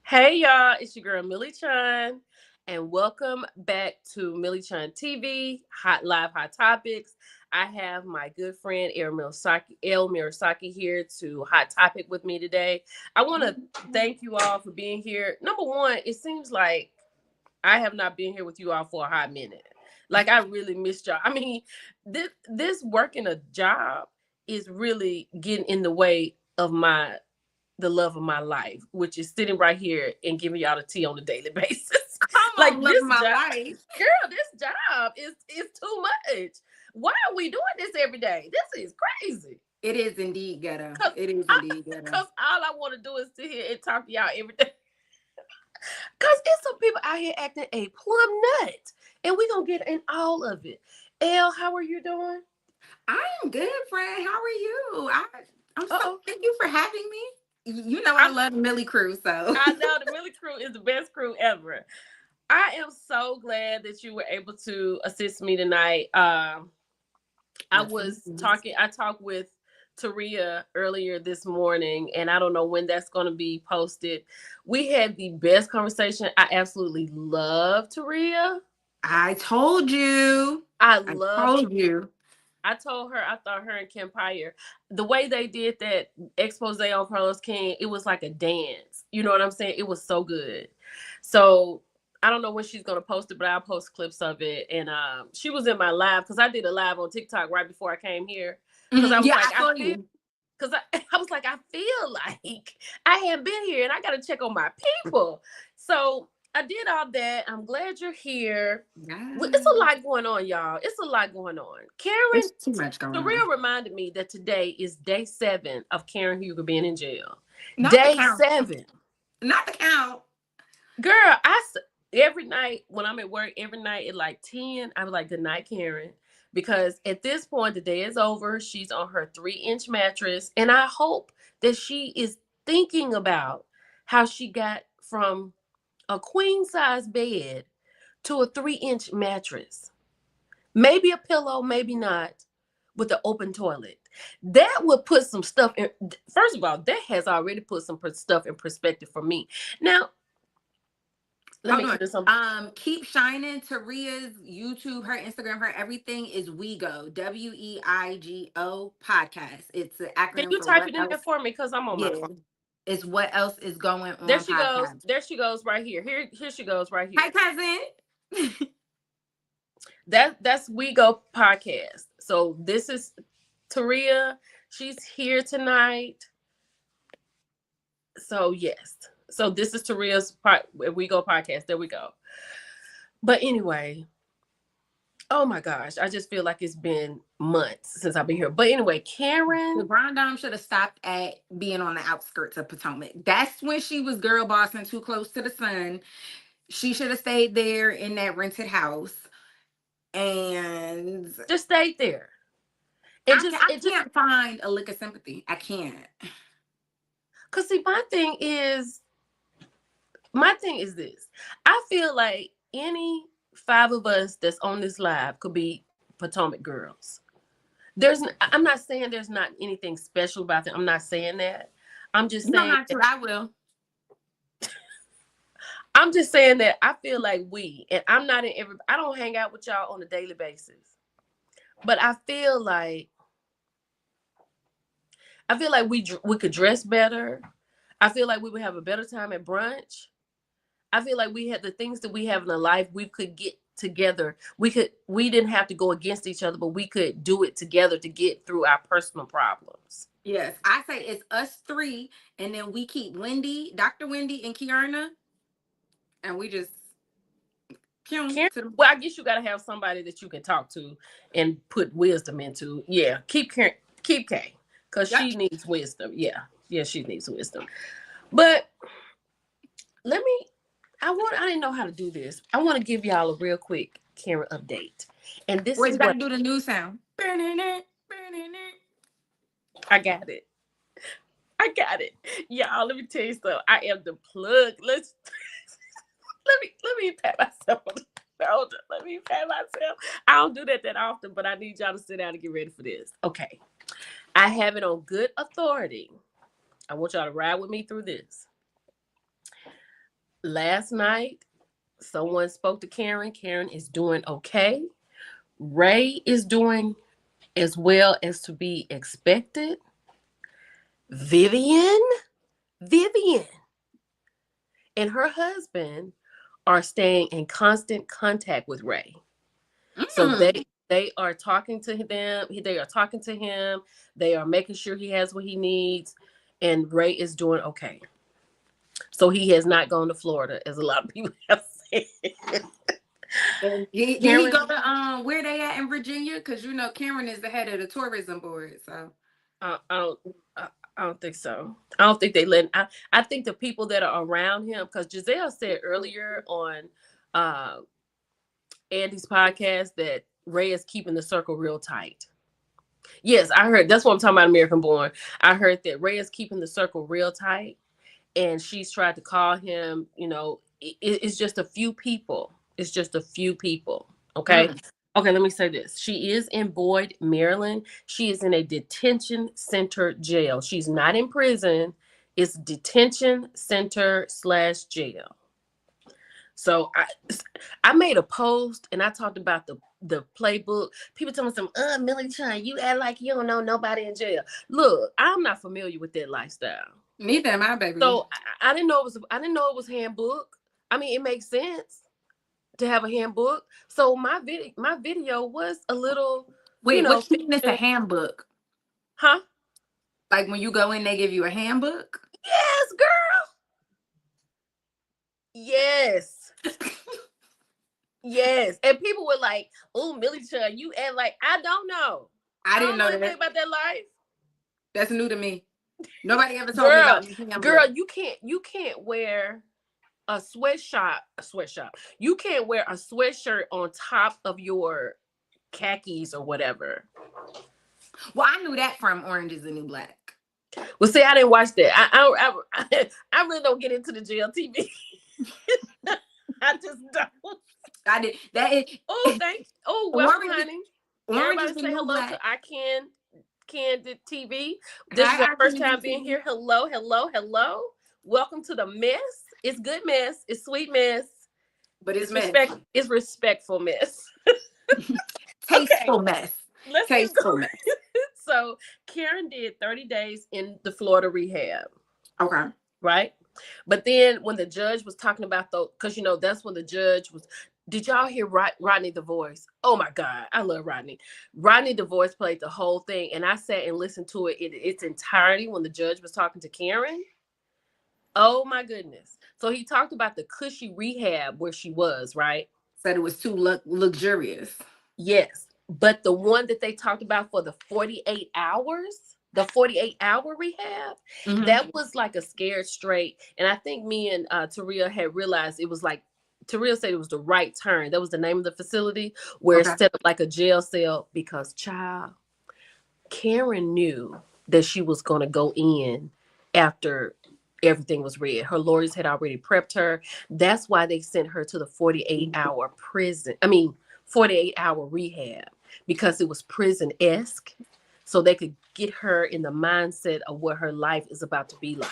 Hey y'all, it's your girl Millie Chun, and welcome back to Millie Chun TV, Hot Topics. I have my good friend Elle Murasaki here to Hot Topic with me today. I want to thank you all for being here. Number one, it seems like I have not been here with you all for a hot minute. Like I really missed y'all. I mean, this working a job is really getting in the way of the love of my life, which is sitting right here and giving y'all the tea on a daily basis. Come Like on, this living my job, life. girl, this job is too much. Why are we doing this every day? This is crazy. It is indeed ghetto. Cause It is indeed ghetto. cause all I want to do is sit here and talk to y'all every day. Cause it's some people out here acting a plum nut, and we gonna get in all of it. Elle, how are you doing? I am good, friend. How are you? I'm so Uh-oh. thank you for having me. You know I I, love Millie Crew, so I know the Millie crew is the best crew ever. I am so glad that you were able to assist me tonight. yes, indeed. I talked with Taria earlier this morning, and I don't know when that's going to be posted. We had the best conversation. I absolutely love Taria. I told you. I I love told you. I told her I thought her and Kim Pyre, the way they did that expose on Carlos King, it was like a dance. You know what I'm saying? It was so good. So I don't know when she's gonna post it, but I'll post clips of it. And she was in my live because I did a live on TikTok right before I came here. Because I was Yeah, like, I saw you. I was like, I feel like I haven't been here and I gotta check on my people. So I did all that. I'm glad you're here. It's a Yeah. lot going on, y'all. It's a lot going on. Karen It's too much going on. Surreal reminded me that today is day 7 of Karen Huger being in jail. Not the Day count. 7. Not the count. Girl, every night when I'm at work, every night at like 10, I was like, good night, Karen. Because at this point, the day is over. She's on her 3-inch mattress. And I hope that she is thinking about how she got from a queen size bed to a 3-inch mattress. Maybe a pillow, maybe not, with the open toilet. That would put some stuff in. First of all, that has already put some stuff in perspective for me. Now, let me Hold clear some. on. Keep shining. Taria's YouTube, her Instagram, her everything is WeGo. WEIGO podcast. It's an Can acronym you for type what it in there else? for me? Because I'm on my Yeah. phone. It's what else is going There on she goes. podcast. There she goes right here. Here she goes right Hi, here. cousin. That's We Go podcast. So this is Taria. She's here tonight. So yes. So this is Taria's We Go podcast. There we go. But anyway, oh my gosh, I just feel like it's been months since I've been here. But anyway, The Karen, Grand Dame should have stopped at being on the outskirts of Potomac. That's when she was girl bossing too close to the sun. She should have stayed there in that rented house. And just stayed there. And I it just can't find a lick of sympathy. I can't. cause see my thing is this. I feel like any 5 of us that's on this live could be Potomac girls. I'm not saying there's not anything special about them. I'm not saying that. I'm just You don't saying have to. I will. I'm just saying that I feel like and I'm not in I don't hang out with y'all on a daily basis. But I feel like we could dress better. I feel like we would have a better time at brunch. I feel like we had the things that we have in our life we could get together. We didn't have to go against each other, but we could do it together to get through our personal problems. Yes, I say it's us three, and then we keep Wendy, Dr. Wendy, and Kiarna, and we just Karen, to the. well, I guess you got to have somebody that you can talk to and put wisdom into. Yeah, keep Karen, keep Kay, because Yep. she needs wisdom. Yeah, she needs wisdom. But let me. I didn't know how to do this. I want to give y'all a real quick Karen update, and this Well, is you got what to do the new sound. I got it. I got it, y'all. Let me tell you something. I am the plug. Let me pat myself on the shoulder. Let me pat myself. I don't do that often, but I need y'all to sit down and get ready for this. Okay. I have it on good authority. I want y'all to ride with me through this. Last night, someone spoke to Karen. Karen is doing okay. Ray is doing as well as to be expected. Vivian, Vivian, and her husband are staying in constant contact with Ray. So Mm. they are talking to them. They are talking to him. They are making sure he has what he needs, and Ray is doing okay. So he has not gone to Florida, as a lot of people have said. And did he Karen, go to where they at in Virginia? Because you know Karen is the head of the tourism board. So I don't. I don't think so. I don't think they let. I think the people that are around him, because Giselle said earlier on uh, Andy's podcast that Ray is keeping the circle real tight. Yes, I heard. That's what I'm talking about. American Born. I heard that Ray is keeping the circle real tight, and she's tried to call him. It's just a few people. It's just a few people. Okay. mm. Okay, let me say this. She is in Boyd, Maryland. She is in a detention center jail. She's not in prison. It's detention center slash jail. So I made a post and I talked about the playbook. People tell me some, Millie Chan, you act like you don't know nobody in jail. Look, I'm not familiar with that lifestyle. Neither am I, baby. So I didn't know it was handbook. I mean, it makes sense to have a handbook. So my video was a little, Wait, what you mean it's a fiction. handbook? Huh? Like when you go in, they give you a handbook? Yes, girl. Yes. Yes. And people were like, oh, Millie Chan, you act like I don't know. I I didn't don't know know anything that. about that life. That's new to me. Nobody ever told me Girl, about this handbook. girl, you can't wear a sweatshop. You can't wear a sweatshirt on top of your khakis or whatever. Well, I knew that from Orange is the New Black. Well, see, I didn't watch that. I really don't get into the GLTV. I just don't. I did that. Oh, thanks. Oh, welcome, Orange, honey. Orange Everybody is the say New hello Black. to I Can Candid TV. This is Hi, our I first can time being TV. here. Hello, hello, hello. Welcome to the mess. It's good mess. It's sweet mess. But it's It's mess. respectful mess. Okay, Tasteful mess. let's keep Tasteful going. mess. So Karen did 30 days in the Florida rehab, Okay. right? But then when the judge was talking about those, because that's when the judge was. Did y'all hear Rodney the Voice? Oh my God, I love Rodney. Rodney the Voice played the whole thing, and I sat and listened to it in its entirety when the judge was talking to Karen. Oh my goodness! So he talked about the cushy rehab where she was, right? Said it was too luxurious. Yes, but the one that they talked about for the 48 hours, the 48-hour rehab, Hmm. that was like a scared straight. And I think me and Taria had realized it was like, Taria said it was the right turn. That was the name of the facility where it's Okay. set up like a jail cell because, child, Karen knew that she was going to go in after everything was read. Her lawyers had already prepped her. That's why they sent her to the 48-hour prison. I mean, 48-hour rehab because it was prison esque. So they could get her in the mindset of what her life is about to be like.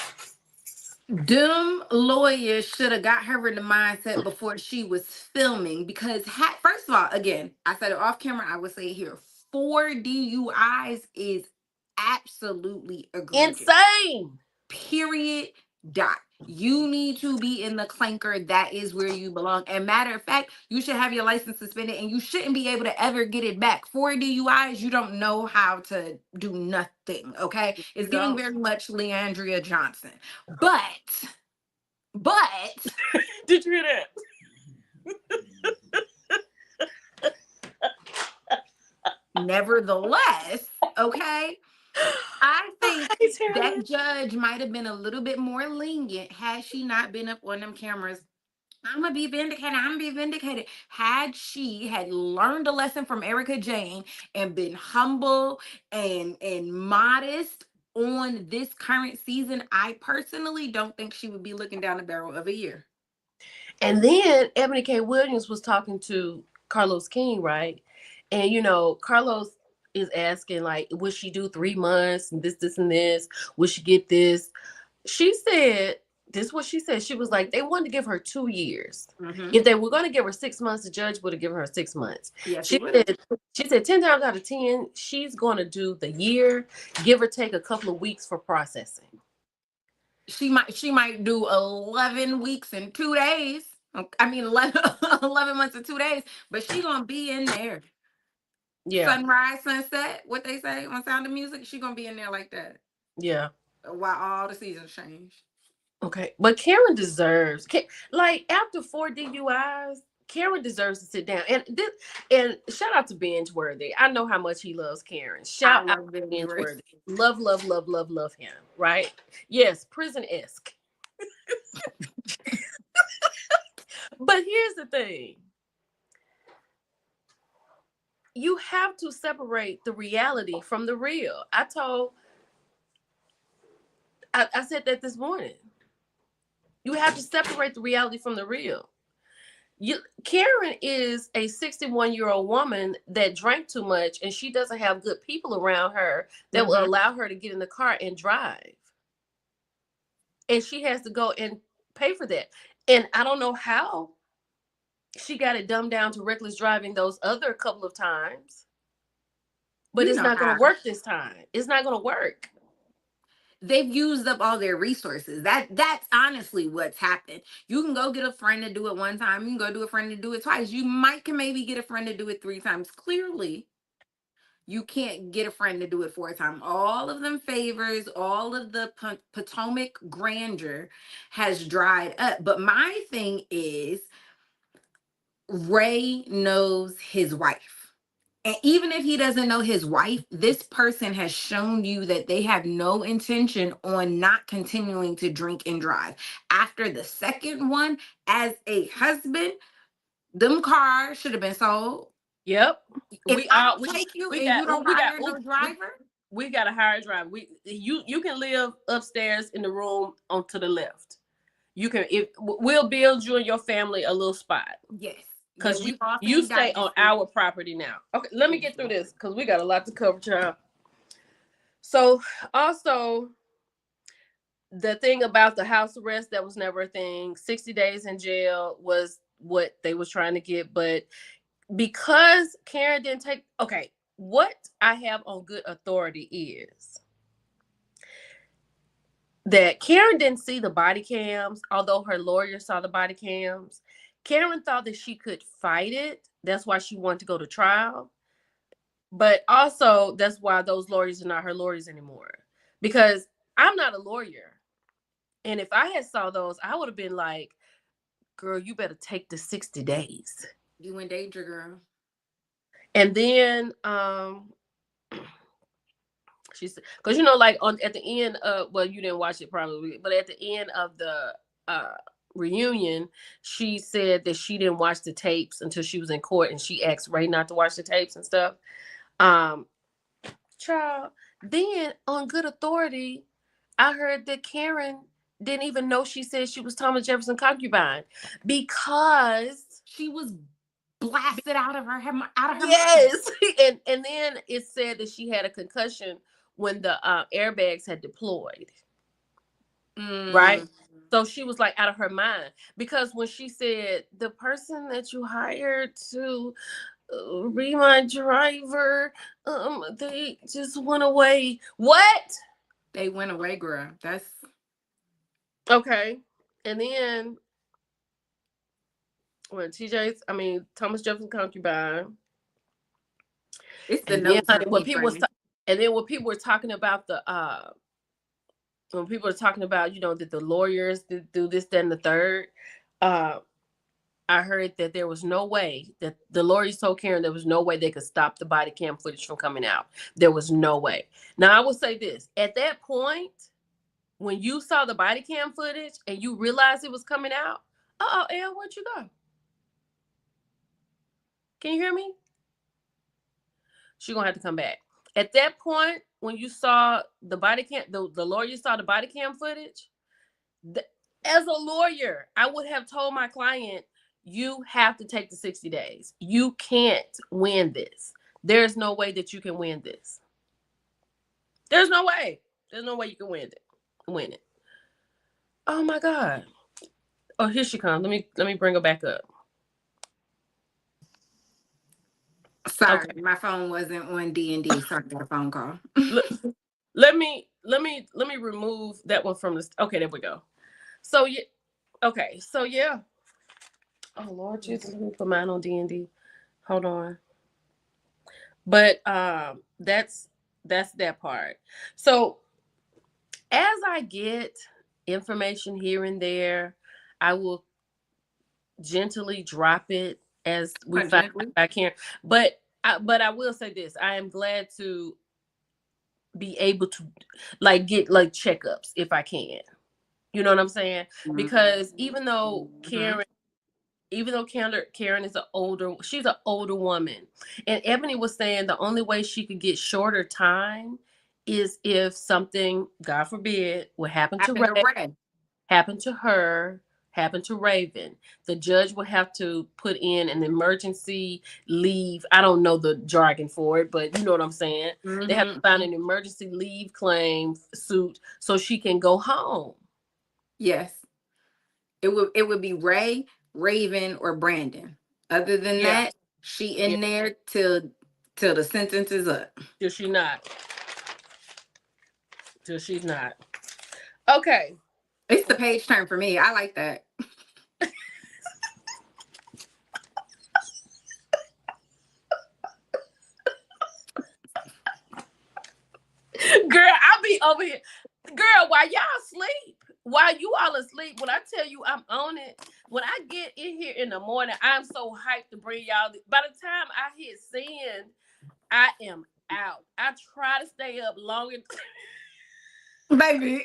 Them lawyers should have got her in the mindset before she was filming because, first of all, again, I said it off camera. I would say it here: 4 DUIs is absolutely egregious. Insane. Period. Dot. You need to be in the clanker. That is where you belong. And matter of fact, you should have your license suspended and you shouldn't be able to ever get it back. 4 DUIs, you don't know how to do nothing. Okay. It's giving Go. very much Leandria Johnson. But Did you hear that? nevertheless, okay, I I think hate hearing that that. judge might have been a little bit more lenient had she not been up on them cameras. I'm gonna be vindicated. I'm gonna be vindicated. Had she had learned a lesson from Erica Jane and been humble and modest on this current season, I personally don't think she would be looking down the barrel of a year. And then Ebony K. Williams was talking to Carlos King, right? And Carlos is asking, like, would she do 3 months and this, and this? Would she get this? She said this is what she said. She was like, they wanted to give her 2 years. Mm-hmm. If they were going to give her 6 months, the judge would have given her 6 months. Yes, he She would have. said, she said 10 times out of 10, she's going to do the year, give or take a couple of weeks for processing. She might do 11 weeks and 2 days. I mean 11, 11 months and 2 days, but she gonna be in there. Yeah, Sunrise, sunset, what they say on Sound of Music, she gonna be in there like that yeah. while all the seasons change. Okay, but Karen deserves, like after 4 DUIs, Karen deserves to sit down. And this, and shout out to Binge Worthy. I know how much he loves Karen. I Shout out love to Benji Binge Worth. Worthy. Love, love, love, love, love him. Right? Yes, prison esque. But here's the thing: you have to separate the reality from the real. I said that this morning. You have to separate the reality from the real. Karen is a 61-year-old woman that drank too much, and she doesn't have good people around her that will Mm-hmm. allow her to get in the car and drive. And she has to go and pay for that. And I don't know how she got it dumbed down to reckless driving those other couple of times, but You it's know not going how to work this time. It's not going to work. they've used up all their resources. That's honestly what's happened. You can go get a friend to do it one time. You can go do a friend to do it twice. You might can maybe get a friend to do it three times. Clearly, you can't get a friend to do it four times. All of them favors, all of the Potomac grandeur has dried up. But my thing is, Ray knows his wife. And even if he doesn't know his wife, this person has shown you that they have no intention on not continuing to drink and drive. After the second one, as a husband, them cars should have been sold. Yep. If We I are don't take you we and you got don't we got hire no we, driver, we got a higher drive. You can live upstairs in the room on to the left. You can, if we'll build you and your family a little spot yes. Yeah, because you we all you seen stay on Dynasty. our property now. Okay, let me get through Exactly. this because we got a lot to cover, child. So also the thing about the house arrest, that was never a thing. 60 days in jail was what they was trying to get, but because Karen didn't take, okay, what I have on good authority is that Karen didn't see the body cams, although her lawyer saw the body cams. Karen thought that she could fight it. That's why she wanted to go to trial. But also, that's why those lawyers are not her lawyers anymore. Because I'm not a lawyer. And if I had saw those, I would have been like, girl, you better take the 60 days. You in danger, girl. And then she said, because like on at the end of, well, you didn't watch it probably, but at the end of the uh reunion, she said that she didn't watch the tapes until she was in court, and she asked Ray not to watch the tapes and stuff. Um, Child. Then on good authority, I heard that Karen didn't even know she said she was Thomas Jefferson concubine because She was blasted out of her out of her mind. yes, and then it said that she had a concussion when the airbags had deployed, right? Mm. So she was like out of her mind because when she said the person that you hired to be my driver, they just went away. What? They went away, girl. That's Okay, and then when Thomas Jefferson concubine, it's the and then notes honey, on me, friend. and then when people were talking about the when people are talking about, that the lawyers do this, that, and the third, uh, I heard that there was no way that the lawyers told Karen there was no way they could stop the body cam footage from coming out. There was no way. Now, I will say this. At that point, when you saw the body cam footage and you realized it was coming out, Elle, where'd you go? Can you hear me? She's going to have to come back. At that point, when you saw the body cam, the lawyer saw the body cam footage, as a lawyer, I would have told my client, you have to take the 60 days. You can't win this. There's no way that you can win this. There's no way. There's no way you can win it. Oh my God. Oh, here she comes. Let me bring her back up. Sorry, Okay. my phone wasn't on D&D, so I got a phone call. Let, let me remove that one from this. Okay, there we go. So yeah. Okay. So yeah. Oh Lord Jesus, let me put mine on D&D. Hold on. But that's that part. So as I get information here and there, I will gently drop it as we find out Gently. I can. But I will say this: I am glad to be able to like get like checkups if I can. You know what I'm saying? Because Mhm. even though Karen is she's an older woman, and Ebony was saying the only way she could get shorter time is if something, God forbid, would happen to Happened to Ray, Ray. happen to her, happen to Raven. The judge would have to put in an emergency leave. I don't know the jargon for it, but you know what I'm saying. They have to find Hmm. an emergency leave claim suit so she can go home. Yes, it would be Ray, Raven, or Brandon. Other than Yeah, that, she yeah. in there till the sentence is up. Till she not. Till she's not. Okay. It's the page turn for me. I like that. Girl, I'll be over here. Girl, while y'all sleep, while you all asleep, when I tell you I'm on it, when I get in here in the morning, I'm so hyped to bring y'all. By the time I hit send, I am out. I try to stay up long. Baby,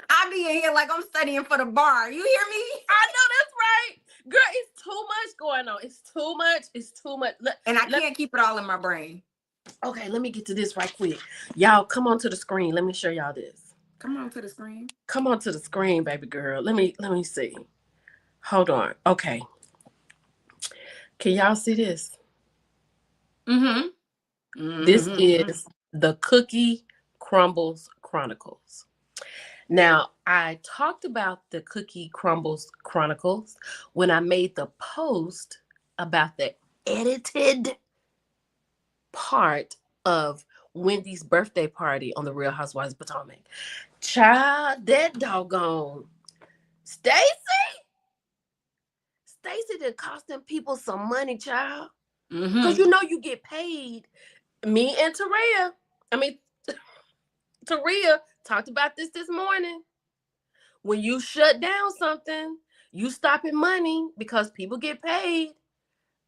I be in here like I'm studying for the bar. You hear me? I know that's right. Girl, it's too much going on. It's too much. It's too much. And I Let, can't keep it all in my brain. okay, let me get to this right quick. Y'all, come on to the screen. Let me show y'all this. Come on to the screen. Come on to the screen, baby girl. Let me see. Hold on. Okay. Can y'all see this? Mm-hmm. This Mm-hmm. is the Cookie Crumbles Chronicles. Now, I talked about the Cookie Crumbles Chronicles when I made the post about the edited part of Wendy's birthday party on the Real Housewives of Potomac. Child, that doggone Stacy did cost them people some money, child. Cause Mm-hmm. you get paid. Me and Taria talked about this morning. When you shut down something, you stopping money because people get paid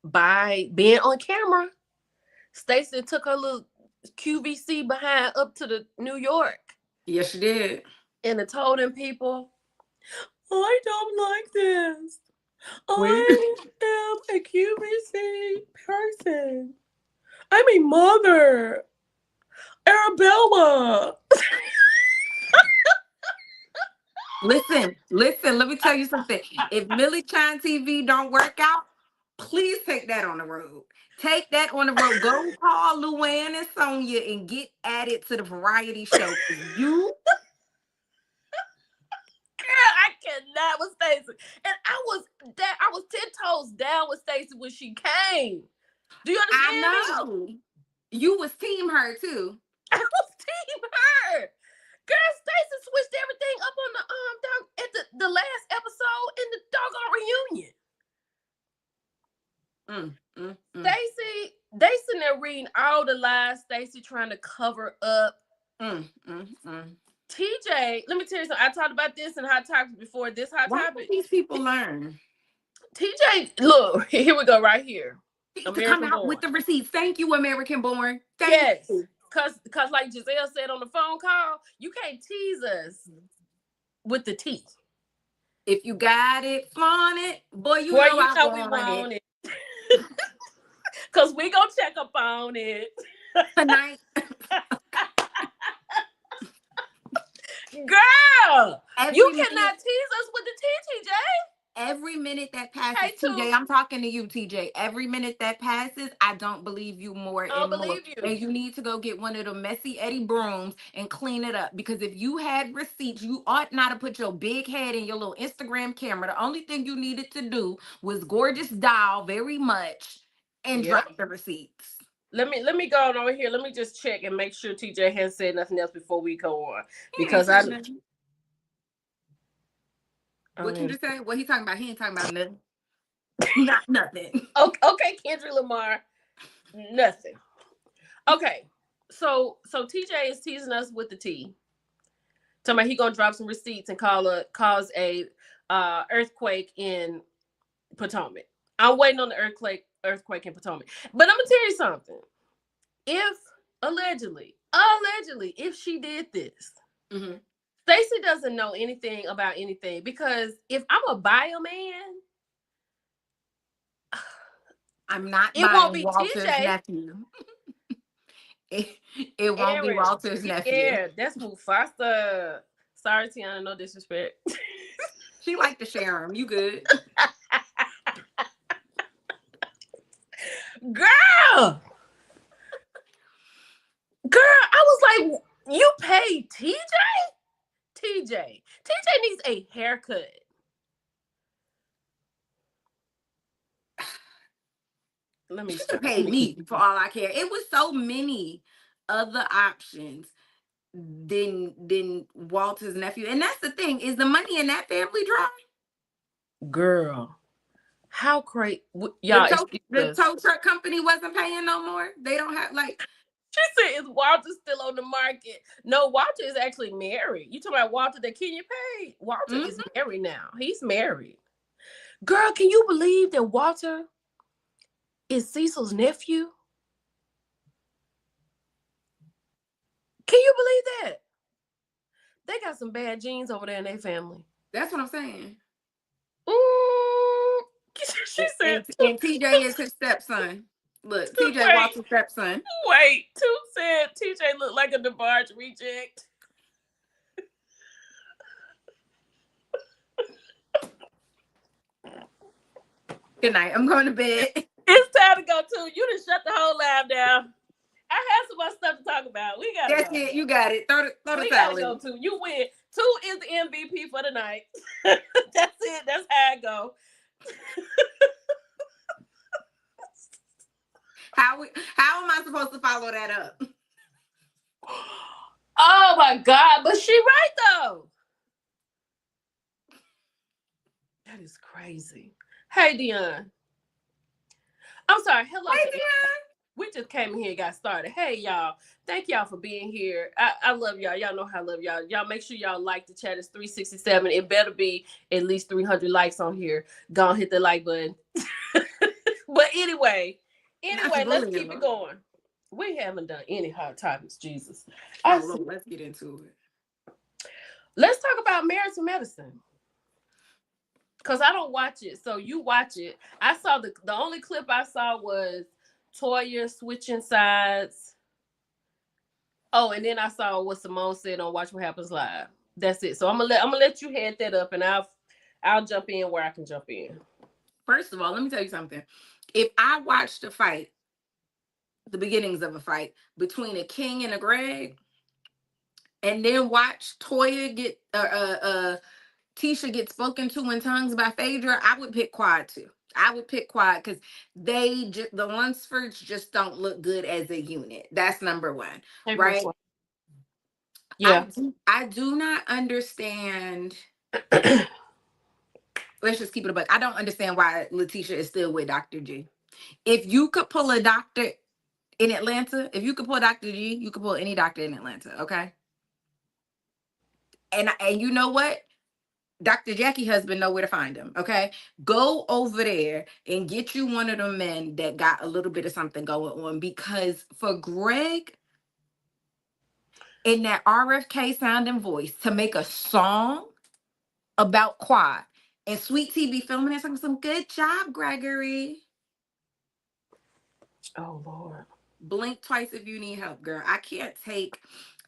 by being on camera. Stacey took her little QVC behind up to the New York Yes, you did. and told them people, I don't like this. Wait. I am a QVC person. I'm a mother. Arabella. Listen, let me tell you something. If Millie Chine TV don't work out, please take that on the road. Take that on the road. Go call Luann and Sonia and get added to the variety show. 'Cause you, Girl, I cannot with Stacey. And I was 10 toes down with Stacey when she came. Do you I understand me? know. You was team her too. I was team her. Girl, Stacey switched everything up on the dog at the last episode in the doggone reunion. Mm. They sitting there reading all the lies Stacey trying to cover up. Mm. TJ, let me tell you something. I talked about this in Hot Topics before this Hot Why don't Topic. these people learn? TJ, look, here we go right here. To come American out born. with the receipts. Thank you, American born. Thank Yes. you. Cause like Giselle said on the phone call, you can't tease us with the tea. If you got it, flaunt it. Boy, you Boy, know you I know we want it want it. Cause we gonna check up on it. tonight. Girl, you Every cannot tease us with the tea, TJ. every minute that passes, Hey, TJ, Toot, I'm talking to you, TJ. Every minute that passes, I don't believe you more I don't and more. believe you. And you need to go get one of the messy Eddie brooms and clean it up. Because if you had receipts, you ought not to put your big head in your little Instagram camera. The only thing you needed to do was gorgeous doll very much and Yep. drop the receipts. Let me go on over here. Let me just check and make sure TJ hasn't said nothing else before we go on. He ain't Because said nothing. I What you mean, just say? What he talking about? He ain't talking about nothing. Not nothing. okay, Kendrick Lamar, nothing. Okay, so TJ is teasing us with the T. Talking about he gonna drop some receipts and cause a earthquake in Potomac. I'm waiting on the earthquake in Potomac. But I'm gonna tell you something. If allegedly, if she did this, Mm-hmm. Stacey doesn't know anything about anything because if I'm a bio man, I'm not it won't buying be Walter's TJ. nephew. It, it won't be Aaron. Walter's nephew. Yeah, that's Mufasa. Sorry, Tiana, no disrespect. She like to share him. You good? Girl, I was like, you paid TJ? TJ needs a haircut. Let me She could stop. have Let paid me keep. me for all I care. It was so many other options than Walter's nephew. And that's the thing, is the money in that family dry? Girl, how crazy. The Y'all, tow excuse the us. tow truck company wasn't paying no more. They don't have like She said, is Walter still on the market? No, Walter is actually married. You talking about Walter that Kenya paid? Walter mm, is married now. He's married. Girl, can you believe that Walter is Cecil's nephew? Can you believe that? They got some bad genes over there in their family. that's what I'm saying. Mm, she said, And TJ is his stepson. Look, TJ wait, Walter's stepson. wait. Toot said TJ looked like a DeBarge reject. Good night. I'm going to bed. It's time to go, Toot. You done shut the whole live down. I have some more stuff to talk about. We gotta That's go. it. You got it. Throw the We towel gotta go, in. Toot. You win. Toot is the MVP for the night. That's it. That's how I go. How am I supposed to follow that up? Oh my God. But she right though. That is crazy. Hey Dion. I'm sorry. Hello Hey, to we just came in here and got started. Hey y'all. Thank y'all for being here. I love y'all. Y'all know how I love y'all. Y'all make sure y'all like the chat. It's 367. It better be at least 300 likes on here. Go on, hit the like button. But not the let's bullying, keep it Lord. going. We haven't done any hot topics, Jesus. Oh I see. Lord, let's get into it. Let's talk about marriage and medicine. Cause I don't watch it, so you watch it. I saw the only clip I saw was Toya switching sides. Oh, and then I saw what Simone said on Watch What Happens Live. That's it. So I'm gonna let you head that up, and I'll jump in where I can jump in. First of all, let me tell you something. If I watched a fight, the beginnings of a fight between a King and a Greg, and then watch Toya get Tisha get spoken to in tongues by Phaedra, I would pick Quad too. I would pick Quad because the Lunsfords just don't look good as a unit. That's number one, Hey, right? Brooklyn. I Yeah. do, I do not understand. Let's just keep it a buck. I don't understand why Letitia is still with Dr. G. If you could pull a doctor in Atlanta, if you could pull Dr. G, you could pull any doctor in Atlanta, okay? And you know what? Dr. Jackie husband know where to find him. Okay. Go over there and get you one of them men that got a little bit of something going on. Because for Greg in that RFK sounding voice to make a song about Quad and Sweet Tea be filming it, some good job, Gregory. Oh Lord. Blink twice if you need help, girl. I can't take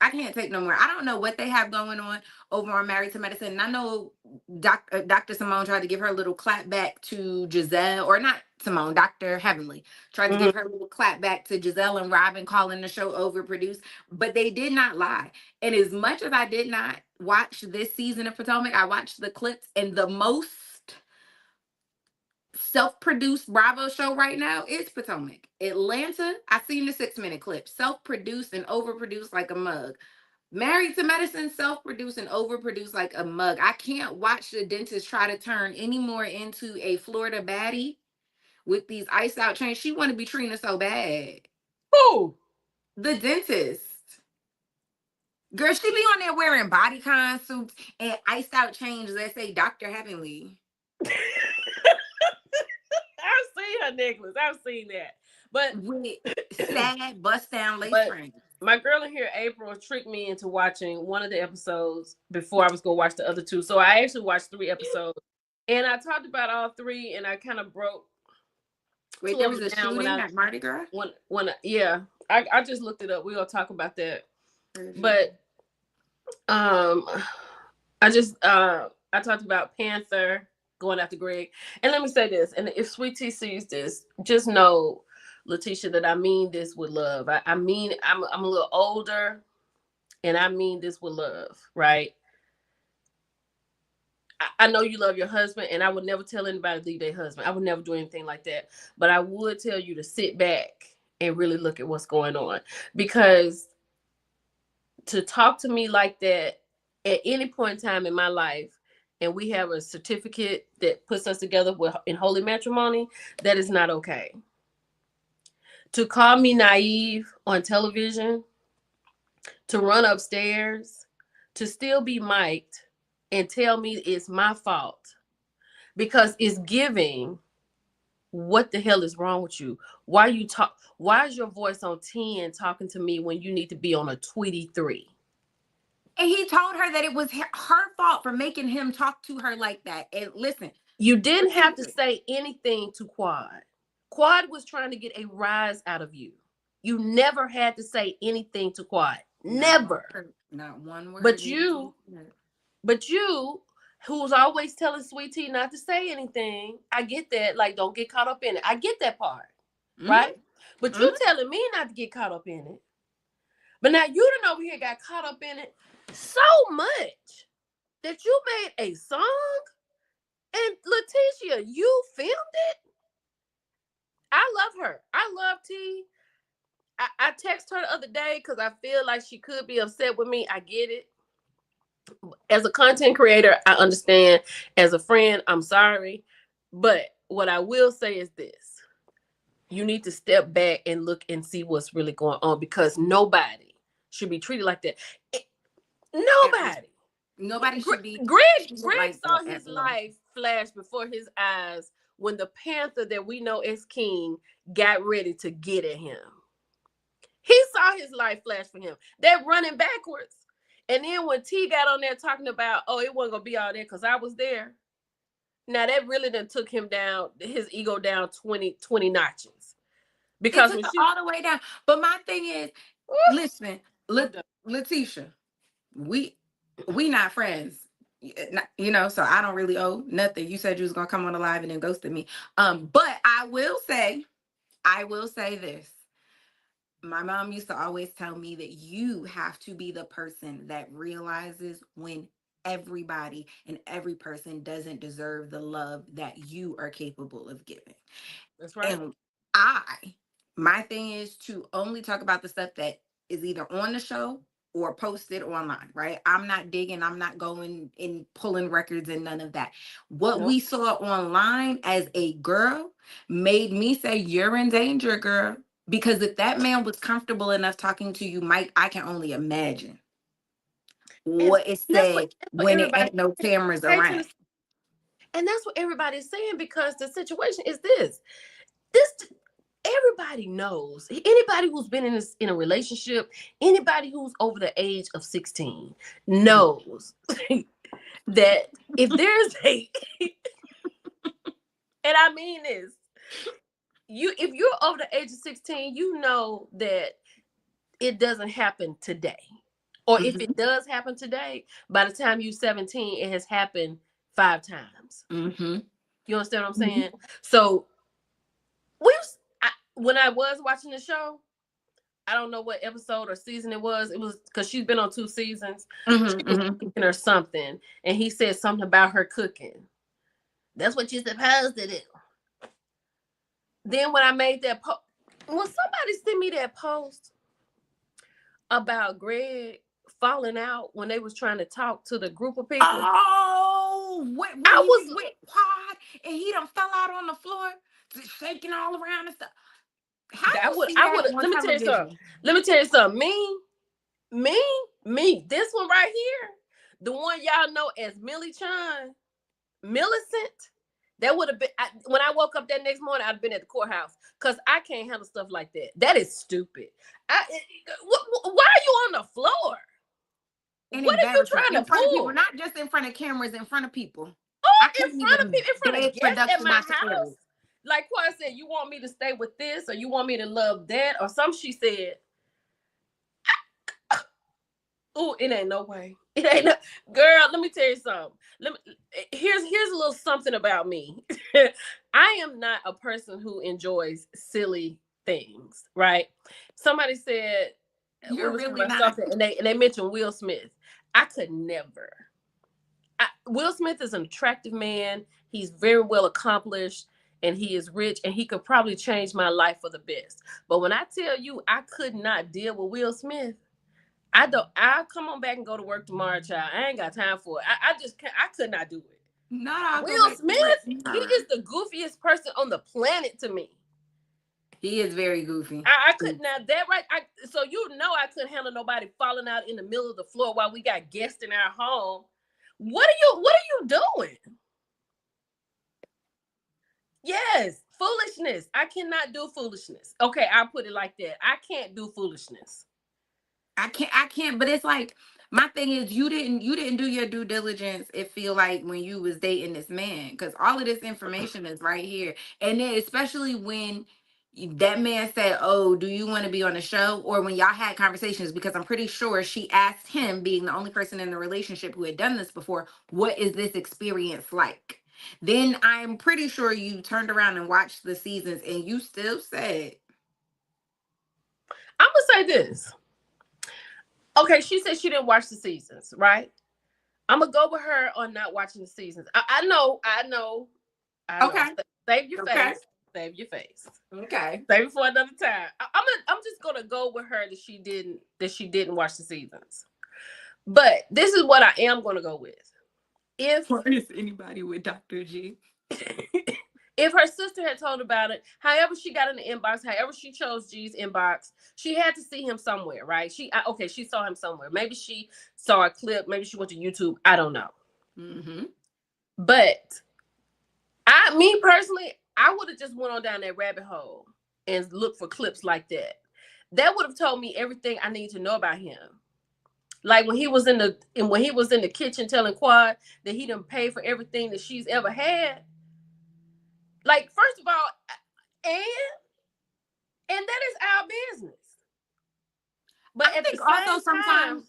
I can't take no more. I don't know what they have going on over on Married to Medicine. And I know Dr. Simone tried to give her a little clap back to Giselle, or not Simone, Dr. Heavenly tried to Mhm. give her a little clap back to Giselle and Robin, calling the show overproduced, but they did not lie. And as much as I did not watch this season of Potomac, I watched the clips, and the most self-produced Bravo show right now is Potomac. Atlanta, I seen the 6 minute clip. Self-produced and overproduced like a mug. Married to Medicine, self-produced and overproduced like a mug. I can't watch the dentist try to turn any more into a Florida baddie with these iced out chains. She want to be Trina so bad. Who? The dentist. Girl, she be on there wearing bodycon suits and iced out chains that say Dr. Heavenly. I've seen her necklace. I've seen that. But With sad bust down lace but frame. my girl in here, April, tricked me into watching one of the episodes before I was gonna watch the other two. So I actually watched 3 episodes, and I talked about all three, and I kind of broke Wait, two there of was them a down shooting at Mardi Gras? yeah. I just looked it up. We're gonna talk about that. Heard you. But um I talked about Panther going after Greg. And let me say this, and if Sweet Tea sees this, just know, Letitia, that I mean this with love. I mean, I'm a little older, and I mean this with love, right? I know you love your husband, and I would never tell anybody to leave their husband. I would never do anything like that. But I would tell you to sit back and really look at what's going on. Because to talk to me like that at any point in time in my life, and we have a certificate that puts us together with in holy matrimony, that is not okay. To call me naive on television, to run upstairs, to still be mic'd and tell me it's my fault because it's giving. What the hell is wrong with you? Why is your voice on 10 talking to me when you need to be on a Tweety 3? And he told her that it was her fault for making him talk to her like that. And listen, You didn't have to repeatedly. say anything to Quad. Quad was trying to get a rise out of you. You never had to say anything to Quad. Not one Never. word. Not one word But needed to be you, said. but you, who's always telling Sweet Tea not to say anything, I get that. Like, don't get caught up in it. I get that part, right? Mm-hmm. But you Mm-hmm. telling me not to get caught up in it. But now you done over here got caught up in it so much that you made a song. And Letitia, you filmed it. I love her. I love T. I text her the other day because I feel like she could be upset with me. I get it. As a content creator, I understand. As a friend, I'm sorry. But what I will say is this: you need to step back and look and see what's really going on, because nobody should be treated like that. It- At all. Nobody. Nobody should be treated Greg like saw that at his all. life flash before his eyes when the Panther that we know as King got ready to get at him. He saw his life flash for him. They're running backwards. And then when T got on there talking about, oh, it wasn't gonna be all there because I was there. Now that really done took him down, his ego down 20 notches. It Because took when her she all the way down. But my thing is, Woo, listen, I'm done. Letitia, we we not friends. You know, so I don't really owe nothing. You said you was gonna come on the live and then ghosted me. But I will say this. My mom used to always tell me that you have to be the person that realizes when everybody and every person doesn't deserve the love that you are capable of giving. That's right. And I, my thing is to only talk about the stuff that is either on the show or posted online, right? I'm not digging, I'm not going and pulling records and none of that. What No. we saw online as a girl made me say, you're in danger, girl. Because if that man was comfortable enough talking to you, Mike, I can only imagine And what it that's said what when it everybody ain't no cameras say to around. the, and that's what everybody's saying, because the situation is this everybody knows. Anybody who's been in a relationship, anybody who's over the age of 16 knows that if there's a and I mean this, if you're over the age of 16, you know that it doesn't happen today. Or if it Mm-hmm. does happen today, by the time you're 17, it has happened 5 times. Mm-hmm. You understand what I'm Mm-hmm. saying? So when I was watching the show, I don't know what episode or season it was. It was because she's been on 2 seasons. She was Mm-hmm. cooking or something, and he said something about her cooking. That's what you're supposed to do. Then when I made that post, when somebody sent me that post about Greg falling out when they was trying to talk to the group of people, Oh, when I he was was with Quad and he done fell out on the floor, just shaking all around and stuff. How that you would see I that would on let me tell you something. television? Let me tell you something. Me. This one right here, the one y'all know as Millie Chun, Millicent. That would have been when I woke up that next morning. I'd have been at the courthouse because I can't handle stuff like that. That is stupid. Why are you on the floor? And What are you embarrassing trying in to front of people, pull? not just in front of cameras, in front of people. Or I in can't front of even people, in front of beg guests at production my not to air house? it. Like Quad said, you want me to stay with this, or you want me to love that, or some she said. Oh, it ain't no way. It ain't no girl. Let me tell you something. Here's a little something about me. I am not a person who enjoys silly things, right? Somebody said we You're were talking really about not. something, and they mentioned Will Smith. I could never. Will Smith is an attractive man. He's very well accomplished, and he is rich, and he could probably change my life for the best. But when I tell you I could not deal with Will Smith, I don't. I'll come on back and go to work tomorrow, child. I ain't got time for it. I just can't. I could not do it. Not I'll go Will back to Smith, work he tomorrow. is the goofiest person on the planet to me. He is very goofy. I could now that right. So you know I couldn't handle nobody falling out in the middle of the floor while we got guests in our home. What are you doing? Yes, foolishness. I cannot do foolishness. Okay, I'll put it like that. I can't do foolishness. I can't, but it's like my thing is you didn't do your due diligence, it feel like, when you was dating this man, because all of this information is right here. And then especially when that man said, oh, do you want to be on the show? Or when y'all had conversations, because I'm pretty sure she asked him, being the only person in the relationship who had done this before, what is this experience like? Then I'm pretty sure you turned around and watched the seasons and you still said, I'm gonna say this. Okay, she said she didn't watch the seasons, right? I'm gonna go with her on not watching the seasons. I know. okay, Save your okay, face. Save your face. okay. Save it for another time. I'm just gonna go with her that she didn't watch the seasons. But this is what I am gonna go with. If Or is anybody with Dr. G? if her sister had told about it, however she got in the inbox, however she chose G's inbox, she had to see him somewhere, right? Okay, she saw him somewhere. Maybe she saw a clip. Maybe she went to YouTube. I don't know. Mm-hmm. But me personally, I would have just went on down that rabbit hole and looked for clips like that. That would have told me everything I need to know about him. Like when he was in the kitchen telling Quad that he didn't pay for everything that she's ever had. Like, first of all, and that is our business. But I at the think also same sometimes time,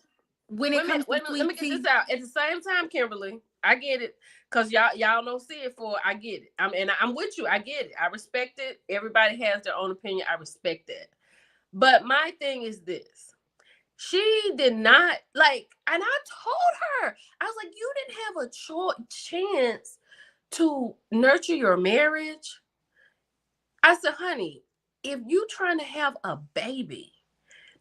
when it wait a minute, comes to let sweet me get this tea, out. At the same time, Kimberly, I get it. Cause y'all don't see it for I get it. I'm with you. I get it. I respect it. Everybody has their own opinion. I respect that. But my thing is this. She did not like, and I told her, I was like, you didn't have a chance to nurture your marriage. I said, honey, if you trying to have a baby,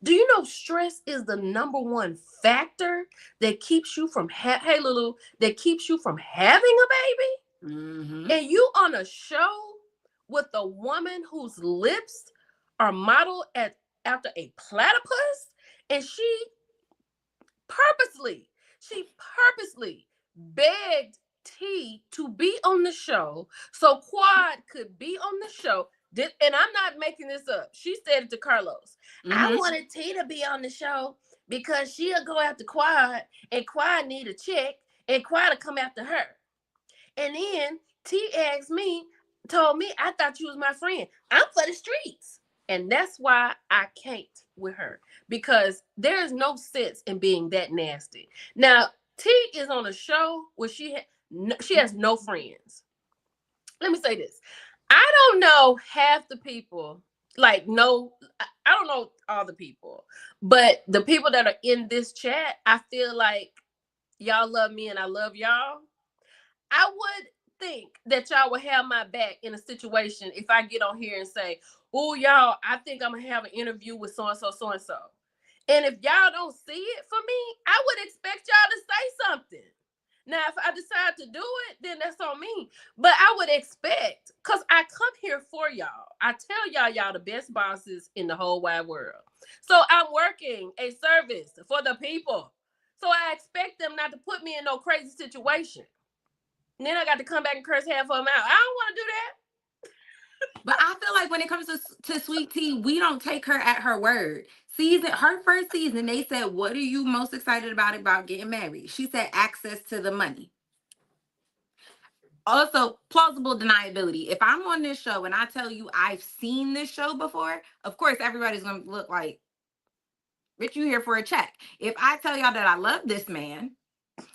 do you know stress is the number one factor that keeps you from hey Lulu, that keeps you from having a baby? mm-hmm. And you on a show with a woman whose lips are modeled after a platypus, and purposely, she purposely begged T to be on the show so Quad could be on the show. And I'm not making this up. She said it to Carlos. I Mm-hmm. wanted T to be on the show because she'll go after Quad, and Quad need a check, and Quad will come after her. And then T asked me, told me, I thought you was my friend. I'm for the streets. And that's why I can't with her, because there is no sense in being that nasty. Now, T is on a show where she has no friends. Let me say this. I don't know half the people, like, no, I don't know all the people, but the people that are in this chat, I feel like y'all love me and I love y'all. I would think that y'all would have my back in a situation if I get on here and say, "Oh, y'all, I think I'm gonna have an interview with so and so, so and so." And if y'all don't see it for me, I would expect y'all to say something. Now, if I decide to do it, then that's on me. But I would expect, because I come here for y'all. I tell y'all the best bosses in the whole wide world. So I'm working a service for the people. So I expect them not to put me in no crazy situation. And then I got to come back and curse half of them out. I don't want to do that. But I feel like when it comes to Sweet Tea, we don't take her at her word. Her first season, they said, "What are you most excited about getting married?" She said, "Access to the money." Also, plausible deniability. If I'm on this show and I tell you I've seen this show before, of course everybody's gonna look like, "Bitch, you here for a check." If I tell y'all that I love this man,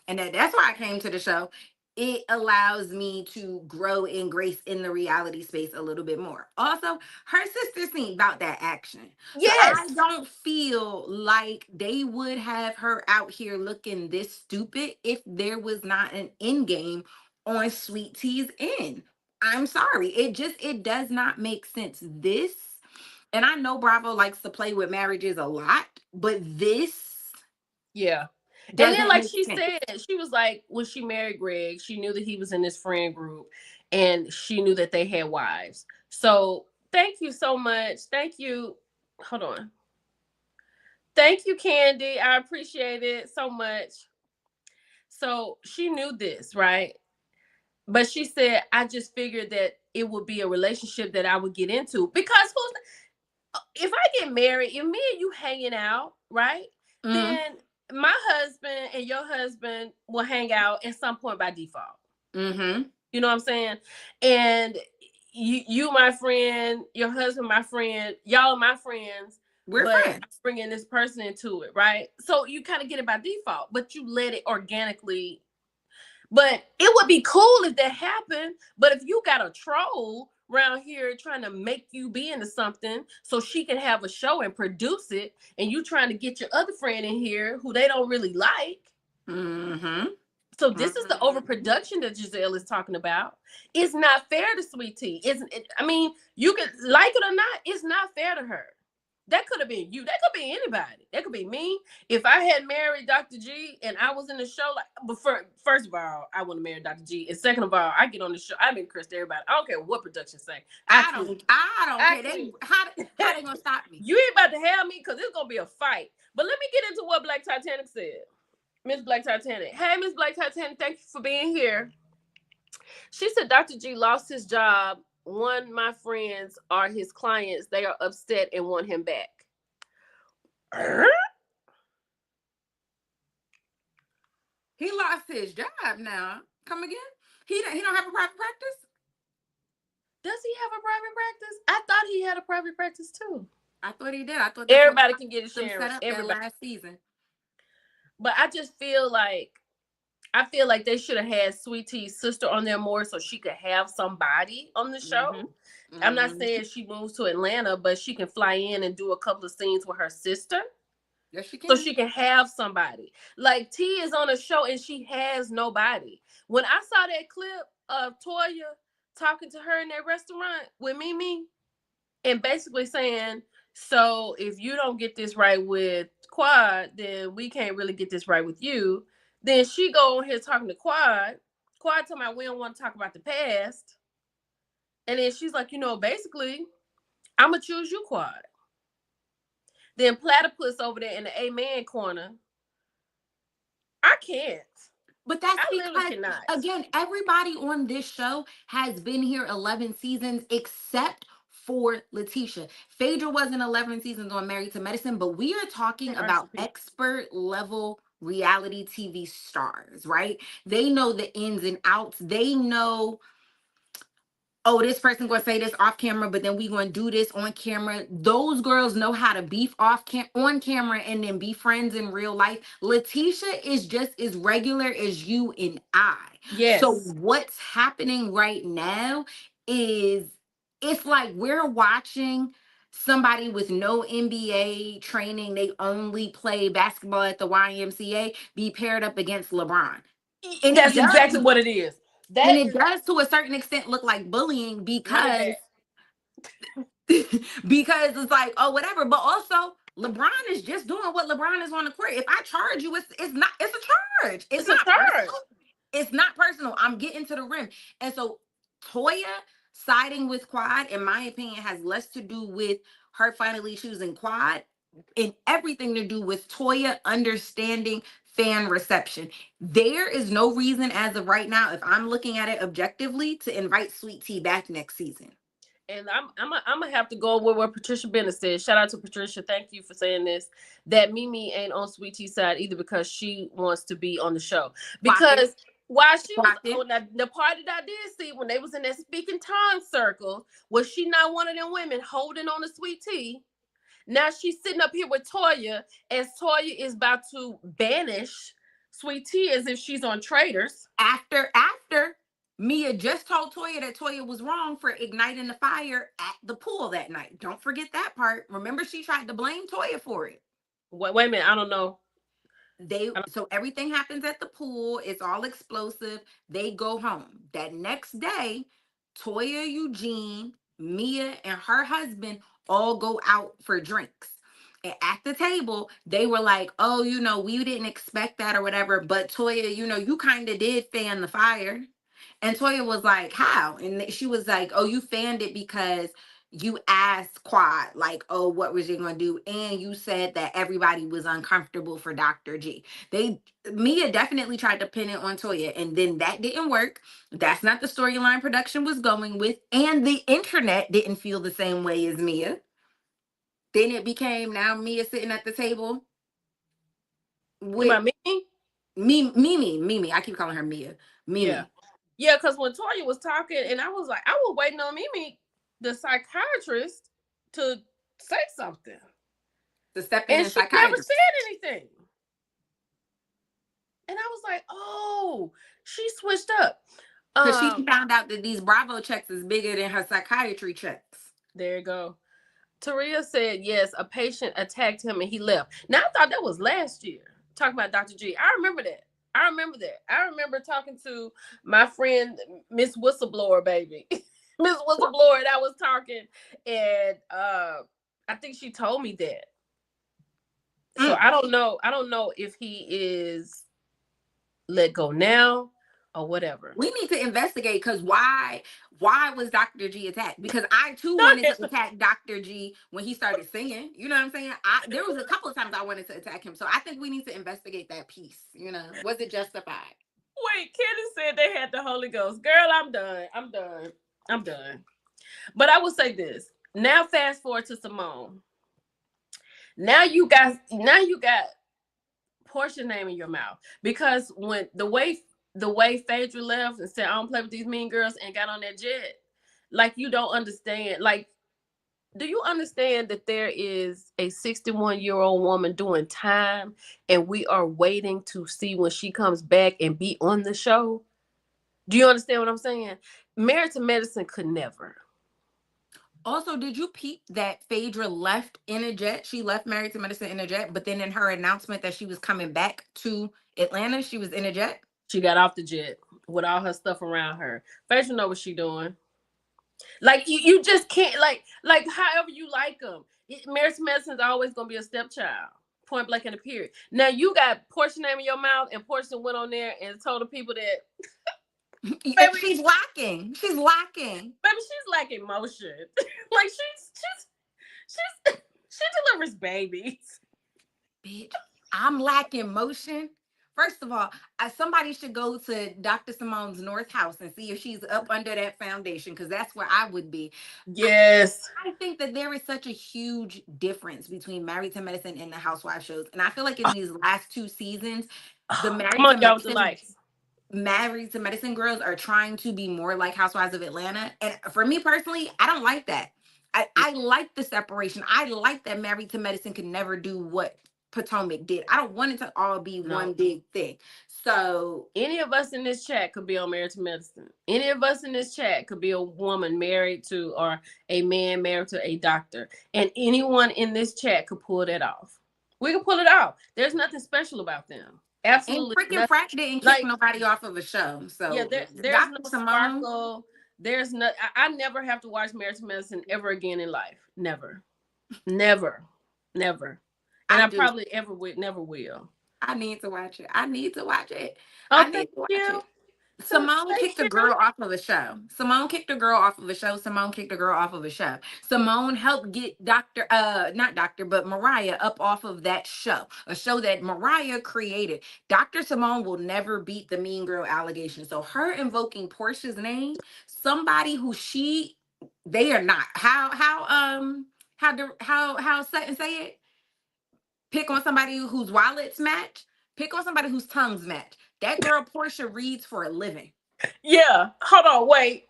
and that's why I came to the show, it allows me to grow in grace in the reality space a little bit more. Also, her sister seemed about that action. So I Yes. don't feel like they would have her out here looking this stupid if there was not an end game on Sweet Tea's end. I'm sorry. It does not make sense. And I know Bravo likes to play with marriages a lot, but this Yeah. And then, doesn't like make she sense. said, she was like, when she married Greg, she knew that he was in this friend group and she knew that they had wives. So thank you so much. Thank you. Hold on. Thank you, Candy. I appreciate it so much. So she knew this, right? But she said, I just figured that it would be a relationship that I would get into, because if I get married, if me and you hanging out, right? Mm, Then my husband and your husband will hang out at some point by default. mm-hmm. You know what I'm saying? And you my friend, your husband, my friend, y'all are my friends, We're but I'm friends. bringing this person into it, right? So you kind of get it by default, but you let it organically. But it would be cool if that happened. But if you got a troll around here trying to make you be into something so she can have a show and produce it, and you trying to get your other friend in here who they don't really like. Mm-hmm. So this is the Mm-hmm. overproduction that Giselle is talking about. It's not fair to Sweet Tea. Isn't it? I mean, you can like it or not. It's not fair to her. That could have been you. That could be anybody. That could be me. If I had married Dr. G and I was in the show, like, but first of all, I wouldn't marry Dr. G. And second of all, I get on the show. I've been cursed to everybody. I don't care what production say. I quit. I don't I care. quit. How they gonna stop me? You ain't about to have me because it's gonna be a fight. But let me get into what Black Titanic said. Miss Black Titanic. Hey, Miss Black Titanic, thank you for being here. She said Dr. G lost his job. One, my friends are his clients. They are upset and want him back. He lost his job now. Come again? He don't have a private practice? Does he have a private practice? I thought he had a private practice too. I thought he did. I thought that's what Everybody can get them set insurance. up that Everybody. last season. But I feel like they should have had Sweet Tea's sister on there more so she could have somebody on the show. Mm-hmm. I'm not Mm-hmm. saying she moves to Atlanta, but she can fly in and do a couple of scenes with her sister Yes, she so can. she can have somebody. Like T is on a show and she has nobody. When I saw that clip of Toya talking to her in that restaurant with Mimi and basically saying, so if you don't get this right with Quad, then we can't really get this right with you. Then she go on here talking to Quad. Quad talking about we don't want to talk about the past. And then she's like, basically, I'm gonna choose you, Quad. Then Platypus over there in the Amen corner. I can't. But that's I literally because, cannot. again, everybody on this show has been here 11 seasons except for Letitia. Phaedra wasn't 11 seasons on Married to Medicine, but we are talking There are some about people. expert level reality TV stars, right? They know the ins and outs. They know oh, this person gonna say this off camera, but then we gonna do this on camera. Those girls know how to beef on camera and then be friends in real life. Letitia is just as regular as you and I. So Yes. what's happening right now is it's like we're watching somebody with no NBA training, they only play basketball at the YMCA, be paired up against LeBron. And it That's does exactly what it is. and That it is does to a certain extent look like bullying really because bad. because it's like, oh, whatever. But also, LeBron is just doing what LeBron is on the court. If I charge you, it's not it's a charge. It's It's a not charge. personal. It's not personal. I'm getting to the rim. And so Toya siding with Quad, in my opinion, has less to do with her finally choosing Quad and everything to do with Toya understanding fan reception. There is no reason as of right now, if I'm looking at it objectively, to invite Sweet Tea back next season. And I'm gonna have to go with what Patricia Bennett said. Shout out to Patricia. Thank you for saying this. That Mimi ain't on Sweet Tea's side either because she wants to be on the show. Clock it. Because while she was Clock it. on the part that I did see when they was in that speaking tongue circle, was she not one of them women holding on to Sweet Tea? Now she's sitting up here with Toya, as Toya is about to banish Sweet Tea as if she's on Traitors. After Mia just told Toya that Toya was wrong for igniting the fire at the pool that night. Don't forget that part. Remember, she tried to blame Toya for it. Wait a minute, I don't know. They I don't, so everything happens at the pool. It's all explosive. They go home. That next day, Toya, Eugene, Mia, and her husband all go out for drinks. And at the table, they were like, "Oh, we didn't expect that or whatever." But Toya, you kind of did fan the fire. And Toya was like, "How?" And she was like, "Oh, you fanned it because you asked Quad, like, oh, what was you gonna do? And you said that everybody was uncomfortable for Dr. G." They Mia definitely tried to pin it on Toya, and then that didn't work. That's not the storyline production was going with, and the internet didn't feel the same way as Mia. Then it became now Mia sitting at the table you with about me? Mimi. I keep calling her Mia. Yeah. Mimi. Yeah, because when Toya was talking, and I was like, I was waiting on Mimi, the psychiatrist, to say something. The step in And and she never psychiatrist. said anything. And I was like, oh, she switched up. Because she Um, found out that these Bravo checks is bigger than her psychiatry checks. there you go. Taria said, yes, a patient attacked him and he left. Now, I thought that was last year, talking about Dr. G. I remember that. I remember that. I remember talking to my friend, Miss Whistleblower, baby. Miss Whistleblower, and I was talking, and I think she told me that. So Mm. I don't know if he is let go now or whatever. We need to investigate because why was Dr. G attacked? Because I too Not wanted that to attack Dr. G when he started singing. You know what I'm saying? There was a couple of times I wanted to attack him. So I think we need to investigate that piece. Was it justified? Wait, Kenny said they had the Holy Ghost. Girl, I'm done. I'm done. I'm done. But I will say this. Now fast forward to Simone. Now you got Portia name in your mouth. Because when the way Phaedra left and said, I don't play with these mean girls and got on that jet, like you don't understand. Like, do you understand that there is a 61-year-old woman doing time and we are waiting to see when she comes back and be on the show? Do you understand what I'm saying? Married to Medicine could never. Also, did you peep that Phaedra left in a jet? She left Married to Medicine in a jet, but then in her announcement that she was coming back to Atlanta, she was in a jet. She got off the jet with all her stuff around her. Phaedra know what she doing. Like you just can't like however you like them. Marriage medicine is always gonna be a stepchild. Point blank in the period. Now you got Portia name in your mouth, and Portia went on there and told the people that baby, She's lacking. She's lacking. baby, she's lacking emotion. Like she delivers babies. Bitch, I'm lacking motion. First of all, somebody should go to Dr. Simone's North House and see if she's up under that foundation, because that's where I would be. Yes. I think that there is such a huge difference between Married to Medicine and the Housewives shows. And I feel like in these last two seasons, the Come Married on, to y'all, with the Medicine lights. Married to Medicine girls are trying to be more like Housewives of Atlanta. And for me personally, I don't like that. I like the separation. I like that Married to Medicine could never do what Potomac did. I don't want it to all be No. one big thing. So Any of us in this chat could be on Married to Medicine. Any of us in this chat could be a woman married to or a man married to a doctor. And anyone in this chat could pull that off. We can pull it off. There's nothing special about them. and Absolutely freaking nothing. Frack didn't kick Like, nobody off of a show. yeah, So there's no Dr. Simone, sparkle. There's no I never have to watch Married to Medicine ever again in life. Never. Never. Never. And I I do. probably ever would never will. I need to watch it. I need to watch it. Oh, I thank need to watch you. it. Simone Thank kicked a you. girl off of a show. Simone kicked a girl off of a show. Simone kicked a girl off of a show. Simone helped get not Doctor, but Mariah up off of that show. A show that Mariah created. Dr. Simone will never beat the mean girl allegation. So her invoking Portia's name, somebody who they are not. How Sutton say it? Pick on somebody whose wallets match. Pick on somebody whose tongues match. That girl Portia reads for a living. Yeah. Hold on. Wait.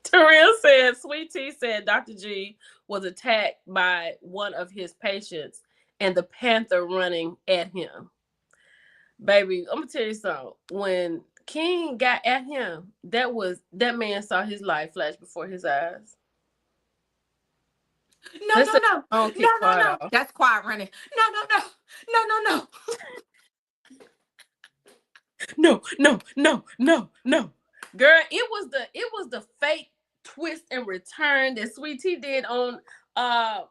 Terrell said, Sweet Tea said Dr. G was attacked by one of his patients and the panther running at him. Baby, I'm gonna tell you something. When King got at him, that man saw his life flash before his eyes. No, Let's no, say no, I don't no, kick no, quiet no. off. That's quiet running. No, no, no, no, no, no. No, no, no, no, no. Girl, it was the fake twist and return that Sweet Tea did on that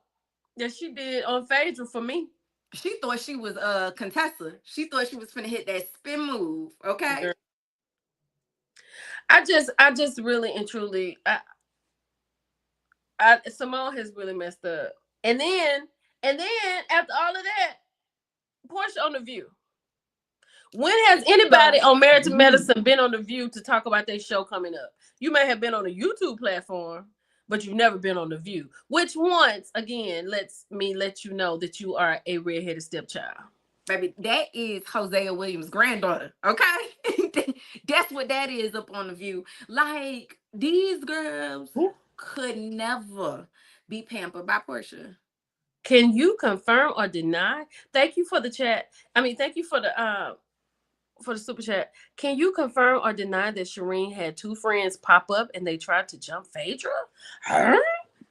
she did on Phaedra for me. She thought she was Contessa. She thought she was finna hit that spin move. Okay. Girl. I just really and truly Simone has really messed up. And then after all of that, Portia on the View. When has anybody So on Married to Medicine been on the View to talk about their show coming up? You may have been on a YouTube platform, but you've never been on the View. Which once again lets me let you know that you are a redheaded stepchild. baby, that is Hosea Williams' granddaughter. Okay. That's what that is up on the View. Like these girls could never be pampered by Portia. Can you confirm or deny? Thank you for the chat. I mean, thank you for the super chat. Can you confirm or deny that Shireen had two friends pop up and they tried to jump Phaedra? Her?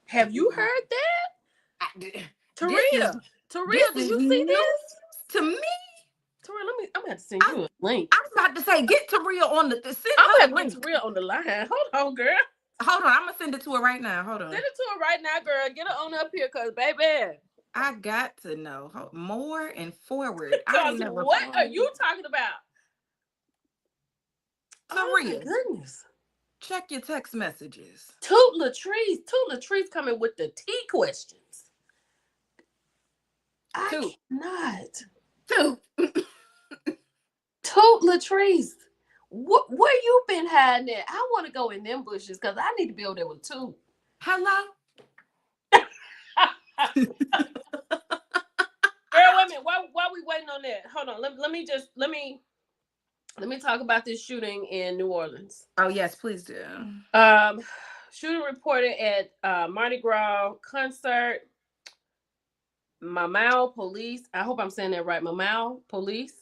Have you heard that? This is Taria, do you see news this? to me. Taria, I'm gonna have to send you a link. I was about to say, get Taria on the send I'm her gonna a have to link. get Taria on the line. Hold on, girl. Hold on, I'm gonna send it to her right now. Hold on. Send it to her right now, girl. Get her on up here, cause baby. I got to know more and forward. I Cause ain't never. what are you talking about? Oh my Taria, goodness. check your text messages. Toot Latrice coming with the T questions. I cannot. Two. Toot Latrice. Where you been hiding at? I want to go in them bushes because I need to be over there with Toot. Hello. Girl, wait a minute. While we waiting on that, hold on. Let me talk about this shooting in New Orleans. Oh yes, please do. Shooting reported at Mardi Gras concert. Mamau police. I hope I'm saying that right. Mamau police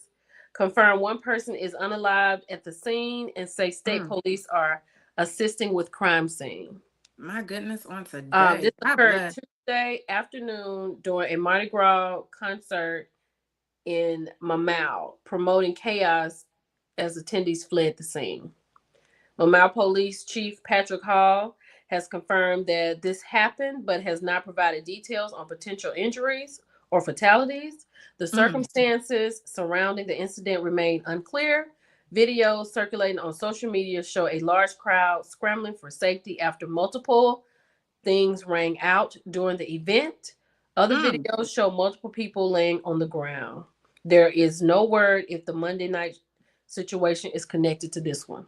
confirmed one person is unalived at the scene and say state police are assisting with crime scene. My goodness, on today. This occurred Tuesday afternoon during a Mardi Gras concert in Mamau, promoting chaos as attendees fled the scene. Mamau Police Chief Patrick Hall has confirmed that this happened, but has not provided details on potential injuries or fatalities. The circumstances surrounding the incident remain unclear. Videos circulating on social media show a large crowd scrambling for safety after multiple things rang out during the event. Other videos show multiple people laying on the ground. There is no word if the Monday night situation is connected to this one.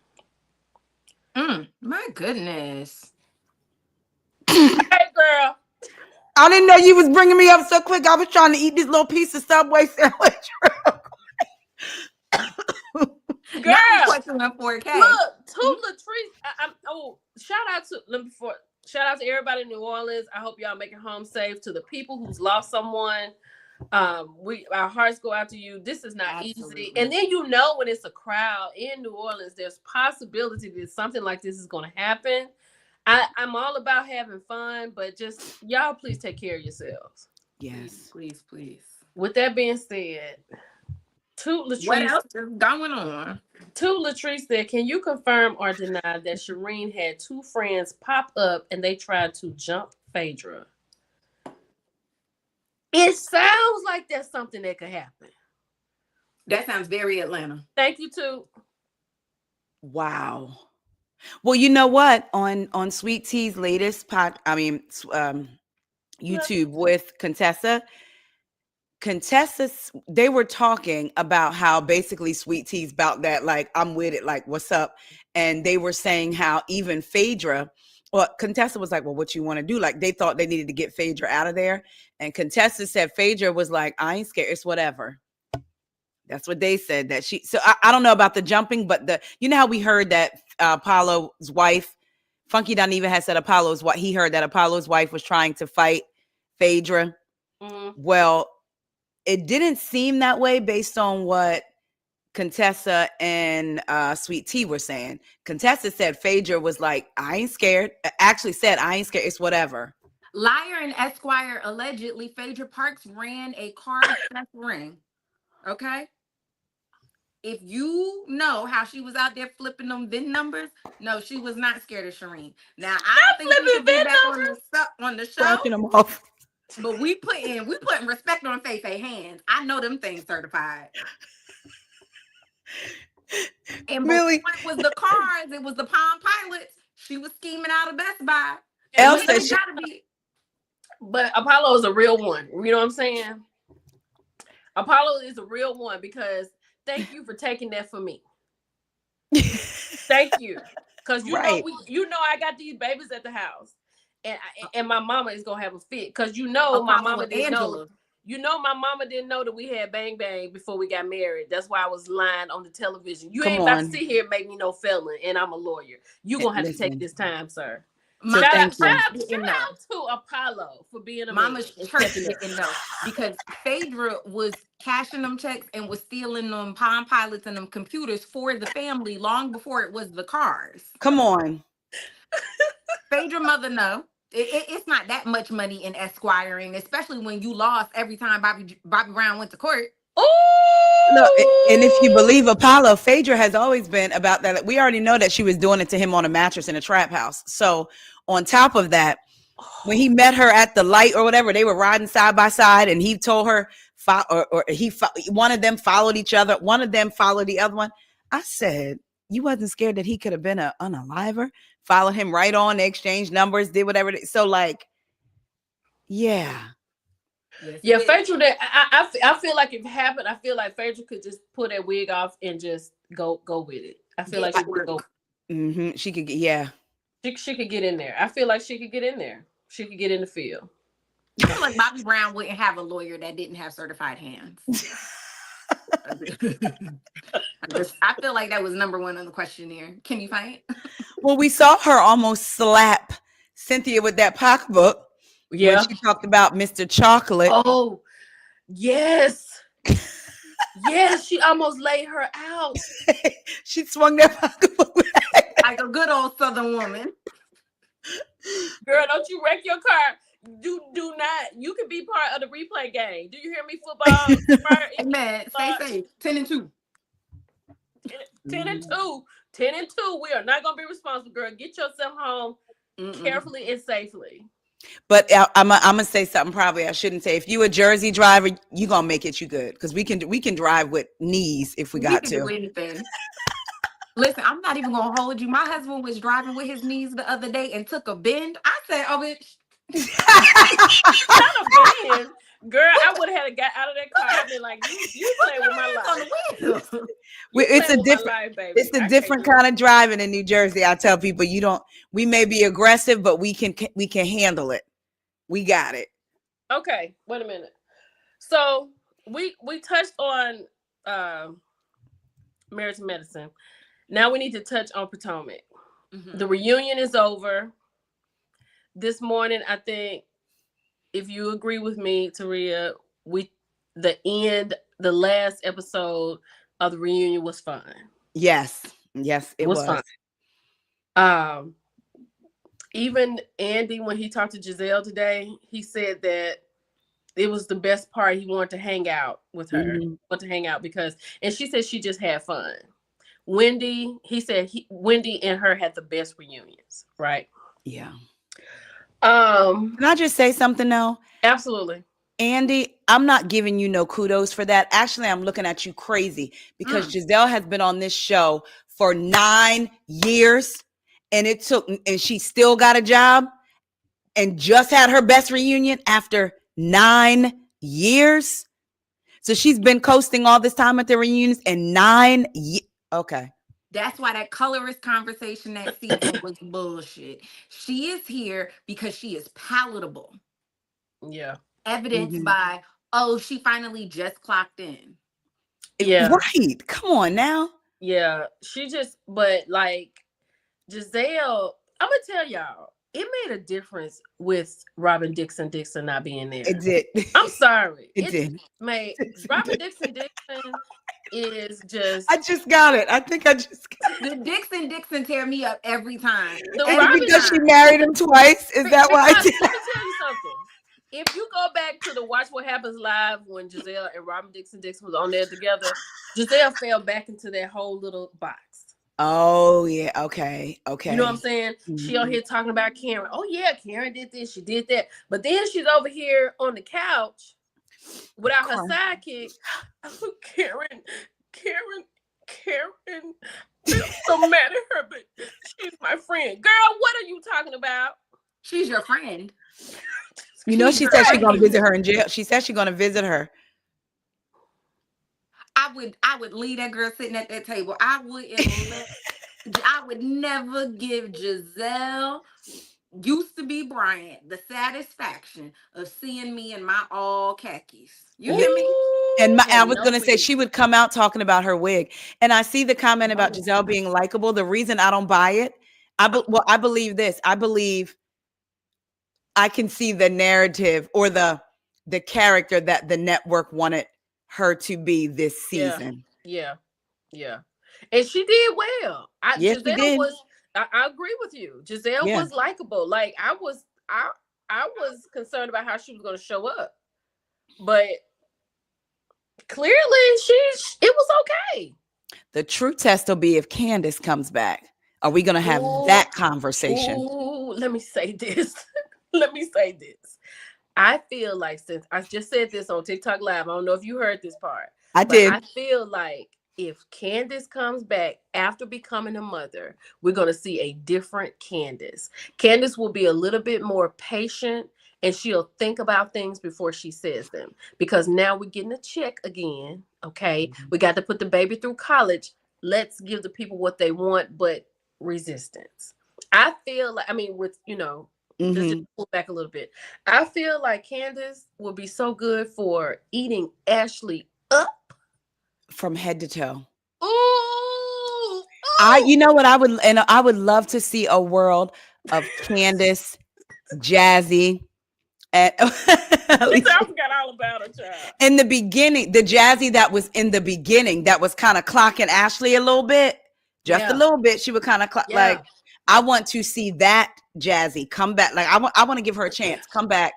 My goodness. Hey, girl. I didn't know you was bringing me up so quick. I was trying to eat this little piece of Subway sandwich. Now I'm Girl, questioning 4K. look, to Latrice. Shout out to let me before. Shout out to everybody in New Orleans. I hope y'all make it home safe. To the people who's lost someone, our hearts go out to you. This is not easy. And Absolutely. then when it's a crowd in New Orleans, there's possibility that something like this is going to happen. I'm all about having fun, but just y'all please take care of yourselves. Please, Yes. please, please. With that being said, to What Latrice, else is going on? said, can you confirm or deny that Shireen had two friends pop up and they tried to jump Phaedra? It sounds like that's something that could happen. That sounds very Atlanta. Thank you, too. Wow. Well, you know what? On Sweet Tea's latest YouTube with Contessa, they were talking about how basically Sweet Tea's about that, like, I'm with it, like, what's up? And they were saying how even Phaedra, well, Contessa was like, well, what you want to do? Like, they thought they needed to get Phaedra out of there. And Contessa said Phaedra was like, I ain't scared. It's whatever. That's what they said. That so I don't know about the jumping, but you know how we heard that Apollo's wife, Funky Don even had said he heard that Apollo's wife was trying to fight Phaedra. Mm-hmm. Well, it didn't seem that way based on what Contessa and Sweet Tea were saying. Contessa said Phaedra was like, I ain't scared. Actually said, I ain't scared. It's whatever. Liar and Esquire allegedly Phaedra Parks ran a card theft ring. Okay? If you know how she was out there flipping them VIN numbers, no, she was not scared of Shireen. Now I don't think we should be back on the show. Scratching them off. But we putting respect on Faye hands. I know them things certified. And Millie, before it was the cars, it was the Palm Pilots. She was scheming out of Best Buy. Elle And said gotta be. But Apollo is a real one. You know what I'm saying? Apollo is a real one because thank you for taking that for me. Thank you. Because you know I got these babies at the house. And my mama is gonna have a fit. Because my mama didn't know. My mama didn't know that we had bang bang before we got married. That's why I was lying on the television. You ain't about to sit here and make me no felon, and I'm a lawyer. You gonna have to take this time, sir. So shout thank you. out to Apollo for being a Mama's man. church didn't know because Phaedra was cashing them checks and was stealing them Palm Pilots and them computers for the family long before it was the cars. Come on. Phaedra mother know. It's not that much money in esquiring, especially when you lost every time Bobby Brown went to court. Look, and if you believe Apollo, Phaedra has always been about that. We already know that she was doing it to him on a mattress in a trap house. So on top of that, when he met her at the light or whatever, they were riding side by side, and he told her, one of them followed each other. One of them followed the other one. I said, you wasn't scared that he could have been an unaliver? Followed him right on. They exchanged numbers, did whatever. So like, yeah. Yeah, Phaedra. I feel like if it happened, I feel like Phaedra could just pull that wig off and just go with it. I feel like she could go. Mm-hmm. She could, yeah. She could get in there. I feel like she could get in there. She could get in the field. I feel like Bobby Brown wouldn't have a lawyer that didn't have certified hands. I feel like that was number one on the questionnaire. Can you fight? Well, we saw her almost slap Cynthia with that pocketbook. Yeah. When she talked about Mr. Chocolate. Oh, yes. Yes, she almost laid her out. She swung that pocketbook like a good old Southern woman. Girl, don't you wreck your car. Do not. You can be part of the replay game. Do you hear me, football? Amen. Stay safe. 10-2. 10-2. 10-2. We are not going to be responsible, girl. Get yourself home carefully and safely. But I'm gonna say something probably I shouldn't say. If you a Jersey driver, you gonna make it you good because we can drive with knees if we got to. Do anything. Listen, I'm not even gonna hold you. My husband was driving with his knees the other day and took a bend. I said, "Oh, bitch." Not a bend. Girl, I would have had to get out of that car. I've been like, you play with my life. It's a different kind of driving in New Jersey. I tell people we may be aggressive, but we can handle it. We got it. Okay, wait a minute. So we touched on Married to Medicine. Now we need to touch on Potomac. The Mhm. reunion is over. This morning, I think, if you agree with me, Taria, we the last episode of the reunion was fine. Yes. Yes, it Was was. fine. Um, Even Andy, when he talked to Giselle today, he said that it was the best part. He wanted to hang out with her, Mhm. wanted to hang out because, and she said she just had fun. Wendy, he said Wendy and her had the best reunions, right? Yeah. Um, Can I just say something though? Absolutely. Andy, I'm not giving you no kudos for that. Actually, I'm looking at you crazy because Mm. Giselle has been on this show for 9 years and she still got a job and just had her best reunion after 9 years. So she's been coasting all this time at the reunions and 9 years. Okay. That's why that colorist conversation that season was bullshit. She is here because she is palatable. Yeah. Evidenced Mhm. by, oh, she finally just clocked in. Yeah. Right. Come on now. Yeah. She just, but like Giselle, I'm gonna tell y'all, it made a difference with Robin Dixon not being It there. did. I'm sorry. It It did. made It Robin did. Dixon is I just just got it. I think I just got it. The Dixon tear me up every time. the Is it Every Robin because she time. married him twice? Is that why I because did? let me tell you something. If you go back to the Watch What Happens Live when Giselle and Robin Dixon was on there together, Giselle fell back into that whole little box. Oh yeah. Okay. You know what I'm Okay. saying? She on Mhm. here talking about Karen. Oh yeah, Karen did this, she did that. But then she's over here on the couch without her Cry. sidekick. Oh, Karen, Karen. I'm so mad at her, but she's my friend. Girl, what are you talking about? She's your friend. You know, She's she your said she's gonna friend. visit her in jail. She said she's gonna visit her. I would leave that girl sitting at that table. I would never give Giselle, used to be Bryant, the satisfaction of seeing me in my all khakis. You hear me? And Ooh, I and was no gonna say wig. she would come out talking about her wig. And I see the comment about No. Giselle being likable. The reason I don't buy it, I believe this. I believe I can see the narrative or the character that the network wanted her to be this Yeah, season. yeah, yeah. And she did well. Yes, she Giselle did. was. I agree with you. Giselle Yeah. was likable. Like I was concerned about how she was going to show up, but clearly it was okay. The true test will be if Candace comes back. Are we gonna have Ooh, that conversation? ooh. Let me say this. Let me say this. I feel like since I just said this on TikTok Live, I don't know if you heard this part, I but did. I feel like if Candace comes back after becoming a mother, we're going to see a different Candace. Candace will be a little bit more patient and she'll think about things before she says them because now we're getting a check again. Okay. We got to put the baby through college. Let's give the people what they want, but resistance. I feel like, I mean, with, let's just Mhm. pull back a little bit. I feel like Candace would be so good for eating Ashley up. From head to toe. Ooh, You ooh. know what I would love to see a world of Candace, Jazzy, and She said, I forgot all about her, child. in the beginning, the Jazzy that was in the beginning that was kind of clocking Ashley a little bit, just a Yeah, little bit. She would kind of like, yeah. I want to see that Jazzy come back. Like I want to give her a chance, come back,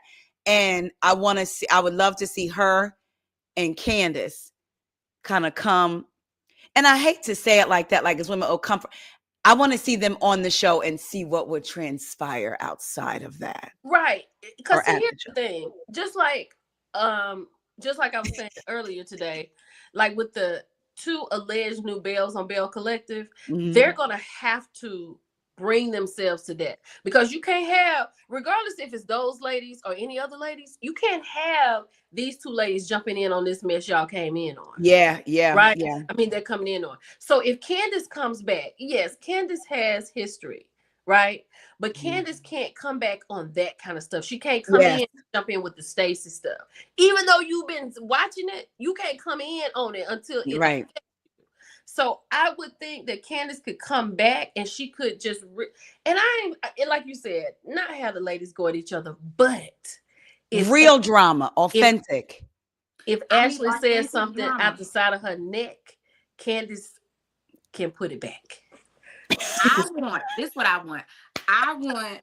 and I would love to see her and Candace kind of come. And I hate to say it like that, like as women, oh, comfort. I want to see them on the show and see what would transpire outside of that Right. Because or see, at here's the the show. thing. Um, just like I was saying earlier today, like with the two alleged new Bells on Bell Collective, they're Mhm. gonna have to bring themselves to that because you can't have, regardless if it's those ladies or any other ladies, you can't have these two ladies jumping in on this mess y'all came in on. Yeah, yeah, Right? yeah. I mean, they're coming in on. So if Candace comes back, yes, Candace has history, right? But Mhm. Candace can't come back on that kind of stuff. She can't come Yes, in, jump in with the Stacy stuff. Even though you've been watching it, you can't come in on it until it right. affects you. So I would think that Candace could come back and she could just and and like you said, not have the ladies go at each other, but if Real drama, if authentic. if I need Ashley says authentic something out drama. the side of her neck, Candace can put it back. I want this. What I want. I want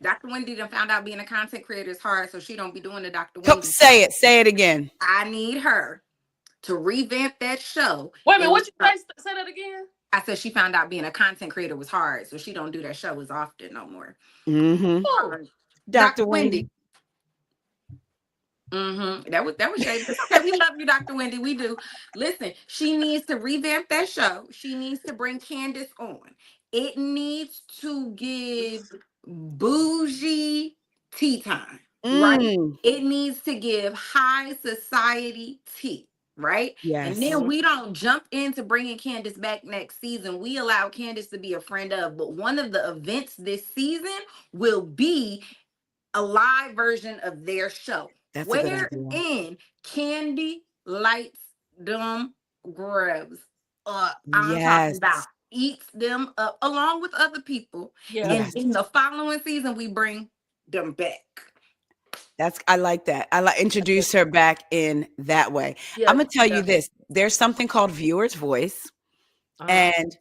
Dr. Wendy done found out being a content creator is hard, so she don't be doing the Dr. Wendy Say show. it. Say it again. I need her to revamp that show. Wait a minute, what you say that again? I said she found out being a content creator was hard, so she don't do that show as often no more. Mm-hmm. Oh, Dr. Wendy. That was shady. It's okay. We love you, Dr. Wendy. We do. Listen, she needs to revamp that show. She needs to bring Candace on. It needs to give bougie tea time, right? It needs to give high society tea, right? Yes. And then we don't jump into bringing Candace back next season. We allow Candace to be a friend of, but one of the events this season will be a live version of their show. That's wherein Candy lights them grubs up. I'm talking about eats them up along with other people. Yeah. And in the following season, we bring them back. I like that. I like introduce her back in that way. Yeah, I'm gonna tell you this. There's something called viewer's voice, and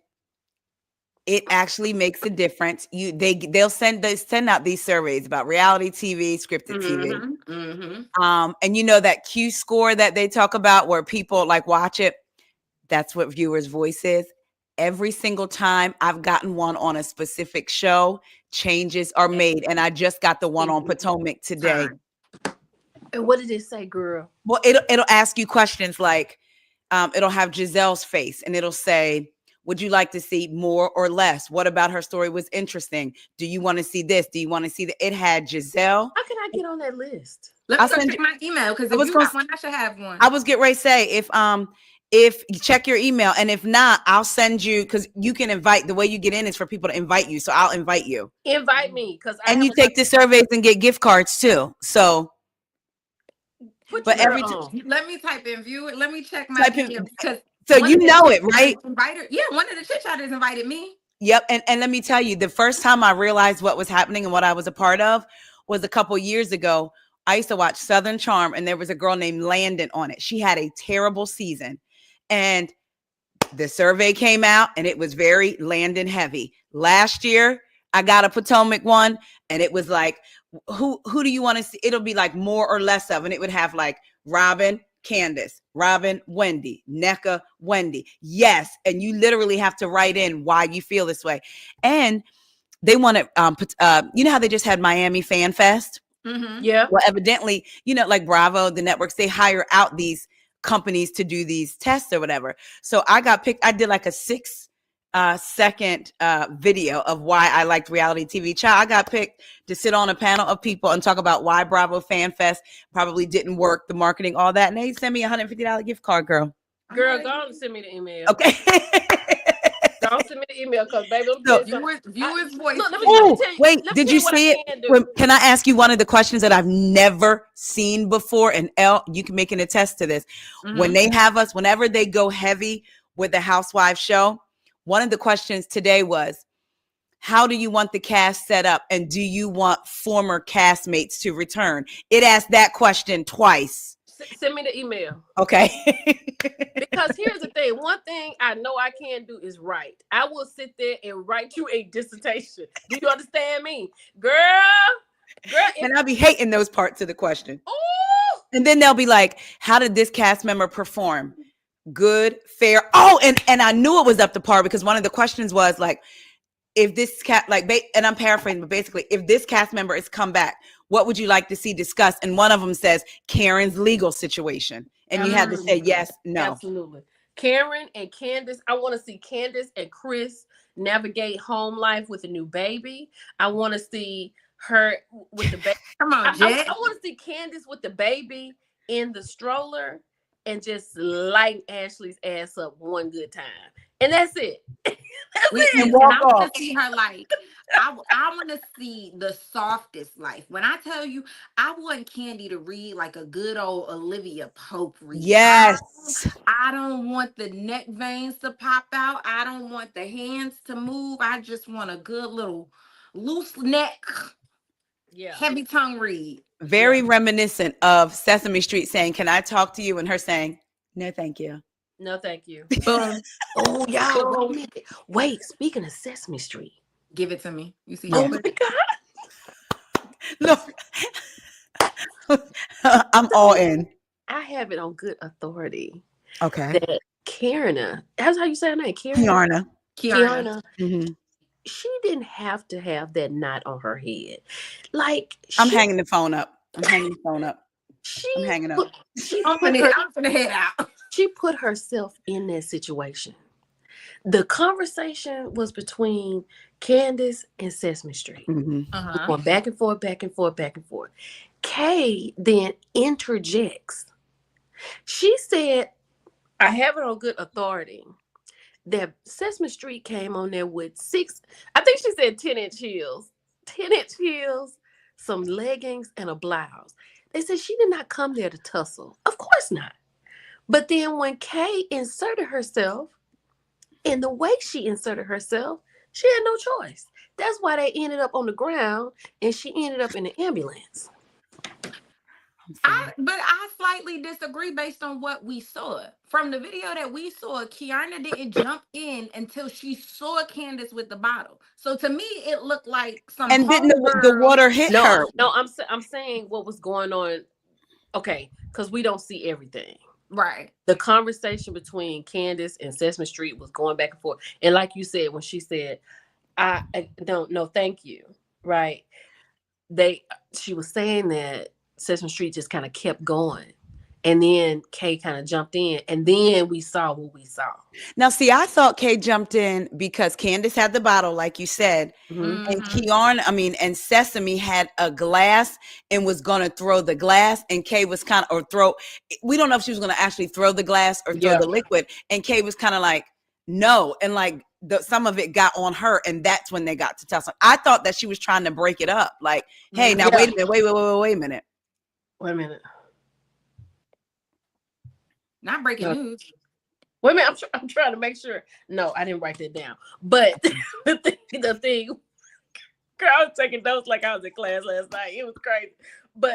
it actually makes a difference. They'll send out these surveys about reality TV, scripted TV. And you know that Q score that they talk about where people like watch it. That's what viewer's voice is. Every single time I've gotten one on a specific show, changes are made. And I just got the one on Potomac today. And what did it say, girl? Well, it'll ask you questions like, it'll have Giselle's face and it'll say, would you like to see more or less? What about her story was interesting? Do you want to see this? Do you want to see that? It had Giselle. How can I get on that list? Let me go check my email because if you got one, I should have one. I was getting ready to say if you check your email, and if not, I'll send you, because you can invite. The way you get in is for people to invite you. So I'll invite you. Invite me, because and you take the surveys and get gift cards too. So. But let me type in view it. Let me check my email because. So you know it, right? Yeah, one of the chit chatters invited me. Yep. And let me tell you, the first time I realized what was happening and what I was a part of was a couple years ago. I used to watch Southern Charm, and there was a girl named Landon on it. She had a terrible season. And the survey came out, and it was very Landon heavy. Last year, I got a Potomac one, and it was like, who do you want to see? It'll be like more or less of, and it would have like Robin, Candace, Robin, Wendy, NECA, Wendy. Yes. And you literally have to write in why you feel this way. And they want to, you know how they just had Miami Fan Fest? Yeah. Well, evidently, you know, like Bravo, the networks, they hire out these companies to do these tests or whatever. So I got picked. I did like a 6-second video of why I liked reality TV. Child, I got picked to sit on a panel of people and talk about why Bravo Fan Fest probably didn't work, the marketing, all that. And they sent me a $150 gift card, girl. Girl, go on and send me the email. Okay. Don't send me the email because, baby, viewers voice. Wait, did you see it? Can I ask you one of the questions that I've never seen before? And Elle, you can make an attest to this. When they have us, whenever they go heavy with the Housewives show, one of the questions today was, how do you want the cast set up? And do you want former castmates to return? It asked that question twice. Send me the email. Okay. Because here's the thing. One thing I know I can do is write. I will sit there and write you a dissertation. Do you understand me? Girl. And I'll be hating those parts of the question. Ooh. And then they'll be like, how did this cast member perform? Good, fair. Oh, and I knew it was up to par because one of the questions was like, if this and I'm paraphrasing, but basically, if this cast member is come back, what would you like to see discussed? And one of them says Karen's legal situation. And you had to say yes, no. Absolutely. Karen and Candace, I want to see Candace and Chris navigate home life with a new baby. I want to see her with the baby. Come on, Jet. I want to see Candace with the baby in the stroller and just light Ashley's ass up one good time. And that's it. That's And it. And walk I want off. to see her like, I want to see the softest life. When I tell you, I want Candy to read like a good old Olivia Pope read. Yes. I don't want the neck veins to pop out. I don't want the hands to move. I just want a good little loose neck, Yeah. heavy tongue read. Very reminiscent of Sesame Street saying, "Can I talk to you?" and her saying, "No, thank you." No, thank you. Boom, Oh, y'all, wait a boom. minute. Wait, speaking of Sesame Street. Give it to me. You see how Oh Yeah. my quick? God. No. I'm all in. I have it on good authority Okay. that Kiana, that's how you say her name, Kiana? Kiarna. Kiana. Kiana, Hmm. she didn't have to have that knot on her head. Like I'm she hanging the phone up. I'm hanging the phone up. she I'm hanging up. put, she I'm put gonna, her I'm gonna head out. she put herself in that situation. The conversation was between Candace and Sesame Street. Hmm. Uh-huh. Going back and forth, back and forth, back and forth. Kay then interjects. She said, I have it on good authority that Sesame Street came on there with I think she said 10-inch heels, 10-inch heels, some leggings, and a blouse. They said she did not come there to tussle. Of course not. But then when Kay inserted herself, and the way she inserted herself, she had no choice. That's why they ended up on the ground and she ended up in the ambulance. But I slightly disagree based on what we saw. From the video that we saw, Kiana didn't jump in until she saw Candace with the bottle. So to me, it looked like some And didn't the homegirl. water hit No, her? no, I'm saying what was going on. Okay, because we don't see everything. Right. The conversation between Candace and Sesame Street was going back and forth. And like you said, when she said, I don't no, thank you. Right. She was saying that Sesame Street just kind of kept going. And then Kay kind of jumped in. And then we saw what we saw. Now, see, I thought Kay jumped in because Candace had the bottle, like you said, Mm-hmm. and Mhm. and Sesame had a glass and was going to throw the glass, and Kay was kind of, we don't know if she was going to actually throw the glass or throw Yeah. the liquid, and Kay was kind of like, no, and like some of it got on her, and that's when they got to tussle. I thought that she was trying to break it up, like, hey, now Yeah. wait a minute, wait a minute. Wait a minute. Not breaking No. news. Wait a minute. I'm trying to make sure. No, I didn't write that down. But the thing, girl, I was taking notes like I was in class last night. It was crazy. But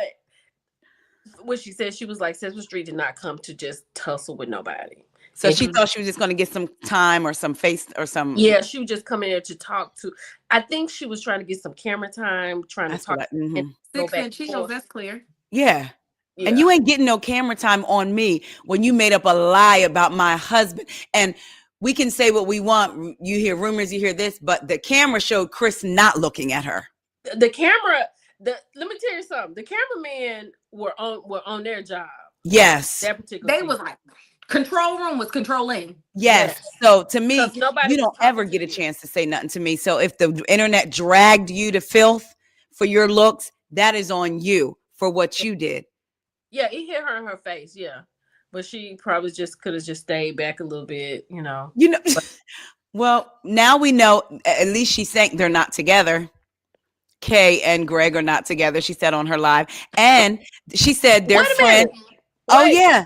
what she said, she was like, Sesame Street did not come to just tussle with nobody. So And she thought she was just going to get some time or some face or some. yeah, she was just coming there to talk to. I think she was trying to get some camera time, trying to That's talk what and go back 6-inch and heels, forth. that's clear. Yeah. Yeah. And you ain't getting no camera time on me when you made up a lie about my husband. And we can say what we want. You hear rumors, you hear this, but the camera showed Chris not looking at her. The camera. Let me tell you something. The cameramen were on their job. Yes. That particular. They was like, control room was controlling. Yes. Yes. So to me, 'Cause nobody you was don't talking ever to get a you. chance to say nothing to me. So if the internet dragged you to filth for your looks, that is on you for what you did. Yeah, it hit her in her face. Yeah, but she probably just could have just stayed back a little bit. You know. You know, well, now we know, at least she's saying they're not together. Kay and Greg are not together, she said on her live. And she said their Wait a friend. minute. Oh, Wait. yeah.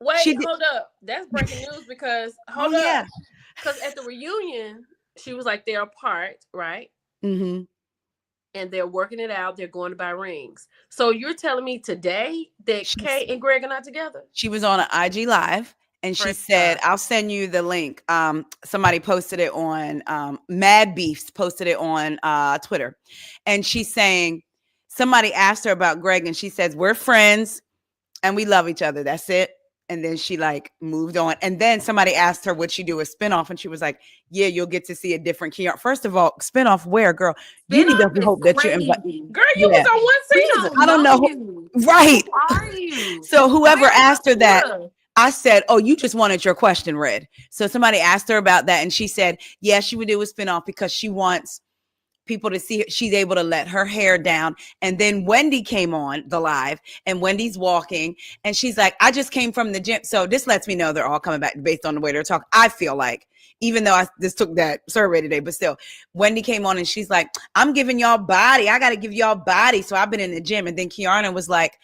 Wait, hold up. That's breaking news because hold up. Yeah. Because at the reunion, she was like they're apart, right? Mm-hmm. And they're working it out. They're going to buy rings. So you're telling me today that Kay and Greg are not together? She was on an IG live and she said, I'll send you the link. Somebody posted it on Mad Beefs posted it on Twitter. And she's saying, somebody asked her about Greg and she says, we're friends and we love each other. That's it. And then she like moved on. And then somebody asked her, would she do a spinoff? And she was like, yeah, you'll get to see a different Kiara. First of all, spinoff where, girl? You need to hope that you invite. Girl, you was on one season. I don't know. You. Right. Who are you? So whoever asked her that, Yeah. I said, oh, you just wanted your question read. So somebody asked her about that. And she said, yeah, she would do a spinoff because she wants people to see her. She's able to let her hair down. And then Wendy came on the live and Wendy's walking and she's like, I just came from the gym. So this lets me know they're all coming back based on the way they're talking. I feel like even though I just took that survey today, but still, Wendy came on and she's like, I'm giving y'all body. I got to give y'all body. So I've been in the gym. And then Kiana was like,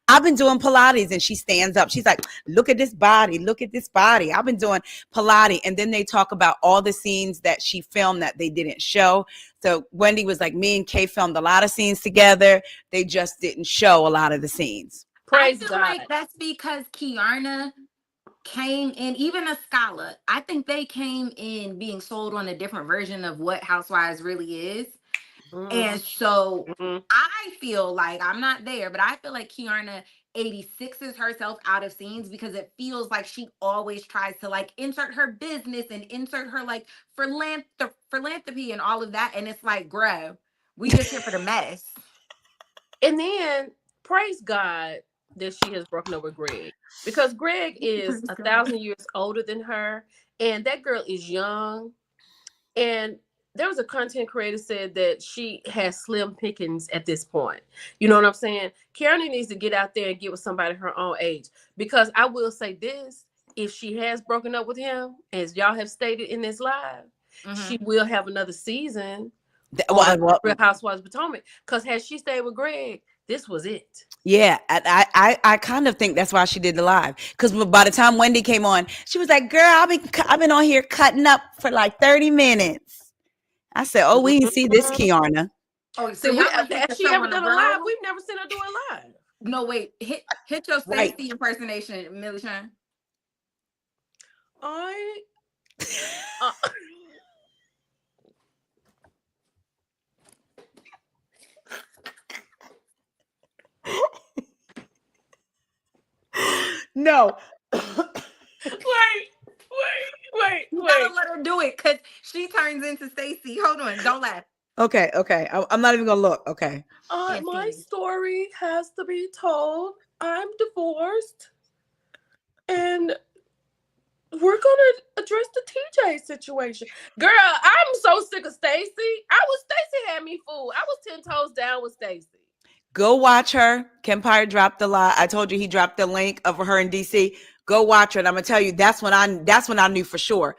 I've been doing Pilates. And she stands up. She's like, look at this body. Look at this body. I've been doing Pilates. And then they talk about all the scenes that she filmed that they didn't show. So Wendy was like, me and Kay filmed a lot of scenes together. They just didn't show a lot of the scenes. I Praise feel God. like that's because Kiana came in, even a Scala, I think they came in being sold on a different version of what Housewives really is. And so I feel like, I'm not there, but I feel like Kiana 86s herself out of scenes because it feels like she always tries to like insert her business and insert her like philanthropy and all of that. And it's like, bro, we just here for the mess. And then praise God that she has broken up with Greg, because Greg is 1,000 years older than her, and that girl is young. And there was a content creator said that she has slim pickings at this point. You know what I'm saying? Karen needs to get out there and get with somebody her own age. Because I will say this, if she has broken up with him, as y'all have stated in this live, she will have another season on Real Housewives of Potomac. Because had she stayed with Greg, this was it. Yeah, I kind of think that's why she did the live, because by the time Wendy came on, she was like, "Girl, I've been on here cutting up for like 30 minutes." I said, "Oh, we didn't see this, Kiana." Oh, See, has she ever done a live? We've never seen her do a live. No, wait. Hit your Stacey impersonation, Millie Shine. No. Wait. You gotta let her do it because she turns into Stacey. Hold on, don't laugh. Okay. I'm not even gonna look. Okay. My story has to be told. I'm divorced, and we're gonna address the TJ situation. Girl, I'm so sick of Stacey. Stacey had me fooled. I was 10 toes down with Stacey. Go watch her. Kempire dropped the lie. I told you he dropped the link of her in DC. Go watch her. And I'm gonna tell you, that's when I knew for sure.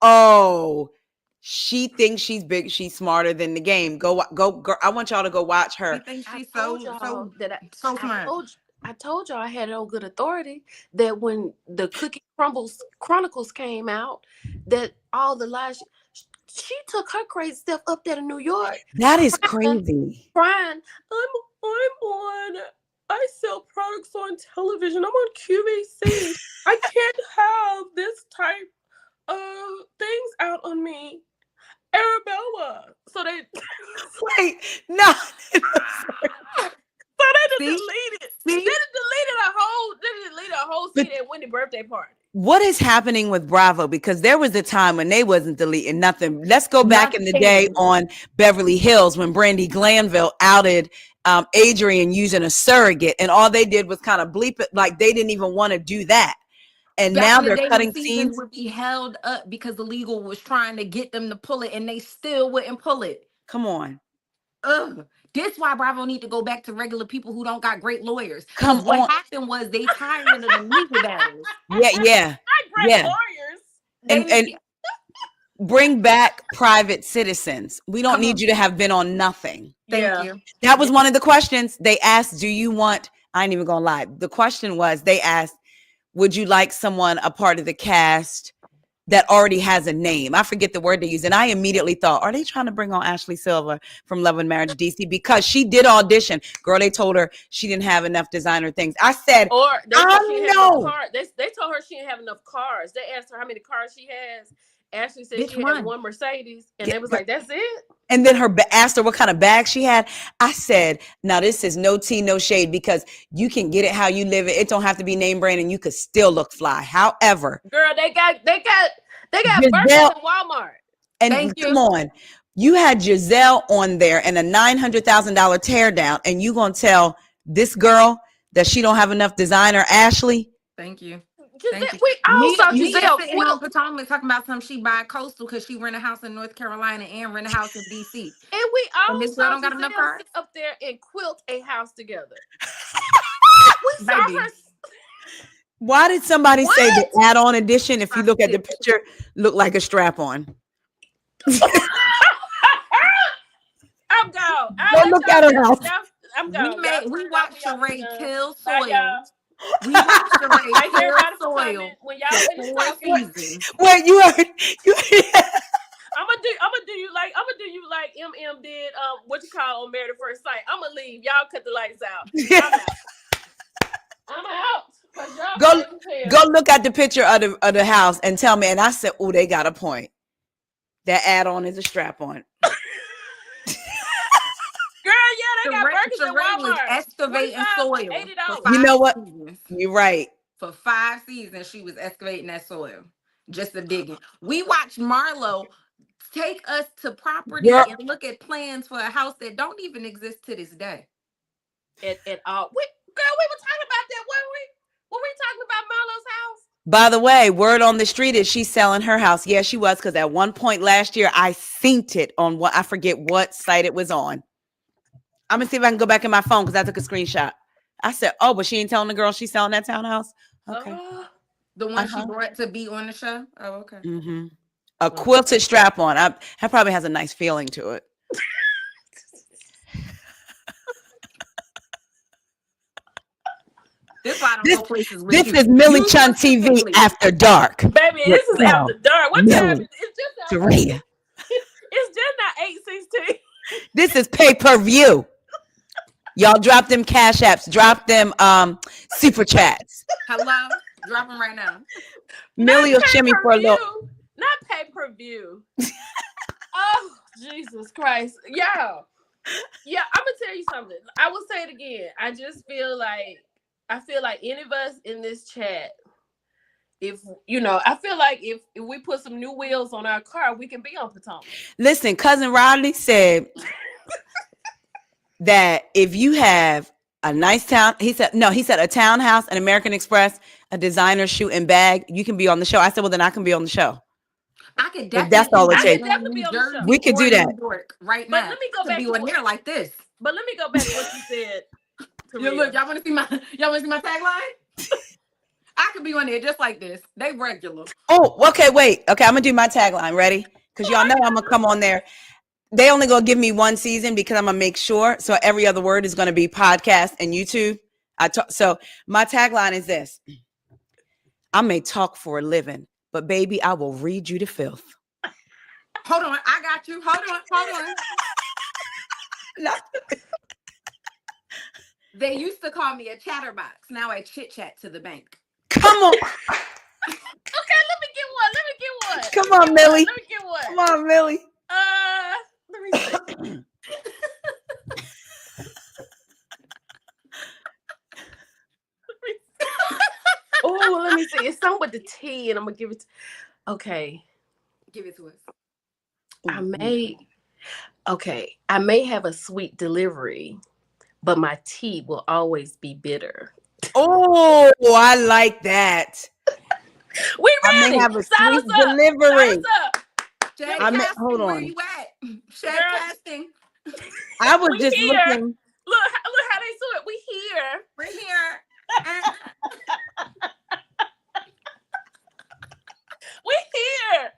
Oh, she thinks she's big. She's smarter than the game. Go. Girl, I want y'all to go watch her. She thinks she's so smart. I told y'all I had it on good authority that when the Cookie Crumbles Chronicles came out, that all the lies she took her crazy stuff up there to New York. That is crazy. Crying, I sell products on television. I'm on QVC. I can't have this type of things out on me. Arabella. So they wait, no. So they deleted. They deleted a whole scene at Wendy's birthday party. What is happening with Bravo? Because there was a time when they wasn't deleting nothing. Let's go back in the day on Beverly Hills when Brandy Glanville outed Adrian using a surrogate, and all they did was kind of bleep it, like they didn't even want to do that. And now they're cutting scenes. Would be held up because the legal was trying to get them to pull it, and they still wouldn't pull it. Come on. This why Bravo need to go back to regular people who don't got great lawyers. What happened was they tired of the legal battles. Yeah. Lawyers. And bring back private citizens. We don't need you to have been on nothing. Thank you. That was one of the questions they asked. Do you want? I ain't even gonna lie. The question was, they asked, would you like someone a part of the cast that already has a name? I forget the word they use. And I immediately thought, are they trying to bring on Ashley Silver from Love and Marriage DC? Because she did audition. Girl, they told her she didn't have enough designer things. I said, or they told her she didn't have enough cars. They asked her how many cars she has. Ashley said she had one Mercedes. And they was like, that's it? And then asked her what kind of bag she had. I said, now this is no tea, no shade, because you can get it how you live it. It don't have to be name brand and you could still look fly. However, girl, they got burgers in Walmart. And come on, you had Giselle on there and a $900,000 tear down, and you gonna tell this girl that she don't have enough designer, Ashley? Thank you. We all saw Giselle sitting on Potomac talking about something she buy coastal because she rent a house in North Carolina and rent a house in DC. And we all saw don't got enough cars up there and quilt a house together. We saw her. Why did somebody say the What? add-on edition? If you look at the Stitch. picture, look like a strap-on. I'm gone. Go I'll let look y'all at her finish. house. I'm gone. Y'all turn We it off when watched y'all get Sheree done. till Bye, soil. y'all. We watched Sheree Thank till everybody for coming. soil When y'all for finish 4 talking, seasons. Wait, you heard? You I'm gonna do you like MM did what you call on Married at First Sight. I'm gonna leave. Y'all cut the lights out. I'm out. I'm out. Cause y'all go crazy as go hell. look at the picture of the house and tell me. And I said, oh, they got a point. That add-on is a strap-on. Girl, yeah, they got burgers at Sheree was Walmart. excavating 45 soil for $80. You know five what? seasons. You're right. For 5 seasons, she was excavating that soil, just to digging. We watched Marlo take us to property Girl, and look at plans for a house that don't even exist to this day. At all. Girl, we were talking about that, weren't we? Were we talking about Marlo's house? by the way, word on the street is she's selling her house. Yeah, she was, because at one point last year, I synced it on what I forget what site it was on. I'm gonna see if I can go back in my phone because I took a screenshot. I said, "Oh, but she ain't telling the girl she's selling that townhouse." Okay. The one she Uh-huh. brought to be on the show. Oh, okay. Mm-hmm. A quilted strap on. That probably has a nice feeling to it. This why I don't This go places with this you. is Millie You Chun TV specifically. after dark Baby, with this is Elle, after dark. What time? Millie, It's just not Saraya. it's just not 8:16. This is pay-per-view. Y'all drop them cash apps, drop them super chats. Hello? Drop them right now. Millie will shimmy for a little. Not pay-per-view. Oh, Jesus Christ. Yeah. Yeah, I'm gonna tell you something. I will say it again. I feel like any of us in this chat, if I feel like if we put some new wheels on our car, we can be on Potomac. Listen, cousin Rodney said that if you have a nice town, he said a townhouse, an American Express, a designer shoe and bag, you can be on the show. I said, well, then I can be on the show. I could If that's definitely all it I be can takes. in definitely be New on the show. Jersey We could or do that. New York right But now. let me go I could back be to on there like this. But let me go back to what you said. Look, y'all want to see my tagline? I could be on there just like this. They regular. Oh, okay, wait. Okay, I'm gonna do my tagline. Ready? Because y'all know I'm gonna come on there. They only gonna give me one season because I'm gonna make sure. So every other word is gonna be podcast and YouTube. So my tagline is this: I may talk for a living, but baby, I will read you to filth. Hold on, I got you. Hold on. No. They used to call me a chatterbox. Now I chit chat to the bank. Come on. Okay, let me get one. Come on, Millie. Let me get one. Come on, Millie. Let me see. Oh, let me see. It's something with the T, and I'm gonna give it. Okay, Give it to us. I may have a sweet delivery, but my tea will always be bitter. Oh, I like that. We I may ready? have a Sign sweet us up. delivery. Sign us up. Shad hold casting, where on. you at? Shad Girl. casting. I was We just here. looking. Look how they do it. We here. We're here. We here.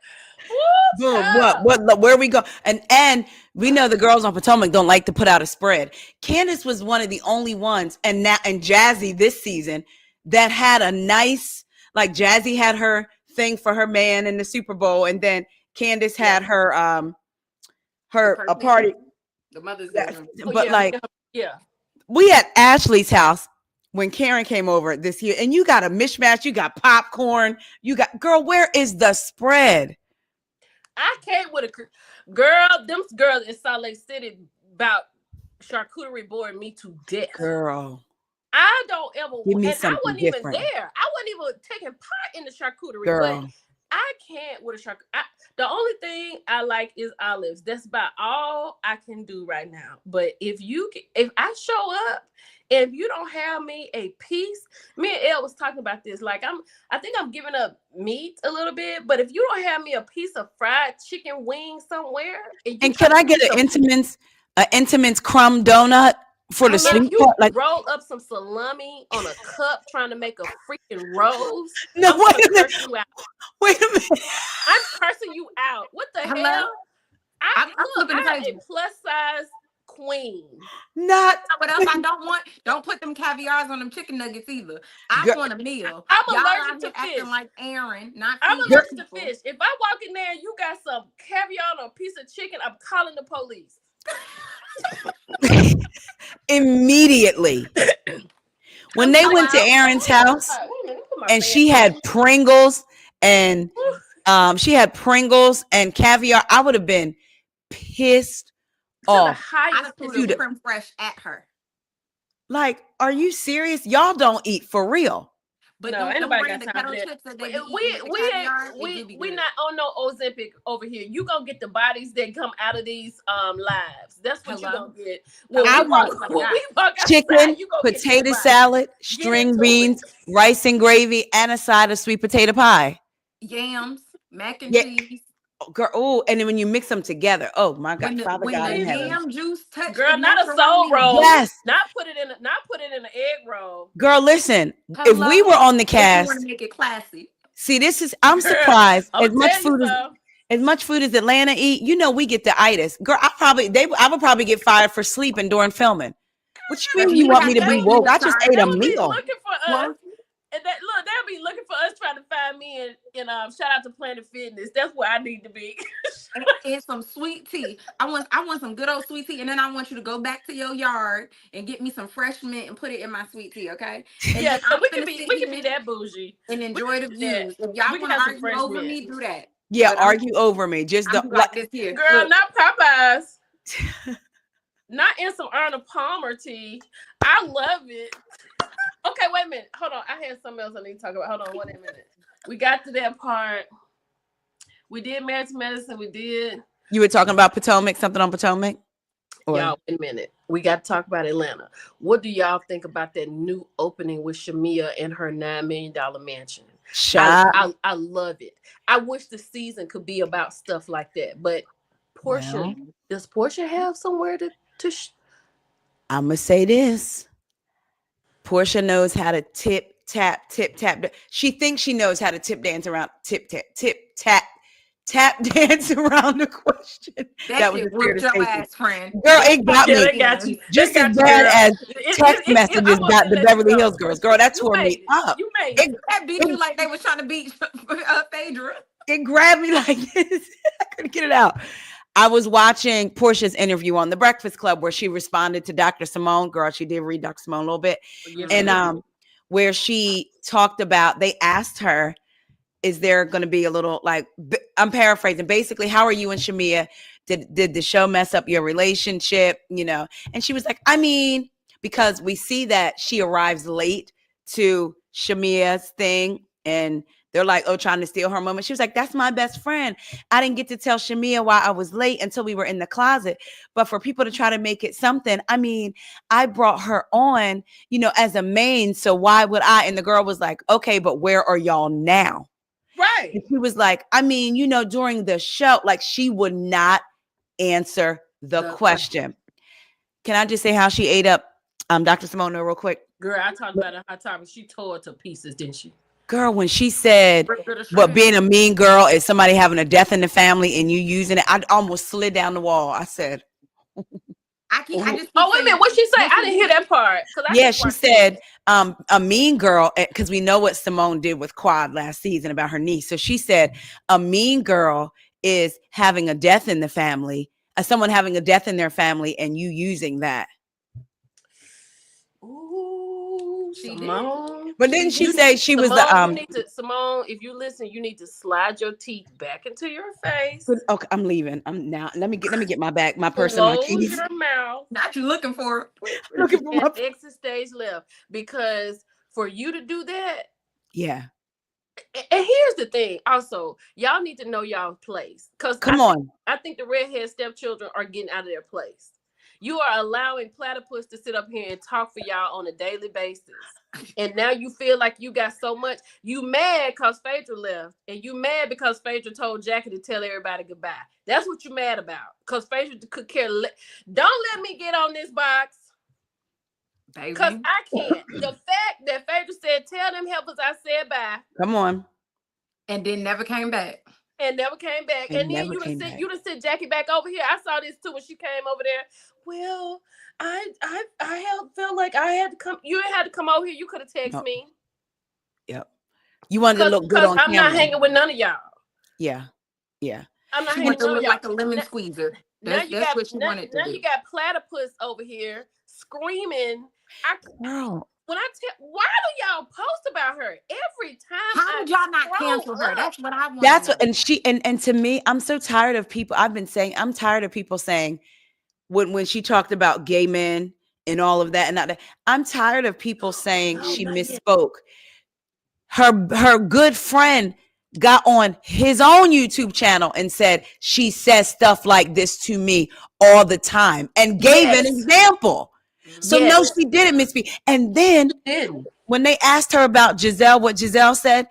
Boom. What? Where we go? And we know the girls on Potomac don't like to put out a spread. Candace was one of the only ones, and Jazzy this season that had a nice, like Jazzy had her thing for her man in the Super Bowl, and then Candace had her a party. The Mother's Day. But yeah. We at Ashley's house when Karen came over this year, and you got a mishmash. You got popcorn. You got, girl, where is the spread? I can't with a girl. Them girls in Salt Lake City about charcuterie board me to death. Girl, I don't ever. give me and something I wasn't different. even there. I wasn't even taking part in the charcuterie. Girl. But I can't with a charcuterie. The only thing I like is olives. That's about all I can do right now. But if I show up, if you don't have me a piece, me and Elle was talking about this. Like I think I'm giving up meat a little bit. But if you don't have me a piece of fried chicken wing somewhere, and can I get an Intimates crumb donut? for the If sweet you part. Like, roll up some salami on a cup trying to make a freaking rose, no, I'm wait gonna a minute. curse you out. Wait a minute. I'm cursing you out. What the Hello? hell? I I'm look, flipping the I am pages. a plus size queen. Not. What else I don't want? Don't put them caviars on them chicken nuggets either. I Girl, want a meal. I'm Y'all allergic out to here acting fish. like Aaron, not I'm feeding the allergic to people. fish. If I walk in there and you got some caviar on a piece of chicken, I'm calling the police. immediately. When I'm they Oh went to well. Erin's house wait a minute, put my and fan she on. had Pringles and caviar, I would have been pissed To the off. I highest threw To the the, degree. creme fraiche at her. like, are you serious? Y'all don't eat for real. But No, ain't them nobody got brand of time for kettle that. chips that We they be eating with the we ain't caviar, it do be we good. not on no Ozempic over here. You gonna get the bodies that come out of these lives. That's what you Hello? gonna get when I we Hello? walk want That's what I when got. we walk chicken, outside. You gonna get these potato bodies. salad, Get string into it. beans, rice and gravy, and a side of sweet potato pie. Yams, mac and Yeah, cheese. girl. Oh, and then when you mix them together, oh my God, Father When God the in heaven. Jesus, yam juice touch the girl, not a soul macaroni roll. dip. Yes, Not put it in an egg roll. girl. Listen, if we were Hello? on the If you want to cast, make it classy. see, this is. I'm Girl, surprised. I'm gonna tell you so. As much food as Atlanta eat, you know, we get the itis. Girl, I would probably get fired for sleeping during filming. What you But mean you you would want me have to to be wait in woke? the I just car. ate They a would be meal. looking for us. Well, And that look, they'll be looking for us trying to find me and shout out to Planet Fitness. That's where I need to be. and some sweet tea. I want some good old sweet tea, and then I want you to go back to your yard and get me some fresh mint and put it in my sweet tea, okay? And Yeah, then I'm we can gonna be sit we can be here that bougie. and We enjoy the can do that. views. If y'all We can want to have some argue fresh over mint. me, do that. Yeah, But argue over me. Just I'm don't like like. this here. Girl, Look, not Popeyes. Not in some Arnold Palmer tea. I love it. Okay, wait a minute. Hold on. I had something else I need to talk about. Hold on, wait a minute. We got to that part. We did Marriage to Medicine. We did. You were talking about Potomac, something on Potomac, or Y'all, wait a minute. We got to talk about Atlanta. What do y'all think about that new opening with Shamia and her $9 million mansion? shot. I love it. I wish the season could be about stuff like that. But Portia, Well, does Portia have somewhere to I'm gonna say this. Portia knows how to tip tap tip tap. She thinks she knows how to tip dance around tip tap dance around the question. that That was the shit spirit whooped of your Stacey. ass, friend. Girl, That it got Yeah, me they got is. you. They just as got you, bad girl. as text messages I'm gonna got just the let you Beverly Hills go. girls. Girl, that You tore me made it. up. You made It, it. That beat you it, like they was trying to beat Phaedra. it grabbed me like this. I couldn't get it out. I was watching Portia's interview on The Breakfast Club where she responded to Dr. Simone. Girl, she did read Dr. Simone a little bit. Yes, she And Mhm. did. where she talked about, they asked her, is there going to be a little, like, I'm paraphrasing, basically, how are you and Shamia? Did the show mess up your relationship? You know? And she was like, I mean, because we see that she arrives late to Shamia's thing, and they're like, oh, trying to steal her moment. She was like, that's my best friend. I didn't get to tell Shamia why I was late until we were in the closet. But for people to try to make it something, I mean, I brought her on, you know, as a main. So why would I? And the girl was like, okay, but where are y'all now? Right. And she was like, I mean, you know, during the show, like, she would not answer the The question. question. Can I just say how she ate up Dr. Simone real quick? Girl, I talked about it Hot Topic. She tore it to pieces, didn't she? Girl, when she said, Rip to the but shreds. being a mean girl is somebody having a death in the family and you using it, I almost slid down the wall. I said, I just keep Oh, wait a minute. saying What she say? this I is didn't hear that part. Because I yeah, just she watched it. said, a mean girl, because we know what Simone did with Quad last season about her niece. So she said, a mean girl is having a death in the family, someone having a death in their family, and you using that. Ooh, she did. Simone. But didn't she You say she was the Simone, you need to Simone, if you listen, you need to slide your teeth back into your face. Okay, I'm leaving. I'm now. Let me get my bag, my purse, and my Close keys. your mouth Not you looking for Looking for and my. exit stage left. Because for you to do that, Yeah, and here's the thing also, y'all need to know y'all place. Because come on. I think the redhead stepchildren are getting out of their place. You are allowing platypus to sit up here and talk for y'all on a daily basis. And now you feel like you got so much. You mad because Phaedra left. And you mad because Phaedra told Jackie to tell everybody goodbye. That's what you mad about. Because Phaedra could care. Don't let me get on this box. Cause baby. I can't. The fact that Phaedra said, "Tell them helpers I said bye," Come on. And then never came back. and never came back, And and then never came back. you done sent Jackie back over here. I saw this too when she came over there. Well, felt like I had to come. You didn't have to come over here. You could have texted No. me. Yep. You wanted to look good Cause on I'm not camera. hanging with none of y'all. Yeah. Yeah. I'm not She hanging wanted with to none of look y'all. like a lemon Now, squeezer. now That's you got what she wanted to now do. you got platypus over here screaming. Girl. Why do y'all post about her every time? How did y'all not cancel her? up? That's what I want That's to know. what, and to me, I'm so tired of people. I'm tired of people saying when she talked about gay men and all of that and not that. I'm tired of people saying No, she not yet. misspoke. Her good friend got on his own YouTube channel and said she says stuff like this to me all the time and gave an Yes. example. So no, Yes. she didn't misspeak. And then Didn't. when they asked her about Giselle, what Giselle said,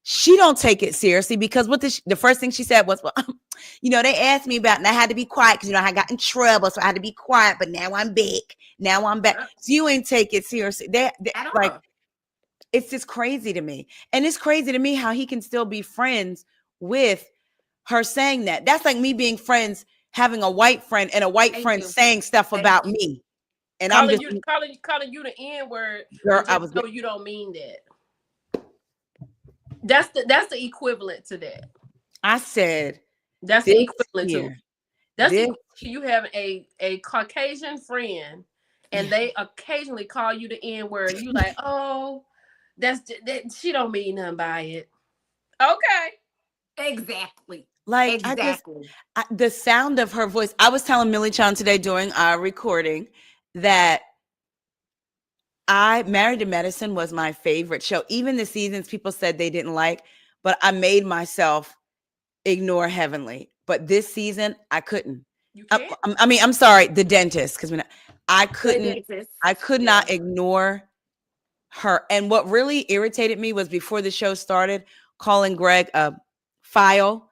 she don't take it seriously because the first thing she said was, well, they asked me about, and I had to be quiet because, I got in trouble. So I had to be quiet, but now I'm back. Now I'm back. So you ain't take it seriously. At Like, all. it's just crazy to me. And it's crazy to me how he can still be friends with her saying that. That's like me being friends, having a white friend and a white Thank friend you. saying stuff Thank about you. me. And I'm just, Calling you the N word, girl, and just know you don't mean that. That's the equivalent to that. I said, That's the equivalent to. here, That's the this, equivalent to you having a Caucasian friend, and they occasionally call you the N word, and you like, oh, that she don't mean nothing by it. Okay. Exactly. like, the sound of her voice. I was telling Millie Chan today during our recording that Married to Medicine was my favorite show. Even the seasons people said they didn't like, but I made myself ignore Heavenly. But this season, I couldn't. You can't. I'm sorry, The Dentist, because I could not ignore her. And what really irritated me was before the show started, calling Greg a file.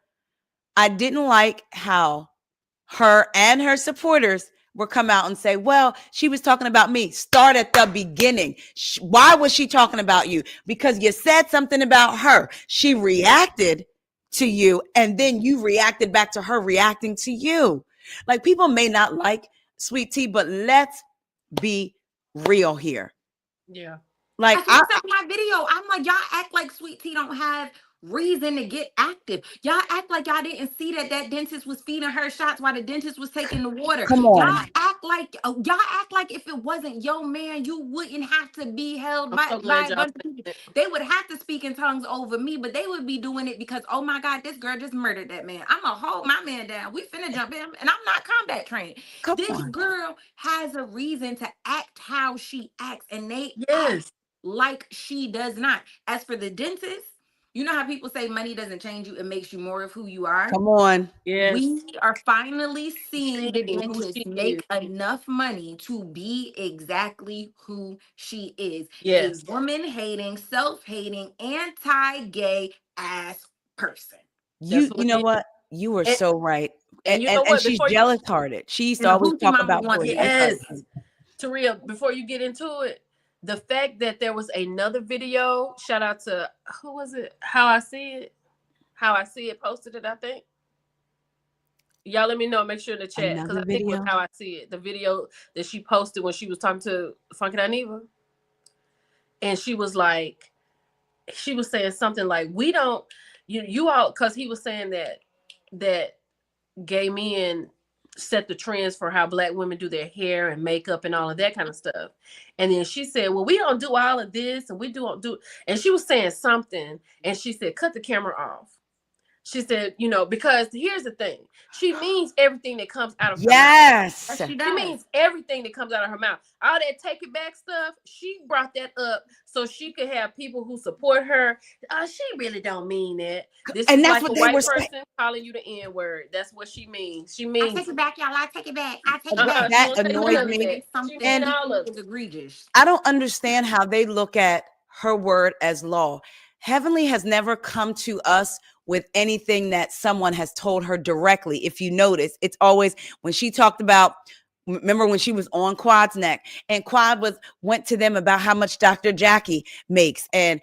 I didn't like how her and her supporters will come out and say, well, she was talking about me. Start at the beginning. Why was she talking about you? Because you said something about her. She reacted to you, and then you reacted back to her reacting to you. Like, people may not like Sweet Tea, but let's be real here. Yeah. Like, I said in my video, I'm like, y'all act like Sweet Tea don't have reason to get active. Y'all act like y'all didn't see that dentist was feeding her shots while the dentist was taking the water. Come on. Y'all act like if it wasn't your man, you wouldn't have to be held by a bunch of people. They would have to speak in tongues over me, but they would be doing it because, oh my God, this girl just murdered that man. I'm gonna hold my man down. We finna jump in, and I'm not combat trained. This girl has a reason to act how she acts, and they act like she does not. As for the dentist, you know how people say money doesn't change you, it makes you more of who you are. Come on. Yes. We are finally seeing the dentist make enough money to be exactly who she is. Yes. A woman hating, self-hating, anti-gay ass person. You know what? You were so right. And you know what? She's jealous hearted. She used to always talk about boys. Yes. Taria, before you get into it, the fact that there was another video, shout out to, who was it? How I See It posted it, I think. Y'all let me know, make sure in the chat, because I think it was How I See It, the video that she posted when she was talking to Funky Dineva. And she was saying something like, we don't, you all, because he was saying that gay men set the trends for how Black women do their hair and makeup and all of that kind of stuff. And then she said, well, we don't do all of this, and we don't do, and she was saying something, and she said, cut the camera off. She said, because here's the thing. She means everything that comes out of her mouth. Yes. She means everything that comes out of her mouth. All that take it back stuff, she brought that up so she could have people who support her. She really don't mean that. This and is that's like what a they white were person saying. calling you the N word. That's what she means. She means I take it back, y'all. I take it back. I take it back. That annoys me. And it's egregious. I don't understand how they look at her word as law. Heavenly has never come to us with anything that someone has told her directly. If you notice, it's always when she talked about Remember when she was on Quad's neck, and Quad went to them about how much Dr. Jackie makes, and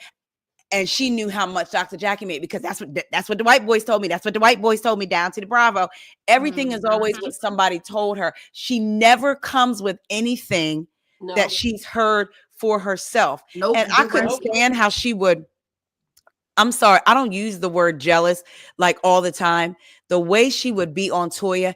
she knew how much Dr. Jackie made, because that's what the white boys told me. That's what the white boys told me down to the Bravo. Everything is always what somebody told her. She never comes with anything that she's heard for herself. Nope. And I couldn't stand how she would. I'm sorry, I don't use the word jealous like all the time. The way she would be on Toya,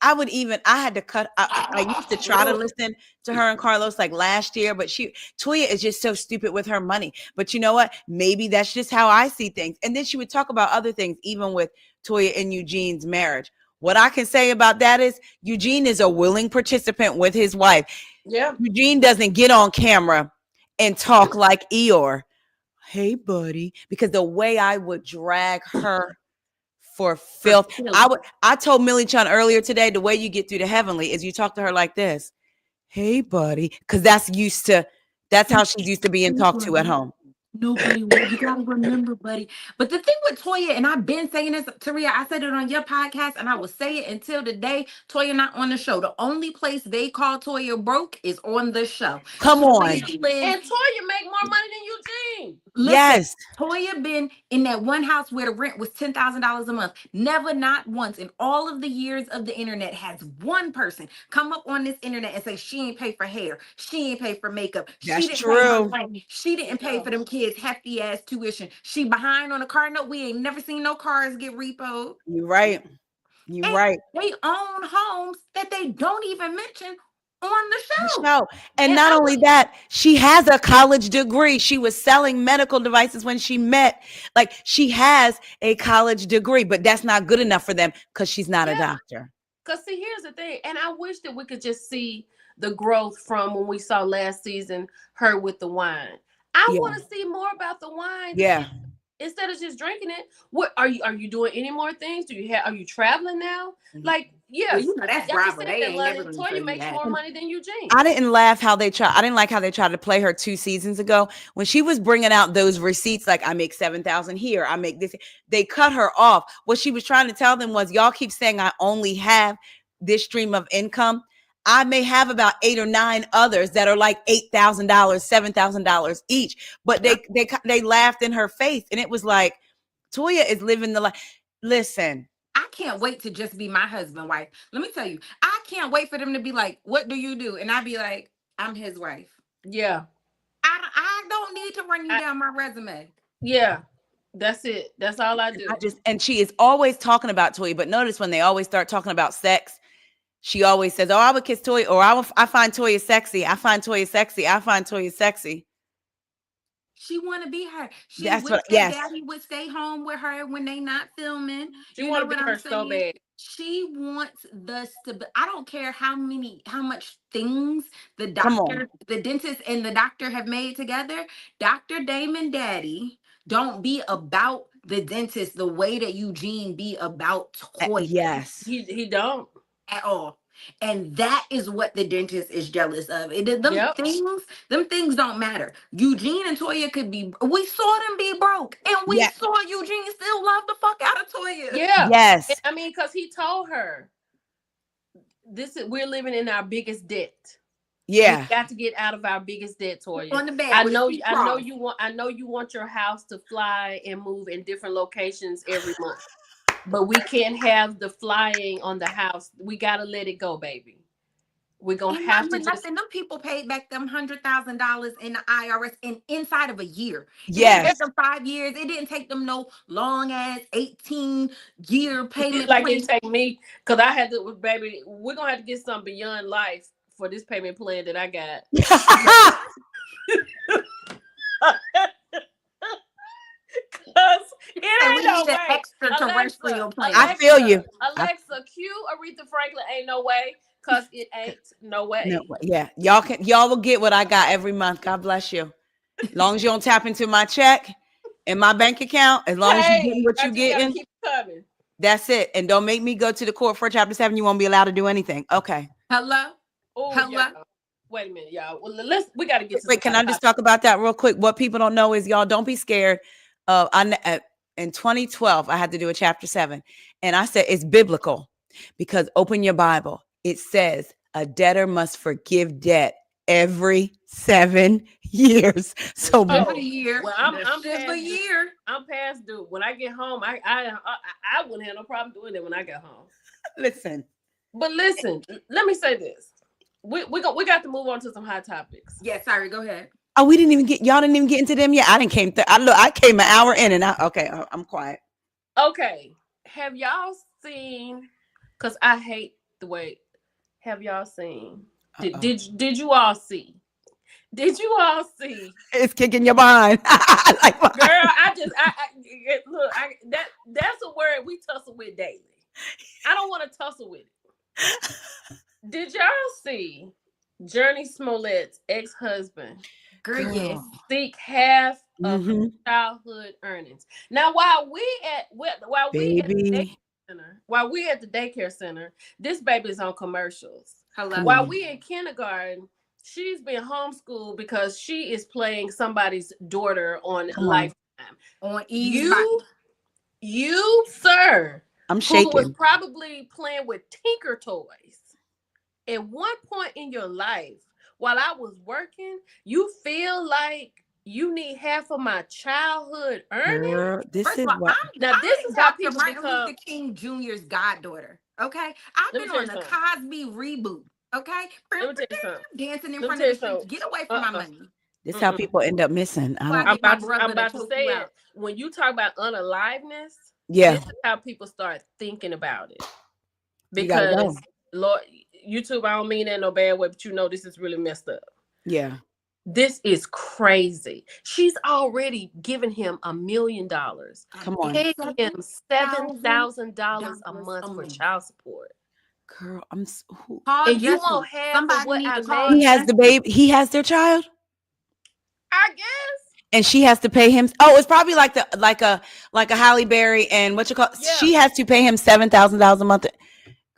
I had to cut. I used to try to listen to her and Carlos like last year, but Toya is just so stupid with her money. But you know what? Maybe that's just how I see things. And then she would talk about other things, even with Toya and Eugene's marriage. What I can say about that is Eugene is a willing participant with his wife. Yeah. Eugene doesn't get on camera and talk like Eeyore. Hey, buddy, because the way I would drag her for filth, I told Millie Chan earlier today, the way you get through the heavenly is you talk to her like this. Hey, buddy, because that's how she's used to being talked to at home. Nobody will. You gotta remember, buddy. But the thing with Toya, and I've been saying this, Taria, I said it on your podcast, and I will say it until the day Toya not on the show. The only place they call Toya broke is on the show. Come on. And Toya make more money than Eugene. Listen, yes. Toya been in that one house where the rent was $10,000 a month. Never, not once in all of the years of the internet has one person come up on this internet and say she ain't pay for hair, she ain't pay for makeup, That's she didn't true. pay for she didn't pay for them kids hefty ass tuition. She behind on a car note. We ain't never seen no cars get repoed. You're right. You're and right. They own homes that they don't even mention on the show. And not only that, she has a college degree. She was selling medical devices when she met. Like, she has a college degree, but that's not good enough for them because she's not a doctor. Because see, here's the thing, and I wish that we could just see the growth from when we saw last season her with the wine. I want to see more about the wine. Yeah. Instead of just drinking it. What are you doing any more things? Are you traveling now? Like, yeah, well, you know, that's Bravo. They ain't never Toya makes more money than Eugene. I didn't like how they tried to play her 2 seasons ago when she was bringing out those receipts. Like, I make 7,000 here, I make this. They cut her off. What she was trying to tell them was, y'all keep saying I only have this stream of income. I may have about 8 or 9 others that are like $8,000, $7,000 each. But they laughed in her face, and it was like, Toya is living the life. Listen, I can't wait to just be my husband wife. Let me tell you, I can't wait for them to be like, what do you do? And I'd be like, I'm his wife. Yeah. I don't need to run you down my resume. Yeah. That's it. That's all I do. And she is always talking about Toya, but notice when they always start talking about sex, she always says, oh, I would kiss Toya, or I find Toya sexy. I find Toya sexy. I find Toya sexy. She want to be her. That's what. Yes. Daddy would stay home with her when they not filming. She want to be her so bad. She wants the stability. I don't care how much things the doctor, the dentist, and the doctor have made together. Dr. Damon Daddy don't be about the dentist the way that Eugene be about Toya. Yes, he don't at all. And that is what the dentist is jealous of. Them things don't matter. Eugene and Toya we saw them be broke, and we saw Eugene still love the fuck out of Toya. Yeah. Yes. And, I mean, because he told her, we're living in our biggest debt. Yeah. We got to get out of our biggest debt, Toya. On the bed. I know you want your house to fly and move in different locations every month. But we can't have the flying on the house. We gotta let it go, baby. We're gonna have to just. Them people paid back them $100,000 in the IRS inside of a year. Yes. It took them 5 years. It didn't take them no long ass 18-year payment. Like it take me, because I had to, baby. We're gonna have to get something beyond life for this payment plan that I got. It ain't no way. Extraterrestrial plan. I feel you. Alexa, cue Aretha Franklin. Ain't no way, because it ain't no way. No, yeah, y'all will get what I got every month. God bless you. As long as you don't tap into my check in my bank account, as long as you get what you're getting, keep coming. That's it. And don't make me go to the court for Chapter 7. You won't be allowed to do anything. Okay. Hello. Hello. Y'all. Wait a minute, y'all. Well, we got to get. Wait, can I just talk about that real quick? What people don't know is, y'all, don't be scared. In 2012, I had to do a Chapter 7, and I said it's biblical, because open your Bible. It says a debtor must forgive debt every 7 years. The So shiver Oh, year. well, The I'm shiver past due. year. I'm past due. When I get home, I wouldn't have no problem doing it when I got home. listen. But listen, let me say this. We got to move on to some hot topics. Yeah, sorry, go ahead. Oh, we didn't even get y'all didn't even get into them yet. I didn't came. I came an hour in and I okay. I'm quiet. Okay, have y'all seen? Because I hate the way. Have y'all seen? Did you all see? Did you all see? It's kicking your behind. Like Girl, look. That's a word we tussle with daily. I don't want to tussle with it. Did y'all see Journey Smollett's ex-husband Girl, yes. girl. seek half of her Mm-hmm. childhood earnings? Now, while we at the daycare Baby. center, this baby is on commercials. Come Hello. While on. we in kindergarten, she's been homeschooled because she is playing somebody's daughter on Come on. Lifetime. On Eve's body. You, sir, I'm who was shaking. probably playing with Tinker Toys at one point in your life while I was working, you feel like you need half of my childhood earnings? Girl, this First of is all, what Now, this I'm is how Dr. people Martin Luther become. King Jr.'s goddaughter. Okay, I've Let me been tell you on the something. Cosby reboot. Okay, Let me tell you something. dancing in Let me front tell of you the streets. something. Get away from my Uh-uh. money. this how Mm-mm. people end up missing. I Before I don't I'm get my about to I'm brother to about to choke say you it. out. When you talk about unaliveness, yeah, this is how people start thinking about it. you gotta Because go. Lord, YouTube, I don't mean that in no bad way, but you know this is really messed up. Yeah. This is crazy. She's already given him $1 million, Come on. paying him $7,000 $7,000 a a month for month. child support. Girl, who Call And you Jesse. want half of Somebody what need I to call he made? has the Jesse. baby. He has their child. I guess. And she has to pay him. Oh, it's probably like a Halle Berry and what you call. Yeah. She has to pay him $7,000 a month.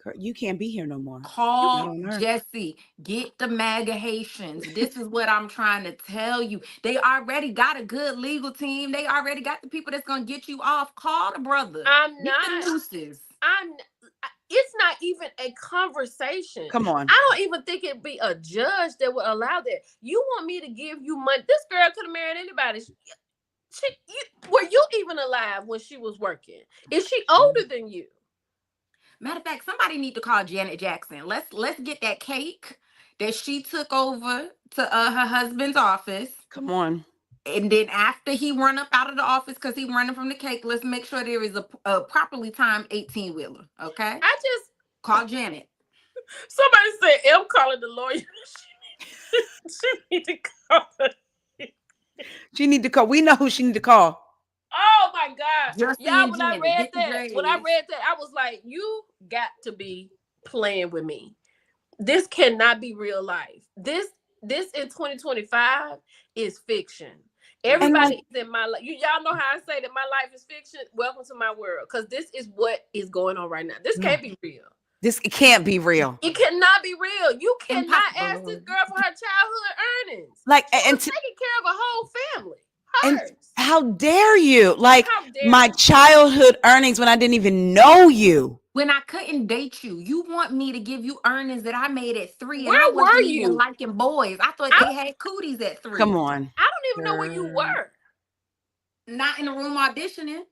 Girl, you can't be here no more. You Not Call on her. Jesse. Get the MAGA Haitians. This is what I'm trying to tell you. They already got a good legal team. They already got the people that's gonna get you off. Call the brother. I'm Get the not. nooses. I'm it's not even a conversation. Come on. I don't even think it'd be a judge that would allow that. You want me to give you money? This girl could have married anybody. Were you even alive when she was working? Is she older than you? Matter of fact, somebody need to call Janet Jackson. Let's get that cake that she took over to her husband's office. Come on. And then after he run up out of the office because he running from the cake, let's make sure there is a properly timed 18-wheeler. Okay? I just Call Janet. somebody said M calling the lawyer. She need to call her. She need to call. We know who she need to call. Oh my God. Justin Y'all, and Janet, get the when I J's. read that, I was like, you got to be playing with me. This cannot be real life. This in 2025 is fiction. And like, Everybody is in my life. Y'all know how I say that my life is fiction. Welcome to my world. Because this is what is going on right now. This yeah, can't be real. this it can't be real. It cannot be real. You cannot ask this Impossible. girl for her childhood earnings. Like, She was taking care of a whole family. and Hers. how dare you? Like How dare my you? childhood earnings when I didn't even know you. When I couldn't date you, you want me to give you earnings that I made at 3, and I Where were wasn't even you? liking boys. I thought I they had cooties at Come 3. on, I don't even know where you girl. were. Not in the room auditioning,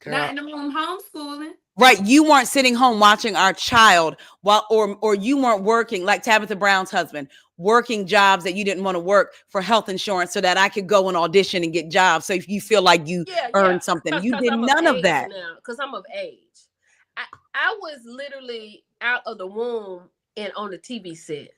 not Girl. in the room homeschooling. Right, you weren't sitting home watching our child while, or you weren't working like Tabitha Brown's husband, working jobs that you didn't want to work for health insurance so that I could go and audition and get jobs. So if you feel like you Yeah. earned something, you Because did I'm of none of age that. now. Because I'm of age. I was literally out of the womb and on the TV set.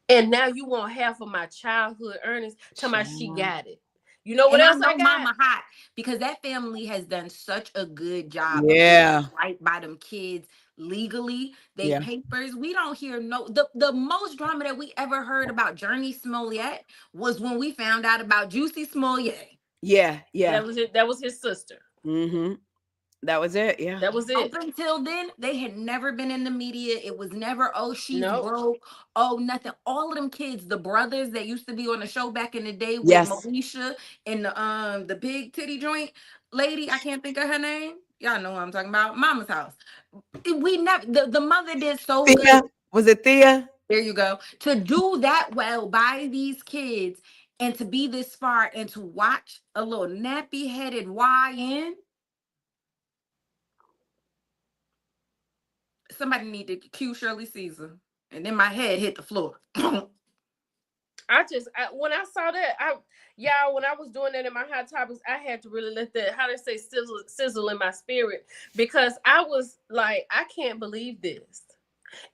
And now you want half of my childhood earnings? Tell me she Child. got it. You know what And I else I know got? Mama hot because that family has done such a good job of getting Yeah, right by them kids legally. They yeah, papers. We don't hear the most drama that we ever heard about Journey Smollett was when we found out about Juicy Smollett. yeah, yeah. That was it. That was his sister. Mm-hmm. That was it. Yeah. That was Up it. until then, they had never been in the media. It was never, oh, she's Nope. broke. Oh, nothing. All of them kids, the brothers that used to be on the show back in the day with Yes. Moesha and the big titty joint lady, I can't think of her name. Y'all know what I'm talking about. Mama's house. We never the mother did so Thea. good. Was it Thea? There you go. To do that well by these kids and to be this far and to watch a little nappy headed YN, somebody need to cue Shirley Caesar. And then my head hit the floor. When I saw that, y'all, when I was doing that in my hot topics, I had to really let that, how they say, sizzle in my spirit, because I was like, I can't believe this.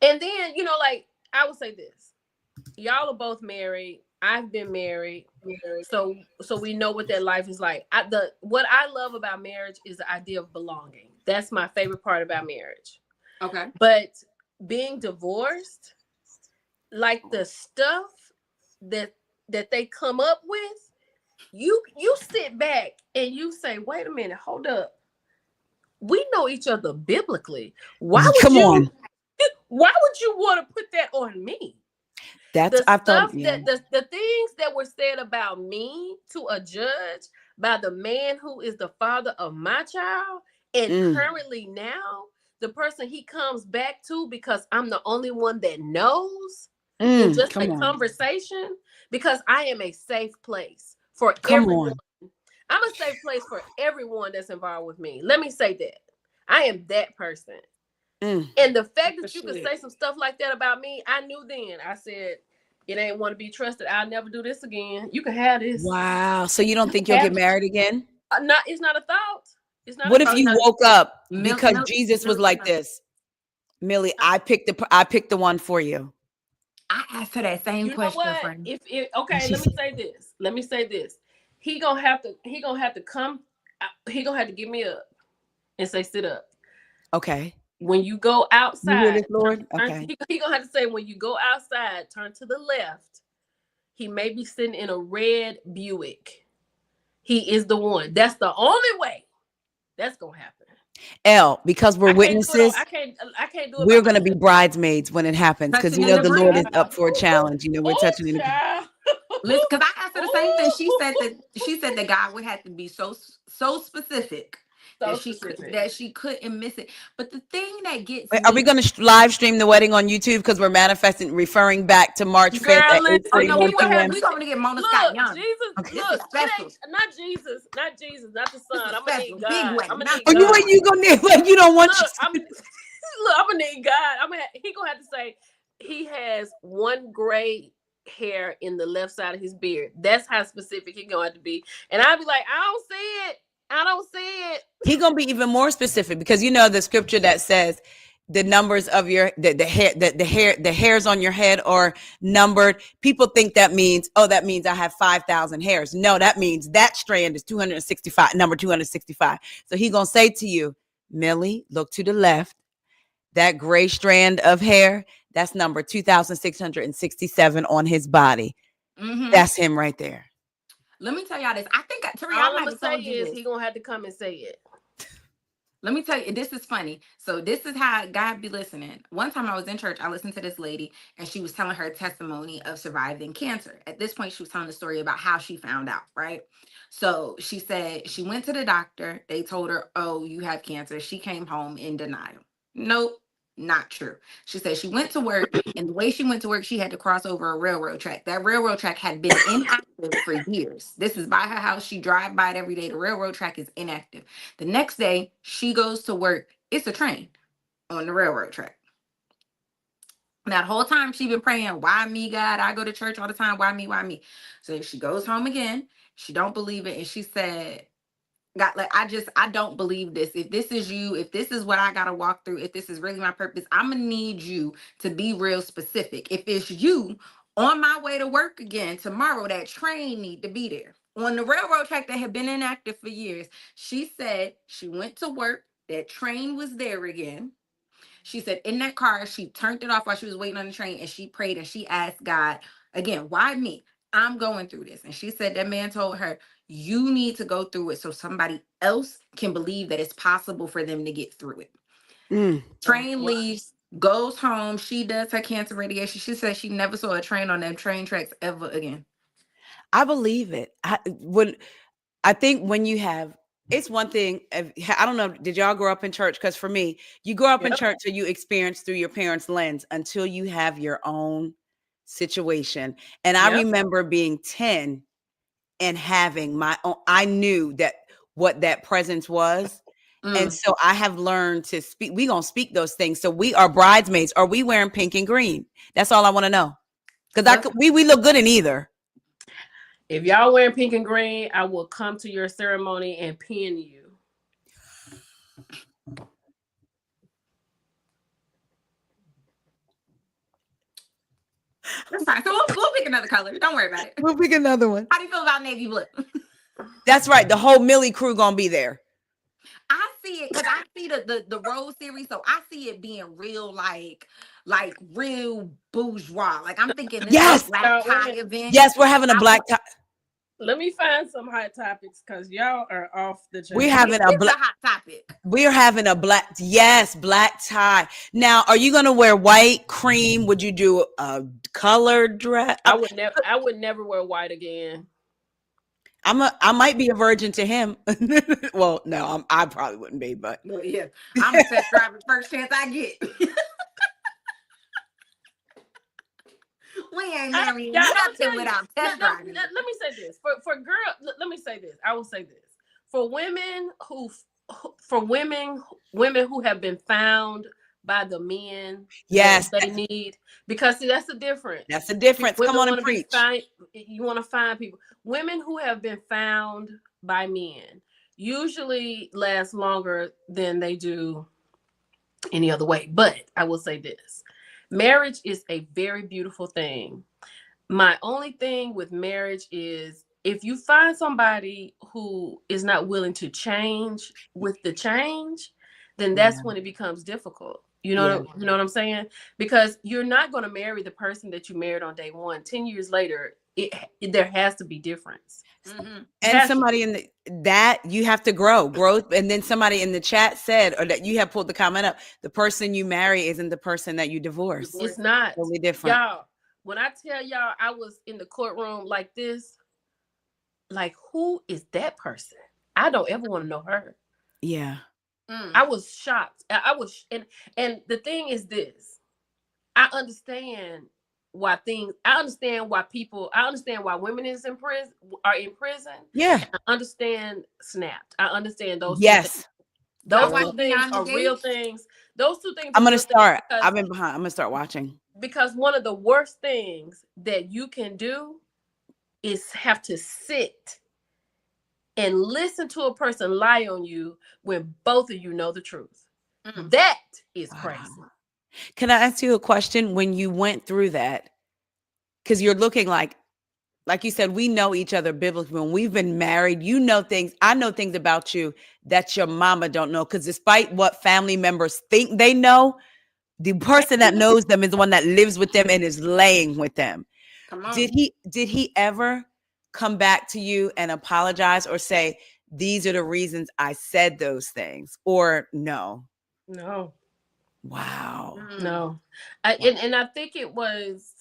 And then, like, I would say this: y'all are both married. I've been married, so we know what that life is like. What I love about marriage is the idea of belonging. That's my favorite part about marriage. Okay. But being divorced, like the stuff that they come up with, you sit back and you say, wait a minute, hold up. We know each other biblically. Why would you want to put that on me? The things that were said about me to a judge by the man who is the father of my child, and currently now the person he comes back to because I'm the only one that knows in just a conversation, because I am a safe place for everyone. I'm a safe place for everyone that's involved with me. Let me say that. I am that person. And the fact that you could say some stuff like that about me, I knew then. I said, it ain't want to be trusted. I'll never do this again. You can have this. Wow. So you don't think you'll get married again? It's not a thought. It's not. What if you woke up because Jesus was like this? Millie, I picked the one for you. I asked her that same question. Know what? Friend. Okay, let me say this. He gonna have to come. He gonna have to get me up and say, sit up. Okay. When you go outside, you hear this, Lord? Okay. He gonna have to say, when you go outside, turn to the left. He may be sitting in a red Buick. He is the one. That's the only way that's gonna happen. Elle, because we're witnesses, I can't do it. We're gonna be bridesmaids when it happens, because we know the Lord is up for a challenge. We're touching in the. Listen, because I asked her the same thing. She said that God would have to be so specific. That she couldn't miss it. But the thing that gets are we going to live stream the wedding on YouTube, because we're referring back to March 5th at 8:41 p.m. We're going to get Mona Scott Young. Jesus, okay. Look, not Jesus, not the Son. I'm gonna need God. I'm gonna need God. You gonna need? Like, you don't want? I'm gonna need God. He gonna have to say he has one gray hair in the left side of his beard. That's how specific he gonna have to be. And I'll be like, I don't see it. He gonna be even more specific, because the scripture that says the numbers of your the hairs on your head are numbered. People think that means I have 5,000 hairs. No, that means that strand is 265, number 265. So he gonna say to you, Millie, look to the left. That gray strand of hair, that's number 2,667 on his body. That's him right there. Let me tell y'all this. I think all I'm gonna say is he gonna have to come and say it. Let me tell you, this is funny. So this is how God be listening. One time I was in church, I listened to this lady, and she was telling her testimony of surviving cancer. At this point, she was telling the story about how she found out, right? So she said she went to the doctor. They told her, oh, you have cancer. She came home in denial. Nope. Not true. She said she went to work, and the way she went to work, she had to cross over a railroad track. That railroad track had been inactive for years. This is by her house. She drive by it every day. The railroad track is inactive. The next day, she goes to work. It's a train on the railroad track. That whole time she been praying, why me, God? I go to church all the time. Why me? Why me? So she goes home again. She don't believe it. And she said, God, like, I don't believe this. If this is you, if this is what I gotta walk through, if this is really my purpose, I'm gonna need you to be real specific. If it's you on my way to work again tomorrow, that train need to be there on the railroad track that had been inactive for years. She said she went to work, that train was there again. She said in that car, she turned it off while she was waiting on the train, and she prayed and she asked God again, why me? I'm going through this. And she said that man told her, you need to go through it so somebody else can believe that it's possible for them to get through it. Train leaves, goes home. She does her cancer radiation. She said she never saw a train on them train tracks ever again. I believe it. I think when you have it's one thing. I don't know. Did y'all grow up in church? Because for me, you grow up in Yep. church or you experience through your parents' lens until you have your own situation. And I Yep. remember being 10 and having my own. I knew that what that presence was. And Mm. so I have learned to speak. We gonna speak those things. So we are bridesmaids. Are we wearing pink and green? That's all I want to know. Because I Well, could, we look good in either. if y'all wearing pink and green, I will come to your ceremony and pin you. That's fine. So we'll pick another color. Don't worry about it. We'll pick another one. How do you feel about navy blue? That's right. The whole Millie crew gonna be there. I see it because I see the Rose series, so I see it being real like real bourgeois. Like I'm thinking this is a Yes. black Wait a tie minute. event. Yes, we're having a I black want tie. Let me find some hot topics because y'all are off the chain. We're this having a is a black. hot topic. We're having a black. Yes, black tie. Now, are you gonna wear white, cream? Would you do a colored dress? I would never wear white again. I might be a virgin to him. Well, no, I probably wouldn't be, but Well, yeah, I'm a test driver the first chance I get. We ain't marrying Yeah, I'm nothing telling you. without test driving. Let me say this for girl. Let me say this. I will say this for women women who have been found by the men yes, that they need, because see, that's the difference. that's the difference. Come Women on and want to be preach. found. You want to find people. Women who have been found by men usually last longer than they do any other way. But I will say this: marriage is a very beautiful thing. My only thing with marriage is if you find somebody who is not willing to change with the change, then Yeah, that's when it becomes difficult. yeah. You know what I'm saying? Because you're not going to marry the person that you married on day one. 10 years later, there has to be difference. Mm-hmm. And somebody in that you have to grow, growth. And then somebody in the chat said, or that you have pulled the comment up, the person you marry isn't the person that you divorce. It's not. Totally different. Y'all, when I tell y'all I was in the courtroom like this, like, who is that person? I don't ever want to know her. Yeah. I was shocked. I was, and the thing is this: I understand why things. I understand why people. I understand why women are in prison. Yeah. I understand snapped. I understand those. Yes. Those Watch two things Beyond the are real Gates. things. Those two things I'm are gonna real things start. I've been behind. I'm gonna start watching. because one of the worst things that you can do is have to sit and listen to a person lie on you when both of you know the truth. That is crazy. Can I ask you a question? When you went through that, because you're looking like you said, we know each other biblically. When we've been married, you know things. I know things about you that your mama don't know. Because despite what family members think they know, the person that knows them is the one that lives with them and is laying with them. Come on. Did he ever come back to you and apologize or say, these are the reasons I said those things? Or no? No. Wow. No. And I think it was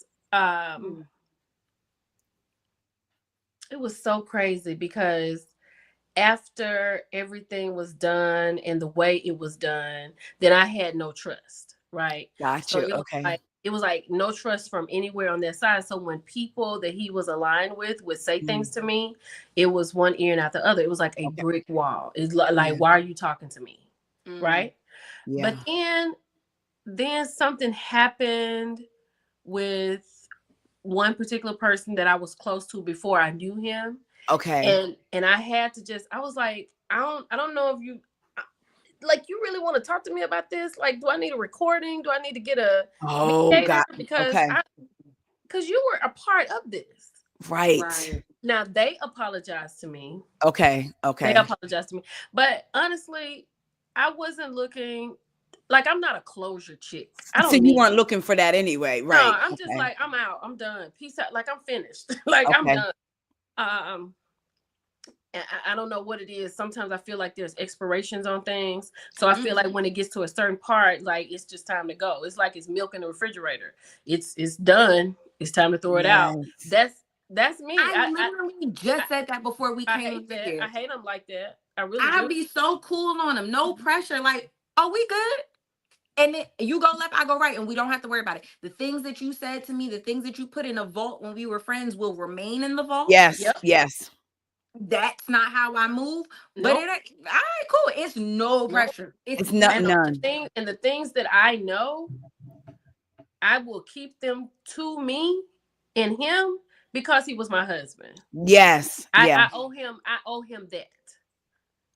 so crazy because after everything was done and the way it was done, then I had no trust, right? Got So you. it was Okay. it was like no trust from anywhere on their side. So when people that he was aligned with would say things to me, it was one ear and out the other. It was like a brick wall. It's like, why are you talking to me? Right? Yeah. But then something happened with one particular person that I was close to before I knew him. Okay. And I had to I was like, I don't know if you like, you really want to talk to me about this? Like, do I need a recording? Do I need to get a mediator? God. Because Okay. because you were a part of this. Right. Now they apologized to me. Okay. They apologized to me. But honestly, I wasn't looking, like, I'm not a closure chick. I don't So you need weren't it. looking for that anyway, No, right? I'm just like, I'm out. I'm done. Peace out. Like, I'm finished. Like, I'm Okay. done. And I don't know what it is. Sometimes I feel like there's expirations on things. So I feel like when it gets to a certain part, like, it's just time to go. It's like it's milk in the refrigerator. It's done. It's time to throw it out. That's me. I literally just said that before we I came hate over that. here. I hate them like that. I really I'll do. be so cool on them, no pressure. Like, oh, we good? And then you go left, I go right, and we don't have to worry about it. The things that you said to me, the things that you put in a vault when we were friends will remain in the vault. Yes, Yep. yes. That's not how I move. But it Nope. ain't all right, cool. It's no Nope. pressure. It's It's not And none. the none. things that I know, I will keep them to me and him because he was my husband. Yes, yeah. I owe him that.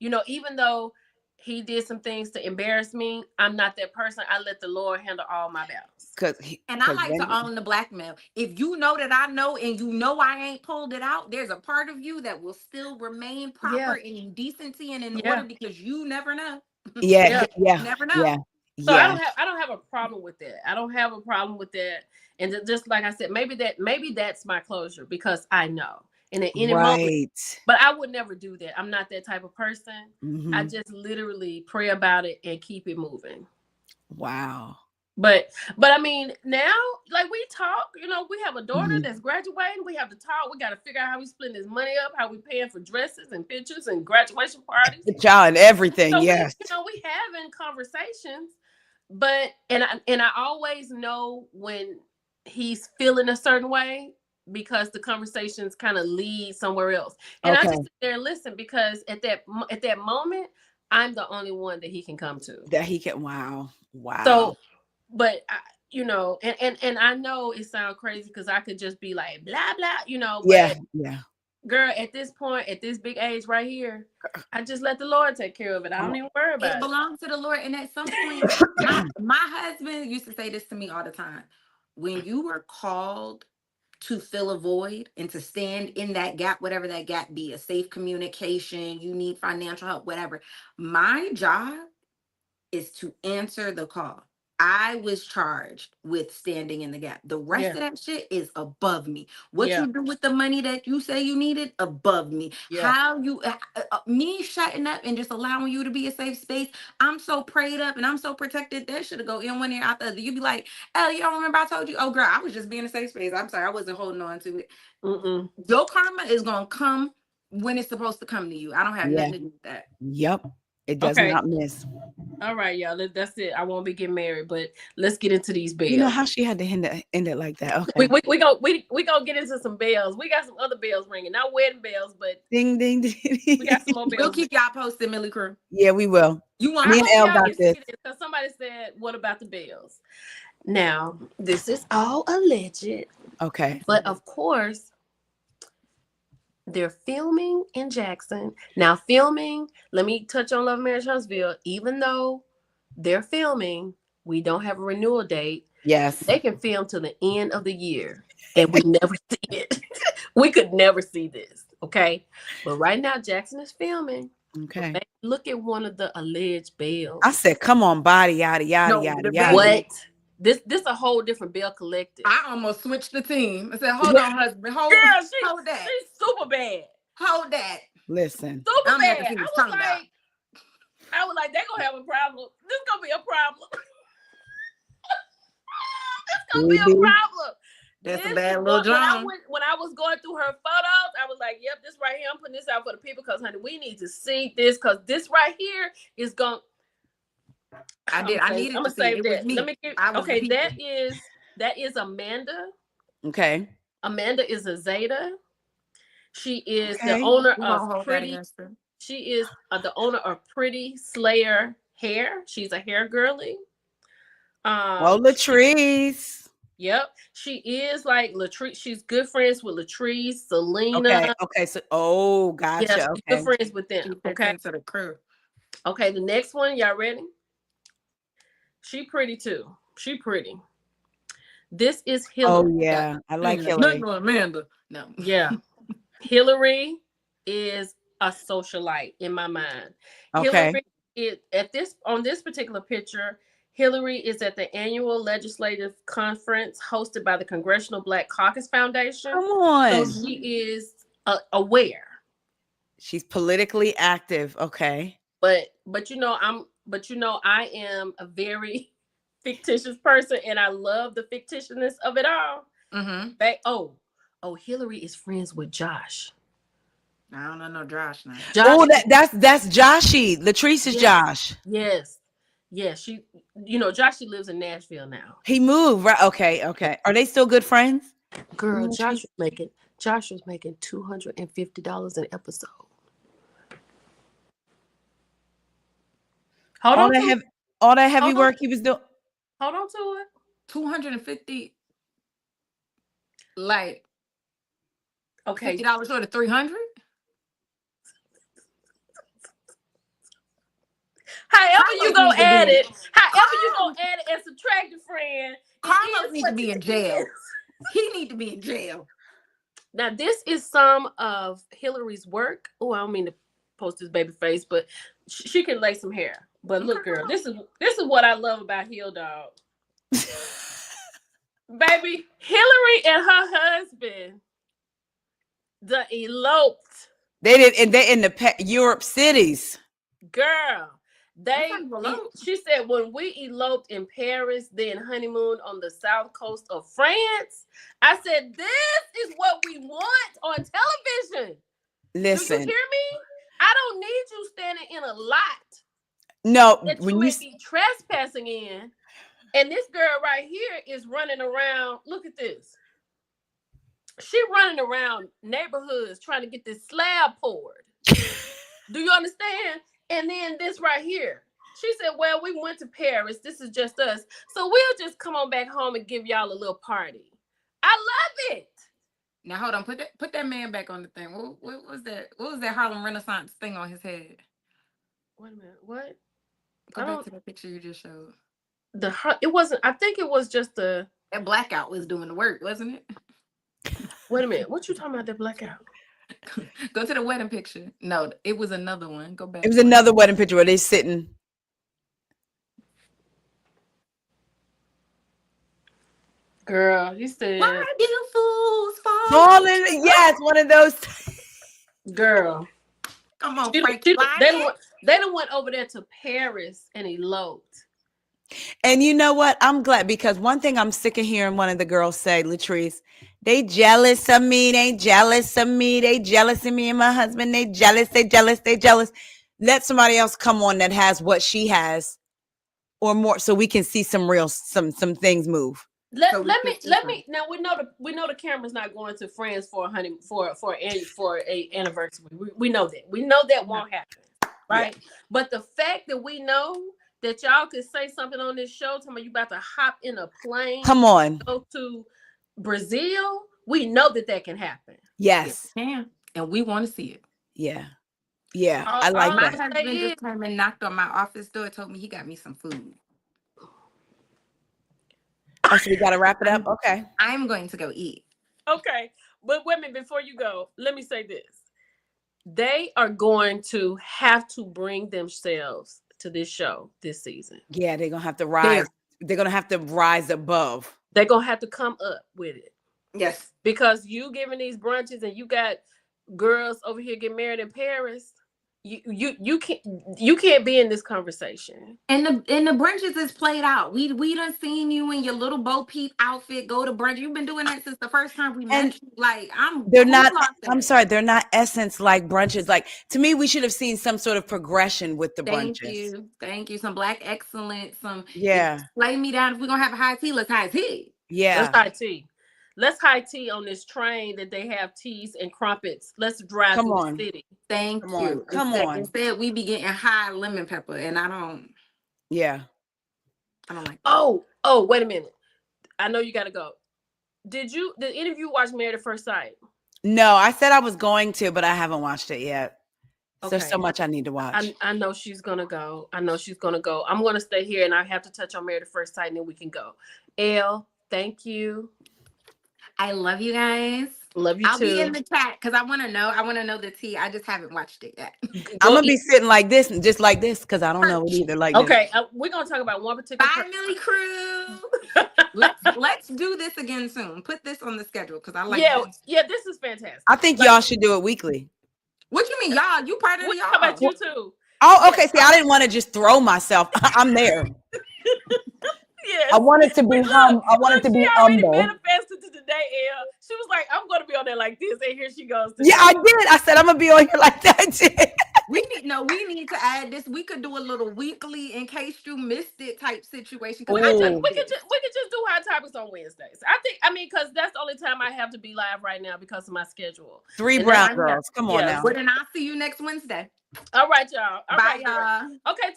You know, even though he did some things to embarrass me, I'm not that person. I let the Lord handle all my battles. And I Because like to own the blackmail. If you know that I know and you know I ain't pulled it out, there's a part of you that will still remain proper Yeah. and in decency and in order Yeah. because you never know. yeah, Yeah. You yeah, never know. yeah, So yeah. I don't have a problem with that. I don't have a problem with that. And just like I said, maybe that's my closure because I know. And at any moment, Right. but I would never do that. I'm not that type of person. I Hmm. just literally pray about it and keep it moving. Wow. But I mean, now like we talk, you know, we have a daughter Hmm. that's graduating. We have to talk. We got to figure out how we splitting this money up, how we paying for dresses and pictures and graduation parties. The child and everything. So Yes. we having conversations, but and I always know when he's feeling a certain way because the conversations kind of lead somewhere else. And I Okay. just sit there and listen because at that moment, I'm the only one that he can come to. That he can. Wow. Wow. So, but I, you know, and I know it sounds crazy because I could just be like blah blah, you know, Yeah. but Yeah. girl, at this point, at this big age right here, I just let the Lord take care of it. I Come don't even worry It about it. belongs to the Lord. And at some point, my husband used to say this to me all the time. When you were called to fill a void and to stand in that gap, whatever that gap be, a safe communication, you need financial help, whatever. My job is to answer the call. I was charged with standing in the gap. The rest Yeah, of that shit is above me. What yeah, you do with the money that you say you needed, above me. yeah. How you, me shutting up and just allowing you to be a safe space. I'm so prayed up and I'm so protected. That should go in one ear out the other. You'd be like, "Elle, you don't remember I told you? Oh, girl, I was just being a safe space. I'm sorry, I wasn't holding on to it." Mm-mm. Your karma is gonna come when it's supposed to come to you. I don't have Yeah. nothing to do with that. Yep. It does Okay. not miss. All right, y'all. That's it. I won't be getting married, but let's get into these You know bells. how she had to end it like that. Okay. We gonna get into some bells. We got some other bells ringing, not wedding bells, but Ding ding we got ding. some more We'll bells. keep y'all posted, Millie Crew. Yeah, we will. You want I Me my and hope Elle y'all got can this. see this because somebody said, "What about the bells?" Now, this is all alleged, Okay. but of course, they're filming in Jackson. Now, filming, let me touch on Love Marriage Huntsville. Even though they're filming, we don't have a renewal date. Yes. They can film to the end of the year and we never see it. We could never see this. Okay. But right now, Jackson is filming. But Okay. babe, look at one of the alleged I bells. said, come on, body, yada, yada, no yada, the yada. baby? What? This a whole different bell collective. I almost switched the team. I said, "Hold Girl, on, husband, hold that, she's super bad. hold that." Listen. Super I'm gonna have to bad. see what you're talking about. I was like, they're gonna have a problem. This gonna be a problem. It's gonna be a Baby. problem. That's a This is bad little what John. when I was going through her photos, I was like, "Yep, this right here. I'm putting this out for the people because, honey, we need to see this because this right here is going." I did. I needed I'm to gonna see it. save It was that. Let me. me get. I was the Okay, people. that is Amanda. Okay. Amanda is a Zeta. She is the Okay. owner We of won't hold that Pretty. against her. She is the owner of Pretty Slayer Hair. She's a hair girly. Oh, Latrice. Yep, she is like Latrice. She's good friends with Latrice, Selena. Okay. Okay. So, oh, Yeah, gotcha. she's good Okay. friends with them. She fits Okay. into the crew. Okay, the next one, y'all ready? She pretty too. She pretty. This is Oh, Hillary. yeah. I like Nothing Hillary. on Amanda. No. Yeah. Hillary is a socialite in my mind. Okay. Hillary is at this on this particular picture. Hillary is at the annual legislative conference hosted by the Congressional Black Caucus Foundation. Come So on. she is aware. She's politically active. Okay. But I am a very fictitious person and I love the fictitiousness of it all. Mm-hmm. Oh, Hillary is friends with Josh. I don't know no Josh now. Oh, Josh. that's Joshy. Latrice is Yes. Josh. Yes. Yes. She, Joshy lives in Nashville now. He moved, right? Okay, okay. Are they still good friends? Girl, Latrice? Josh was making $250 an episode. Hold All on that to it. heavy, all that heavy Hold on. work he was doing. Hold on to it. 250, like Okay. $50 short of 300. However you Carlos go need to add be it, however you go Carlos, add it and subtract it, friend, it Carlos is need to what be in it is. jail. He need to be in jail. Now, this is some of Hillary's work. Oh, I don't mean to post this baby face, but she can lay some hair. But look, girl, this is what I love about Hill Dog. Baby, Hillary and her husband the eloped. They did, and they in the Europe cities. Girl, That's not elope. she said when we eloped in Paris, then honeymoon on the south coast of France. I said, this is what we want on television. Listen, Do you hear me? I don't need you standing in a lot no, that when you you may be trespassing in. And this girl right here is running around. Look at this. She running around neighborhoods trying to get this slab poured. Do you understand? And then this right here. She said, well, we went to Paris. This is just us. So we'll just come on back home and give y'all a little party. I love it. Now hold on, put that man back on the thing. What was that? What was that Harlem Renaissance thing on his head? Wait a minute. What? Go back to the picture you just showed. It wasn't, I think it was just that blackout was doing the work, wasn't it? Wait a minute. What you talking about, that blackout? Go to the wedding picture. No, it was another one. Go back. It was another wedding picture where they sitting. Girl, he said, why do fools fall? Falling, yes, one of those. Girl. Come on, They done went over there to Paris and eloped. And you know what? I'm glad, because one thing I'm sick of hearing one of the girls say, Latrice, they jealous of me. They jealous of me. They jealous of me and my husband. They jealous. They jealous. They jealous. Let somebody else come on that has what she has or more, so we can see some things move. Let me now we know the camera's not going to friends for a anniversary. We know that. We know that won't happen. Right? Yeah. But the fact that we know that y'all could say something on this show, talking about you about to hop in a plane, come on, go to Brazil, we know that can happen. Yes. Yeah. And we want to see it. Yeah. Yeah. I like that. My husband just came and knocked on my office door, told me he got me some food. Oh, so we got to wrap it up? Okay. I'm going to go eat. Okay. But wait a minute, before you go, let me say this. They are going to have to bring themselves to this show this season. Yeah, they're going to have to rise. They're going to have to rise above. They're going to have to come up with it. Yes. Because you giving these brunches and you got girls over here getting married in Paris. You can't be in this conversation. And the brunches is played out. We done seen you in your little Bo Peep outfit go to brunch. You've been doing that since the first time we met you. Like I'm sorry, they're not essence like brunches. Like, to me, we should have seen some sort of progression with the brunches. Thank you. Some black excellence. Yeah. Lay me down. If we're gonna have a high tea, let's high tea. Yeah. Let's high tea. Let's high tea on this train that they have teas and crumpets. Let's drive through the city. Thank you. Come on. Instead, we be getting high lemon pepper, and I don't. Yeah. I don't like that. Oh, wait a minute. I know you got to go. Did any of you watch Married at First Sight? No, I said I was going to, but I haven't watched it yet. Okay. There's so much I need to watch. I know she's going to go. I'm going to stay here, and I have to touch on Married at First Sight, and then we can go. Elle, thank you. I love you guys. Love you too. I'll be in the chat because I want to know the tea. I just haven't watched it yet. I'm gonna be sitting like this and just like this because I don't know it either. Like okay, we're gonna talk about one particular. Bye, Millie Crew. let's do this again soon. Put this on the schedule because I like. Yeah, this is fantastic. I think y'all should do it weekly. What you mean, y'all? You part of y'all? How about you too? Oh, okay. See, I didn't want to just throw myself. I'm there. Yes. I wanted to be I wanted to be humble. Manifested to today, Elle. She was like, I'm going to be a on there like this, and here she goes Yeah, today. I did. I said I'm gonna be on here like that too. We need to add this. We could do a little weekly in case you missed it type situation because I Oh, need this. We could just do hot topics on Wednesdays. I think. I mean, because that's the only time I have to be live right now because of my schedule. three And that's brown I know. girls. Come on yeah. now. Well, then I'll see you next Wednesday. All right, y'all. All Bye, right, girl. y'all. Okay,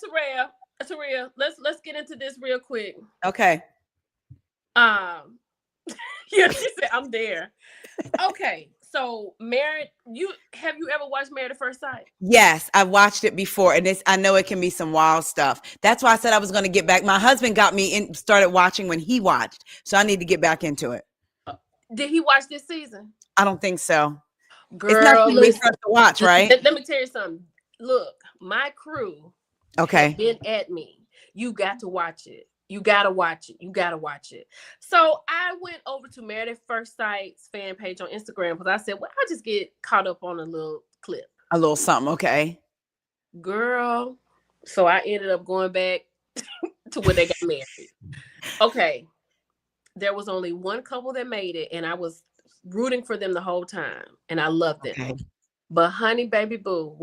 Taria, let's get into this real quick. Okay. Um, yeah, she said I'm there. Okay, so Married, have you ever watched Married at First Sight? Yes, I've watched it before, and I know it can be some wild stuff. That's why I said I was going to get back. My husband got me in, started watching when he watched, so I need to get back into it. Did he watch this season? I don't think so. It's not Girl, too late for listen. us to watch, right? Let me tell you something. Look, my crew Okay. have been at me. You got to watch it. You gotta watch it. You gotta watch it. So I went over to Married at First Sight's fan page on Instagram because I said, well, I'll just get caught up on a little clip. A little something, okay. Girl. So I ended up going back to when they got married. Okay. There was only one couple that made it, and I was rooting for them the whole time. And I loved them. Okay. But honey, baby boo,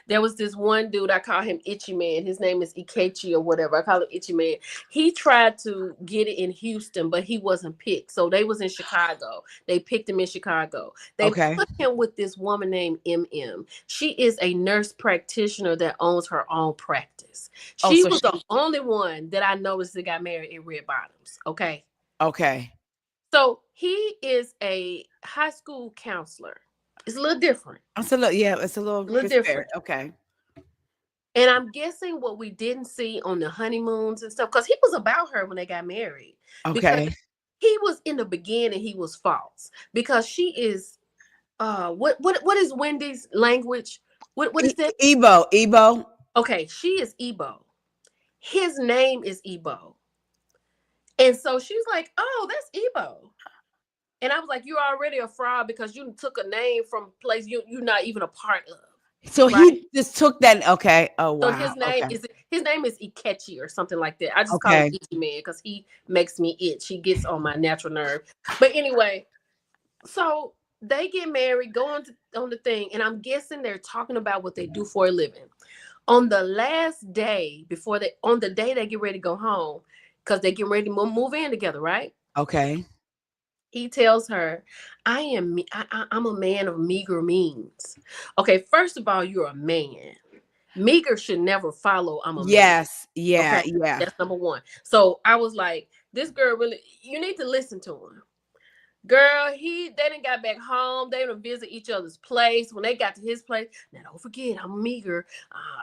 there was this one dude, I call him Itchy Man. His name is Ikechi or whatever. I call him Itchy Man. He tried to get it in Houston, but he wasn't picked. So they was in Chicago. They picked him in Chicago. They Okay. put him with this woman named MM. She is a nurse practitioner that owns her own practice. She was the only one that I noticed that got married in Red Bottoms. Okay. Okay. So he is a high school counselor. It's a little different. It's a little different. Okay. And I'm guessing what we didn't see on the honeymoons and stuff, because he was about her when they got married. Okay. Because he was in the beginning, he was false. Because she is what is Wendy's language? What is that? Igbo. Okay, she is Igbo. His name is Igbo. And so she's like, oh, that's Igbo. And I was like, you're already a fraud because you took a name from a place you're not even a part of. So right? he just took that. Okay. Oh wow. So his name is Ikechi or something like that. I just call Okay. him Itchy Man because he makes me itch. He gets on my natural nerve. But anyway, so they get married, go on the thing, and I'm guessing they're talking about what they do for a living. On the last day on the day they get ready to go home, because they get ready to move in together, right? Okay. He tells her, I'm a man of meager means. Okay, first of all, you're a man. Meager should never follow I'm a man. Yes. Yeah. Okay? Yeah. That's number one. So I was like, this girl really, you need to listen to him. Girl, they didn't got back home. They didn't visit each other's place. When they got to his place, now don't forget, I'm meager.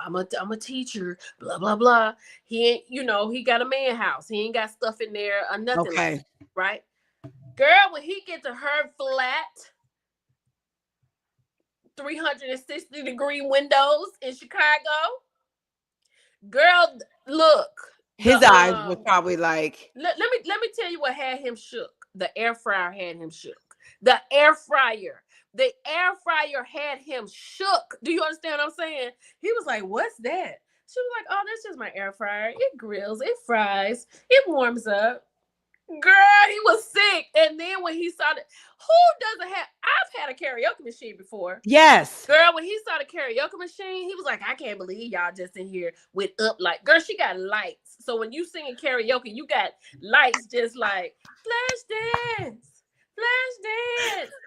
I'm a teacher, blah, blah, blah. He ain't, he got a man house. He ain't got stuff in there or nothing like that, right? Girl, when he get to her flat, 360-degree windows in Chicago, girl, look. His eyes were probably like. Let me tell you what had him shook. The air fryer had him shook. The air fryer had him shook. Do you understand what I'm saying? He was like, "What's that?" She was like, "Oh, that's just my air fryer. It grills, it fries, it warms up." Girl, he was sick. And then when he saw that, I've had a karaoke machine before. Yes. Girl, when he saw the karaoke machine, he was like, I can't believe y'all just in here with up like, girl, she got lights. So when you singing karaoke, you got lights just like flash dance.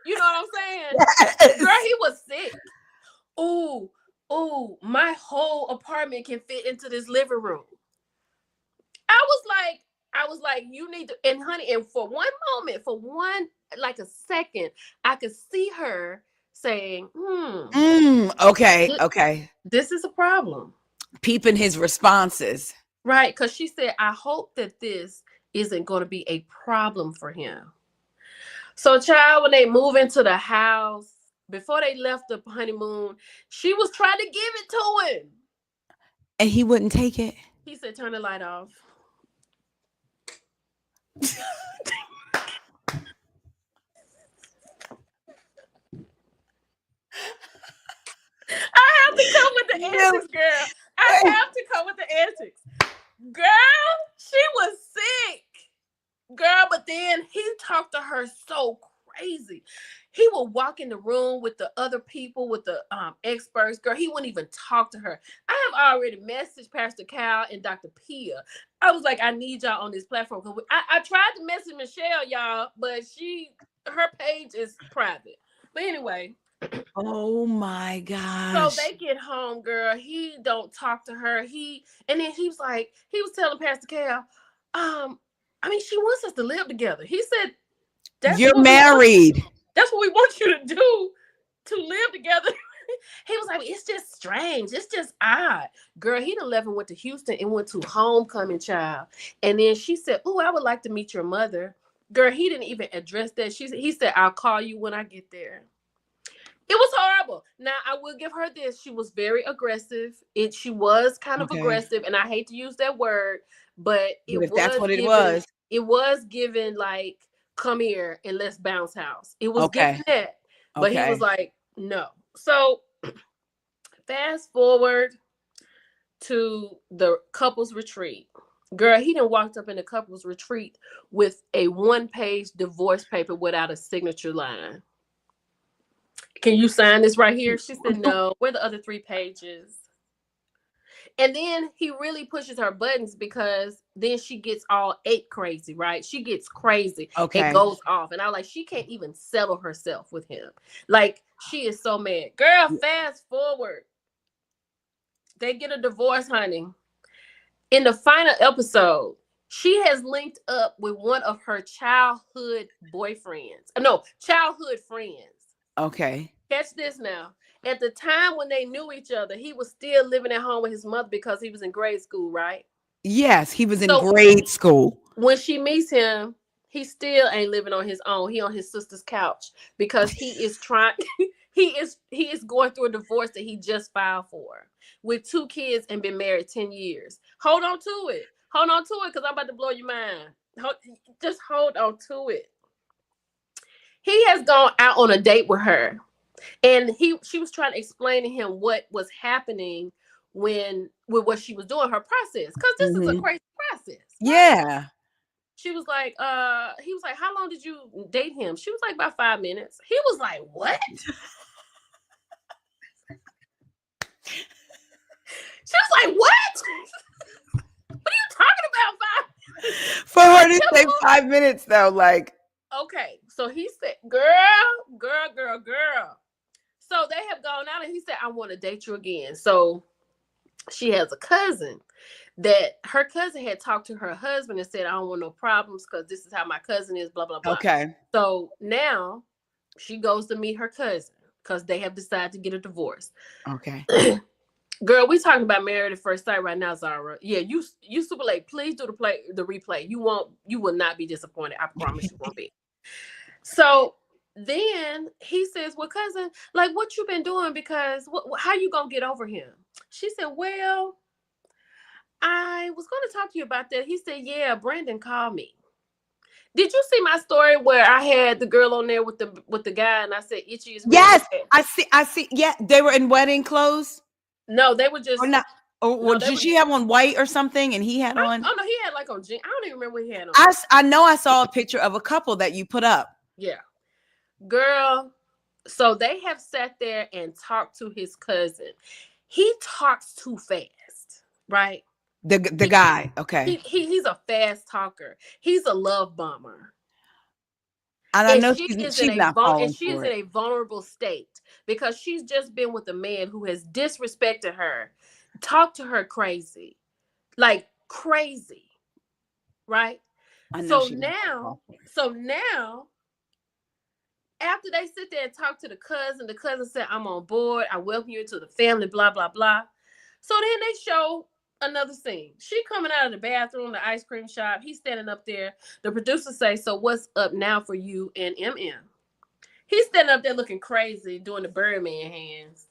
You know what I'm saying? Yes. Girl, he was sick. Ooh, my whole apartment can fit into this living room. I was like, you need to, and honey, and for one moment, like a second, I could see her saying, Okay. This is a problem. Peeping his responses. Right, because she said, I hope that this isn't going to be a problem for him. So, child, when they move into the house, before they left the honeymoon, she was trying to give it to him. And he wouldn't take it? He said, turn the light off. I have to come with the antics, girl. I have to come with the antics. Girl, she was sick. Girl, but then he talked to her so crazy. He would walk in the room with the other people, with the experts. Girl, he wouldn't even talk to her. I have already messaged Pastor Cal and Dr. Pia. I was like, I need y'all on this platform. I tried to message Michelle, y'all, but her page is private. But anyway, Oh my so gosh. they get home, girl. He don't talk to her. And then he was telling Pastor Cal, I mean, she wants us to live together. He said, that's You're what we want. married. That's what we want you to do, to live together. He was like, it's just strange. It's just odd. Girl, he done left and went to Houston and went to homecoming, child. And then she said, oh, I would like to meet your mother. Girl, he didn't even address that. He said, I'll call you when I get there. It was horrible. Now, I will give her this. She was very aggressive. She was kind of Okay. aggressive, and I hate to use that word, but But if that's what it was given like, come here and let's bounce house. It was okay. given that, but he was Okay. like, no. So fast forward to the couples retreat. Girl, he done walked up in the couples retreat with a 1-page divorce paper without a signature line. Can you sign this right here? She said, no. Where are the other 3 pages? And then he really pushes her buttons because then she gets all ape crazy, right? She gets crazy and Okay. goes off. And I was like, she can't even settle herself with him. Like, she is so mad. Girl, fast forward. They get a divorce, honey. In the final episode, she has linked up with one of her childhood boyfriends. No, childhood friends. Okay. Catch this now. At the time when they knew each other, he was still living at home with his mother because he was in grade school, right? Yes, he was in So grade school. when she meets him, he still ain't living on his own. He on his sister's couch because he is trying. he is going through a divorce that he just filed for with 2 kids and been married 10 years. Hold on to it. Hold on to it because I'm about to blow your mind. Just hold on to it. He has gone out on a date with her. And she was trying to explain to him what was happening with what she was doing, her process. Because this is a crazy process. Right? Yeah. She was like, he was like, how long did you date him? She was like, about 5 minutes. He was like, what? She was like, what? What are you talking about? For her to say 5 minutes though, like. Okay, so he said, girl. So they have gone out and he said, I want to date you again. So she has a cousin that her cousin had talked to her husband and said, I don't want no problems because this is how my cousin is, blah, blah, blah. Okay. So now she goes to meet her cousin because they have decided to get a divorce. Okay. Girl, we talking about Married at First Sight right now, Zara. Yeah, you super late. Please do the replay. You will not be disappointed. I promise you won't be. So then he says, well, cousin, like, what you been doing? Because how you gonna get over him? She said, well, I was going to talk to you about that. He said, yeah, Brandon called me. Did you see my story where I had the girl on there with the guy and I said, Itchy is yes, I see. Yeah, they were in wedding clothes. No, they were just or not. Or did she have on white or something and he had on? Oh no, he had like on jeans. I don't even remember what he had on. I know I saw a picture of a couple that you put up. Yeah. Girl, so they have sat there and talked to his cousin. He talks too fast, right? The guy, okay. He's a fast talker. He's a love bomber. And I know she's not falling she is for it. in a vulnerable state because she's just been with a man who has disrespected her, talked to her crazy, like crazy, right? So now, after they sit there and talk to the cousin said, I'm on board. I welcome you into the family, blah, blah, blah. So then they show another scene. She coming out of the bathroom, the ice cream shop. He's standing up there. The producer say, so what's up now for you and MM? He's standing up there looking crazy, doing the Birdman hands.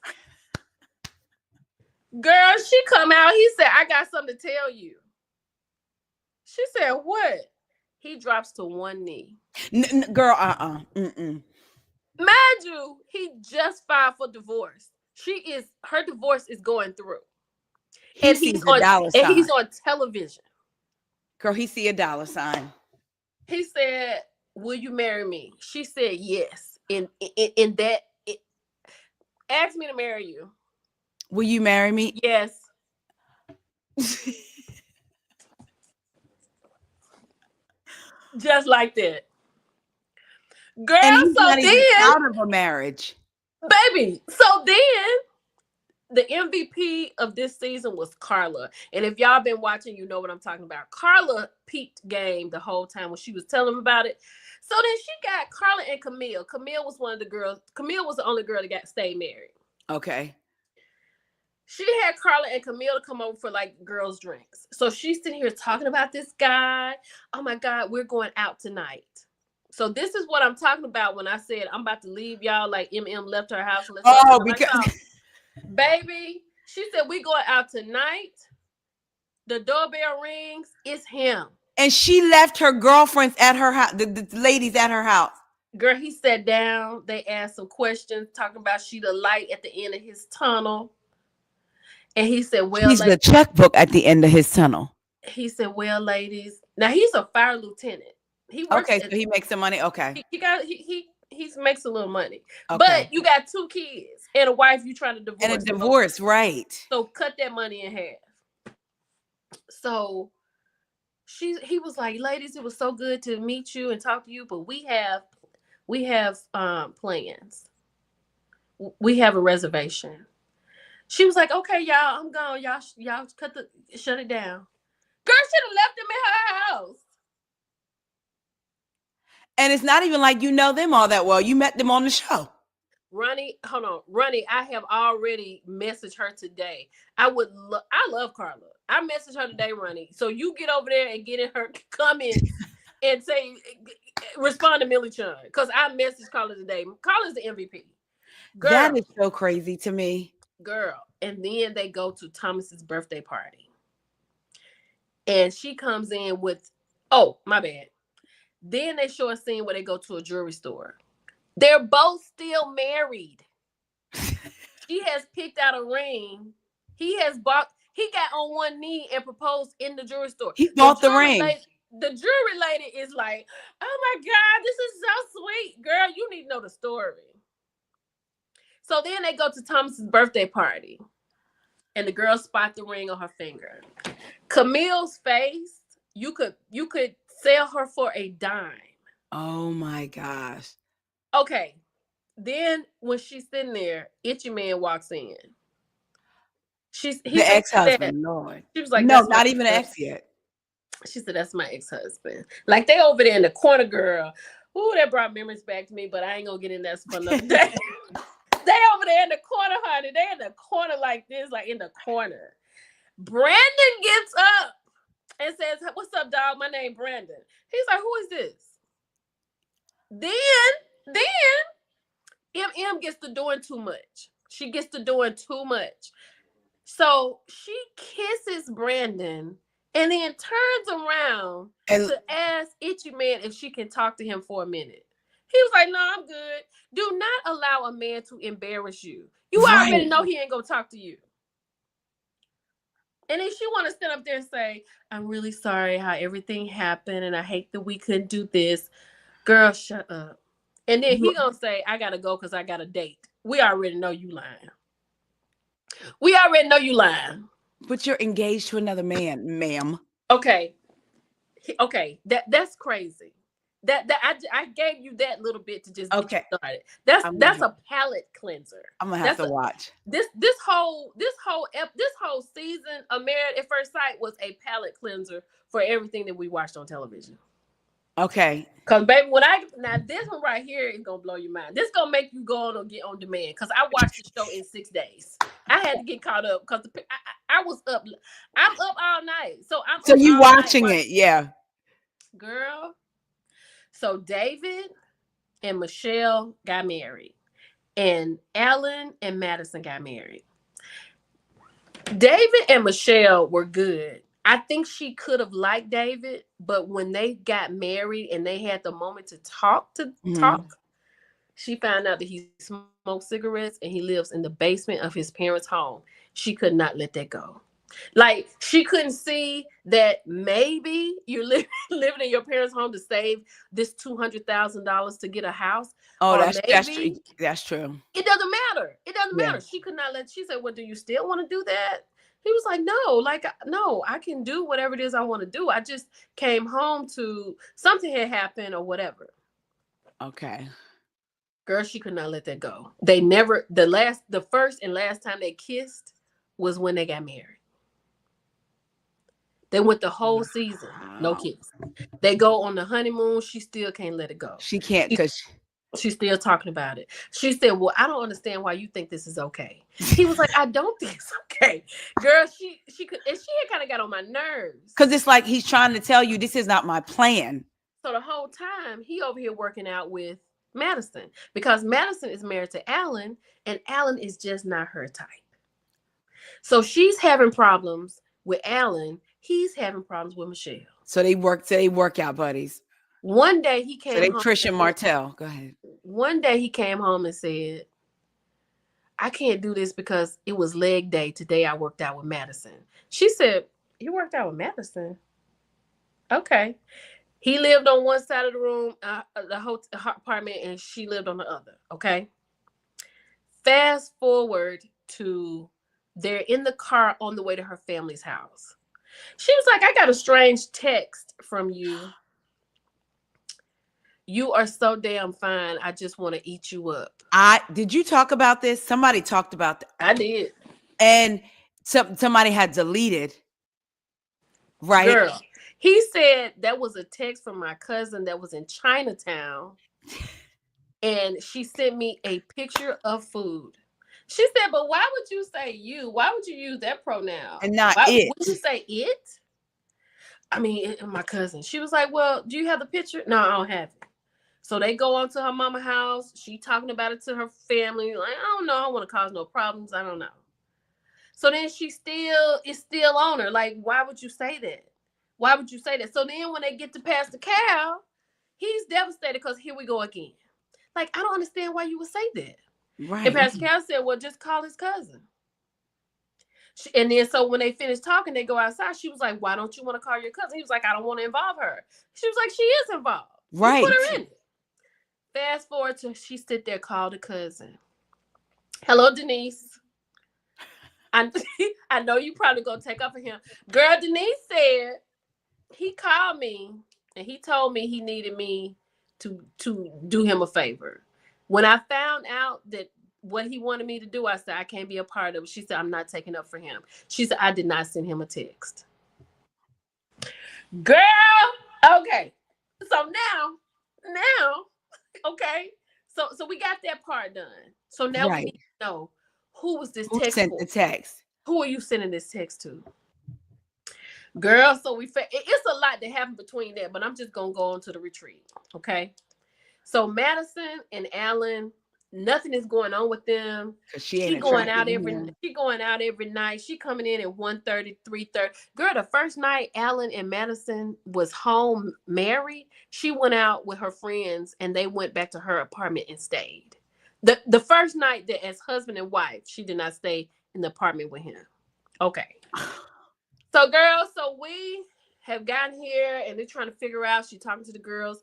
Girl, she come out. He said, I got something to tell you. She said, what? He drops to one knee. Girl, Mind you, he just filed for divorce. Her divorce is going through. And he's on television. Girl, he see a dollar sign. He said, will you marry me? She said yes. In that, ask me to marry you. Will you marry me? Yes, just like that, girl. And he's So not even then, out of a marriage. baby. So then, the MVP of this season was Carla. And if y'all been watching, you know what I'm talking about. Carla peeped game the whole time when she was telling them about it. So then she got Carla and Camille. Camille was one of the girls. Camille was the only girl that got stayed married. Okay. She had Carla and Camille to come over for like girls' drinks. So she's sitting here talking about this guy. Oh my God, we're going out tonight. So this is what I'm talking about when I said I'm about to leave y'all like MM left her house. Let's go Oh, to my because house. Baby, she said we going out tonight. The doorbell rings. It's him. and she left her girlfriends at her house, the ladies at her house. Girl, he sat down. They asked some questions, talking about she the light at the end of his tunnel. And he said, "Well, She's the checkbook at the end of his tunnel. ladies. Now he's a fire lieutenant. He works Okay, at so he makes some money. Okay. he makes a little money. Okay. But you got 2 kids and a wife you trying to divorce. And a divorce, right. So cut that money in half. So he was like, ladies, it was so good to meet you and talk to you, but we have plans. We have a reservation. She was like, okay, y'all, I'm gone. Y'all shut it down. Girl should have left him in her house. And it's not even like you know them all that well. You met them on the show. Ronnie, hold on. Ronnie, I have already messaged her today. I love Carla. I messaged her today, Ronnie. So you get over there and get in her comments and say, respond to Millie Chun. Because I messaged Carla today. Carla's the MVP. Girl. That is so crazy to me. Girl. And then they go to Thomas's birthday party. And she comes in with, oh, my bad. Then they show a scene where they go to a jewelry store. They're both still married. She has picked out a ring. He got on one knee and proposed in the jewelry store. He bought the ring. The jewelry lady is like, oh my God, this is so sweet. Girl, you need to know the story. So then they go to Thomas's birthday party. And the girl spot the ring on her finger. Camille's face, you could sell her for a dime. Oh my gosh. Okay. Then when she's sitting there, Itchy Man walks in. The ex-husband, Lord. She was like, no, not even an ex yet. She said, that's my ex-husband. Like they over there in the corner, girl. Ooh, that brought memories back to me, but I ain't gonna get in that for another day. They over there in the corner, honey. They in the corner like this, like in the corner. Brandon gets up and says, what's up, dog? My name Brandon. He's like, who is this? Then MM gets to doing too much. She gets to doing too much. So she kisses Brandon and then turns around to ask Itchy Man if she can talk to him for a minute. He was like, no, I'm good. Do not allow a man to embarrass you. You already know he ain't gonna talk to you. And then she want to stand up there and say, I'm really sorry how everything happened and I hate that we couldn't do this. Girl, shut up. And then he gonna say, I gotta go because I got a date. We already know you lying. We already know you lying. But you're engaged to another man, ma'am. Okay. That's crazy. That I gave you that little bit to just get you started. That's a palate cleanser. I'm gonna have to watch this whole season of Married at First Sight was a palate cleanser for everything that we watched on television. Okay. Cause baby, now this one right here is gonna blow your mind. This gonna make you go on or get on demand. Cause I watched the show in 6 days. I had to get caught up because I was up. I'm up all night. So you watching it, yeah. Girl. So David and Michelle got married. And Alan and Madison got married. David and Michelle were good. I think she could have liked David, but when they got married and they had the moment to talk, she found out that he smoked cigarettes and he lives in the basement of his parents' home. She could not let that go. Like she couldn't see that maybe you're living in your parents' home to save this $200,000 to get a house, Oh, or that's true. maybe That's true. it doesn't matter. It doesn't Yeah. matter. She could not let. She said, "Well, do you still want to do that?" He was like, "No, like no, I can do whatever it is I want to do. I just came home to something had happened or whatever." Okay. Girl, she could not let that go. They never the first and last time they kissed was when they got married. They went the whole season, no Wow. kiss. They go on the honeymoon. She still can't let it go. She can't She, because she's still talking about it. She said, "Well, I don't understand why you think this is okay." He was like, "I don't think it's okay, girl." She could, and she had kind of got on my nerves. it's like he's trying to tell you this is not my plan. So the whole time he over here working out with Madison because Madison is married to Alan, and Alan is just not her type. So she's having problems with Alan. He's having problems with Michelle. So they work out buddies. One day he So came they home. Trish and Martell. Go ahead. One day he came home and said, "I can't do this because it was leg day. Today I worked out with Madison." She said, "You worked out with Madison?" Okay. He lived on one side of the room, the whole apartment, and she lived on the other. Okay. Fast forward to they're in the car on the way to her family's house. She was like, "I got a strange text from you. You are so damn fine. I just want to eat you up." I did you talk about this? Somebody talked about that. I did. And somebody had deleted, right? Girl, he said that was a text from my cousin that was in Chinatown, and she sent me a picture of food. She said, "But why would you say you? Why would you use that pronoun? And not Why it. would you say it?" I mean, my cousin. She was like, "Well, do you have the picture?" "No, I don't have it." So they go on to her mama house. She talking about it to her family. Like, "I don't know. I don't want to cause no problems. I don't know." So then it's still on her. Like, why would you say that? Why would you say that? So then when they get to Pastor Cal, he's devastated because here we go again. Like, I don't understand why you would say that. And Right. Pastor Cal said, "Well, just call his cousin." And then so when they finished talking, they go outside. She was like, "Why don't you want to call your cousin?" He was like, "I don't want to involve her." She was like, "She is involved. You put Right. her in it." Fast forward to she sit there, called the cousin. "Hello, Denise. I, I know you probably gonna take up for him." Girl, Denise said he called me and he told me he needed me to do him a favor. When I found out that what he wanted me to do, I said, "I can't be a part of it." She said, "I'm not taking up for him." She said, "I did not send him a text." Girl, okay. So now, okay. So we got that part done. So now we need Right. to know, who was this Who text sent for? the text? Who are you sending this text to? Girl, so it's a lot that happened between that, but I'm just gonna go on to the retreat. Okay. So Madison and Alan, nothing is going on with them. Because she ain't attracted him. She going out every night. She coming in at 1:30, 3:30. Girl, the first night Alan and Madison was home married, she went out with her friends and they went back to her apartment and stayed. The first night that as husband and wife, she did not stay in the apartment with him. Okay. So, girls, so we have gotten here and they're trying to figure out. She talking to the girls.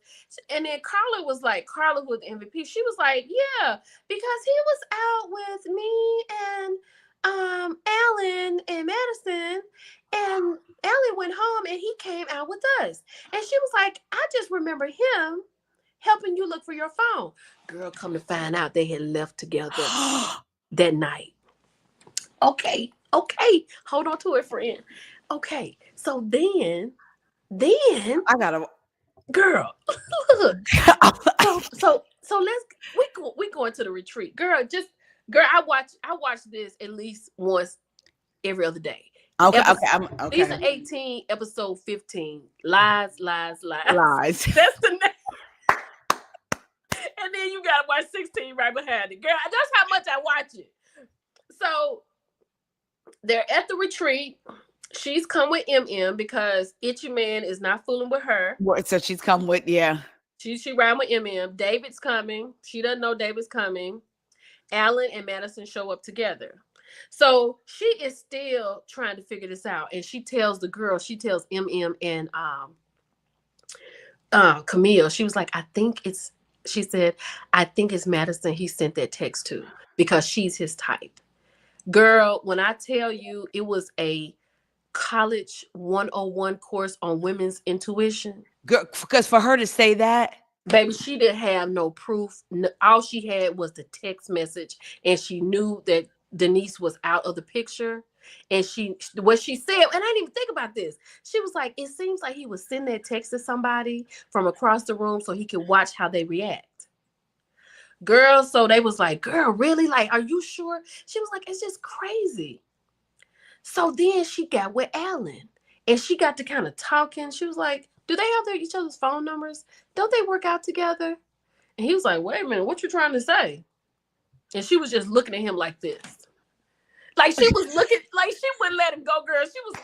And then Carla was MVP. She was like, "Yeah, because he was out with me and Alan and Madison, and Alan went home and he came out with us." And she was like, "I just remember him helping you look for your phone." Girl, come to find out they had left together that night. Okay. Hold on to it, friend. Okay. So then, I gotta. girl, look. So we going to the retreat. Girl, I watch this at least once every other day. Okay. Episode, Okay. I'm okay. Season 18, episode 15. Lies, lies, lies. Lies. That's the name. And then you gotta watch 16 right behind it. Girl, that's how much I watch it. So they're at the retreat. She's come with because Itchy Man is not fooling with her. So she's come with, yeah. She riding with David's coming. She doesn't know David's coming. Alan and Madison show up together. So she is still trying to figure this out, and she tells the girl, she tells and Camille, she was like, I think it's, she said, I think it's Madison he sent that text to because she's his type. Girl, when I tell you it was a college 101 course on women's intuition, Because for her to say that, baby, she didn't have no proof. All she had was the text message, and she knew that Denise was out of the picture. And she, what she said, and I didn't even think about this. She was like, "It seems like he was sending that text to somebody from across the room so he could watch how they react." Girl, so they was like, "Girl, really? Like, are you sure?" She was like, "It's just crazy." So then she got with Alan, and she got to kind of talking. She was like, "Do they have each other's phone numbers? Don't they work out together?" And he was like, "Wait a minute, what you trying to say?" And she was just looking at him like this. Like she was looking, like she wouldn't let him go, girl. She would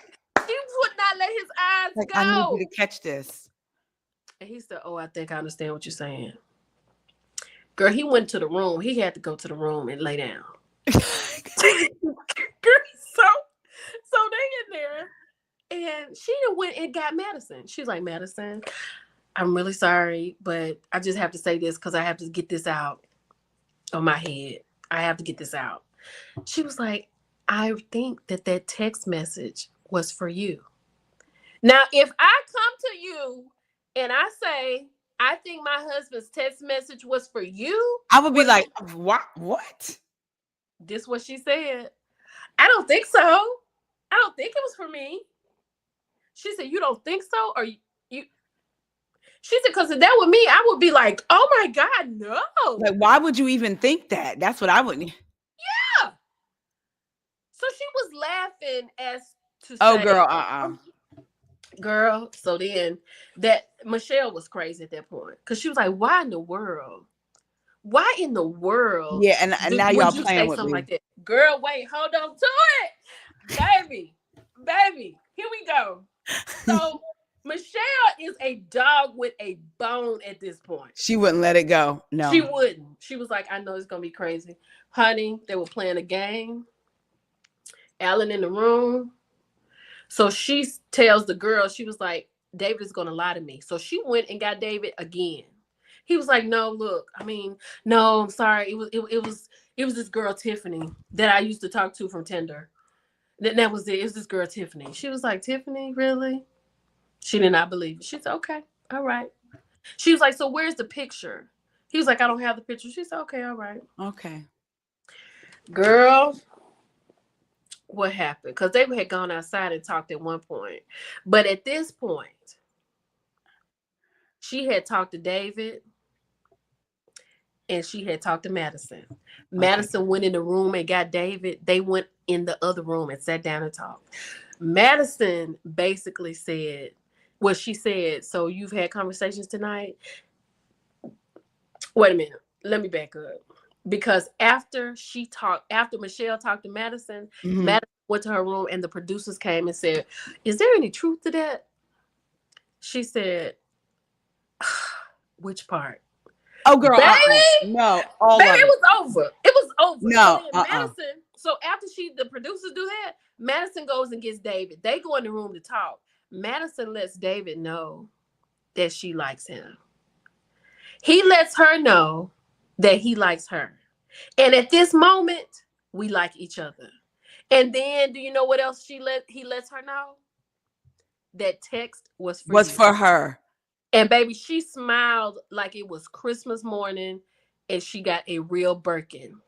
not let his eyes like, I need you go. to catch this. And he said, "Oh, I think I understand what you're saying." Girl, he went to the room. He had to go to the room and lay down. Girl, so they in there. And she went and got Madison. She's like, "Madison, I'm really sorry, but I just have to say this because I have to get this out of my head. I have to get this out." She was like, "I think that text message was for you." Now, if I come to you and I say, "I think my husband's text message was for you," I would be like, what? What? this what she said. "I don't think so. I don't think it was for me." She said, "You don't think so?" Or you she said, "Because if that were me, I would be like, oh my God, no." Like, why would you even think that? That's what I would. Yeah. So she was laughing as to Oh, say, girl, girl. So then that Michelle was crazy at that point. Because she was like, why in the world? Why in the world Yeah, and now y'all would you playing say with something me. like that? Girl, wait, hold on to it. Baby, baby, here we go. So Michelle is a dog with a bone at this point. She wouldn't let it go. She No. wouldn't. She was like, "I know it's gonna be crazy." Honey, they were playing a game. Alan in the room. So she tells the girl, she was like, "David is gonna lie to me." So she went and got David again. He was like, "No, look, I mean, no, I'm sorry. It was this girl Tiffany that I used to talk to from Tinder. That was it. It was this girl Tiffany." She was like, "Tiffany, really?" She did not believe it. She said, "Okay, all right." She was like, "So where's the picture?" He was like, "I don't have the picture." She said, "Okay, all right." Okay. Girl, what happened? Because they had gone outside and talked at one point. But at this point, she had talked to David and she had talked to Madison. Okay. Madison went in the room and got David. They went in the other room and sat down and talked. Madison basically said, well, she said, "So you've had conversations tonight?" Wait a minute. Let me back up. Because after Michelle talked to Madison, Mhm. Madison went to her room and the producers came and said, "Is there any truth to that?" She said, "Which part?" Oh, girl, Baby, no, all baby, of it it. was over. It was over. So No, then Madison, so after the producers do that, Madison goes and gets David. They go in the room to talk. Madison lets David know that she likes him. He lets her know that he likes her. And at this moment, we like each other. And then, do you know what else he lets her know? That text was for was you. for her. And baby, she smiled like it was Christmas morning and she got a real Birkin.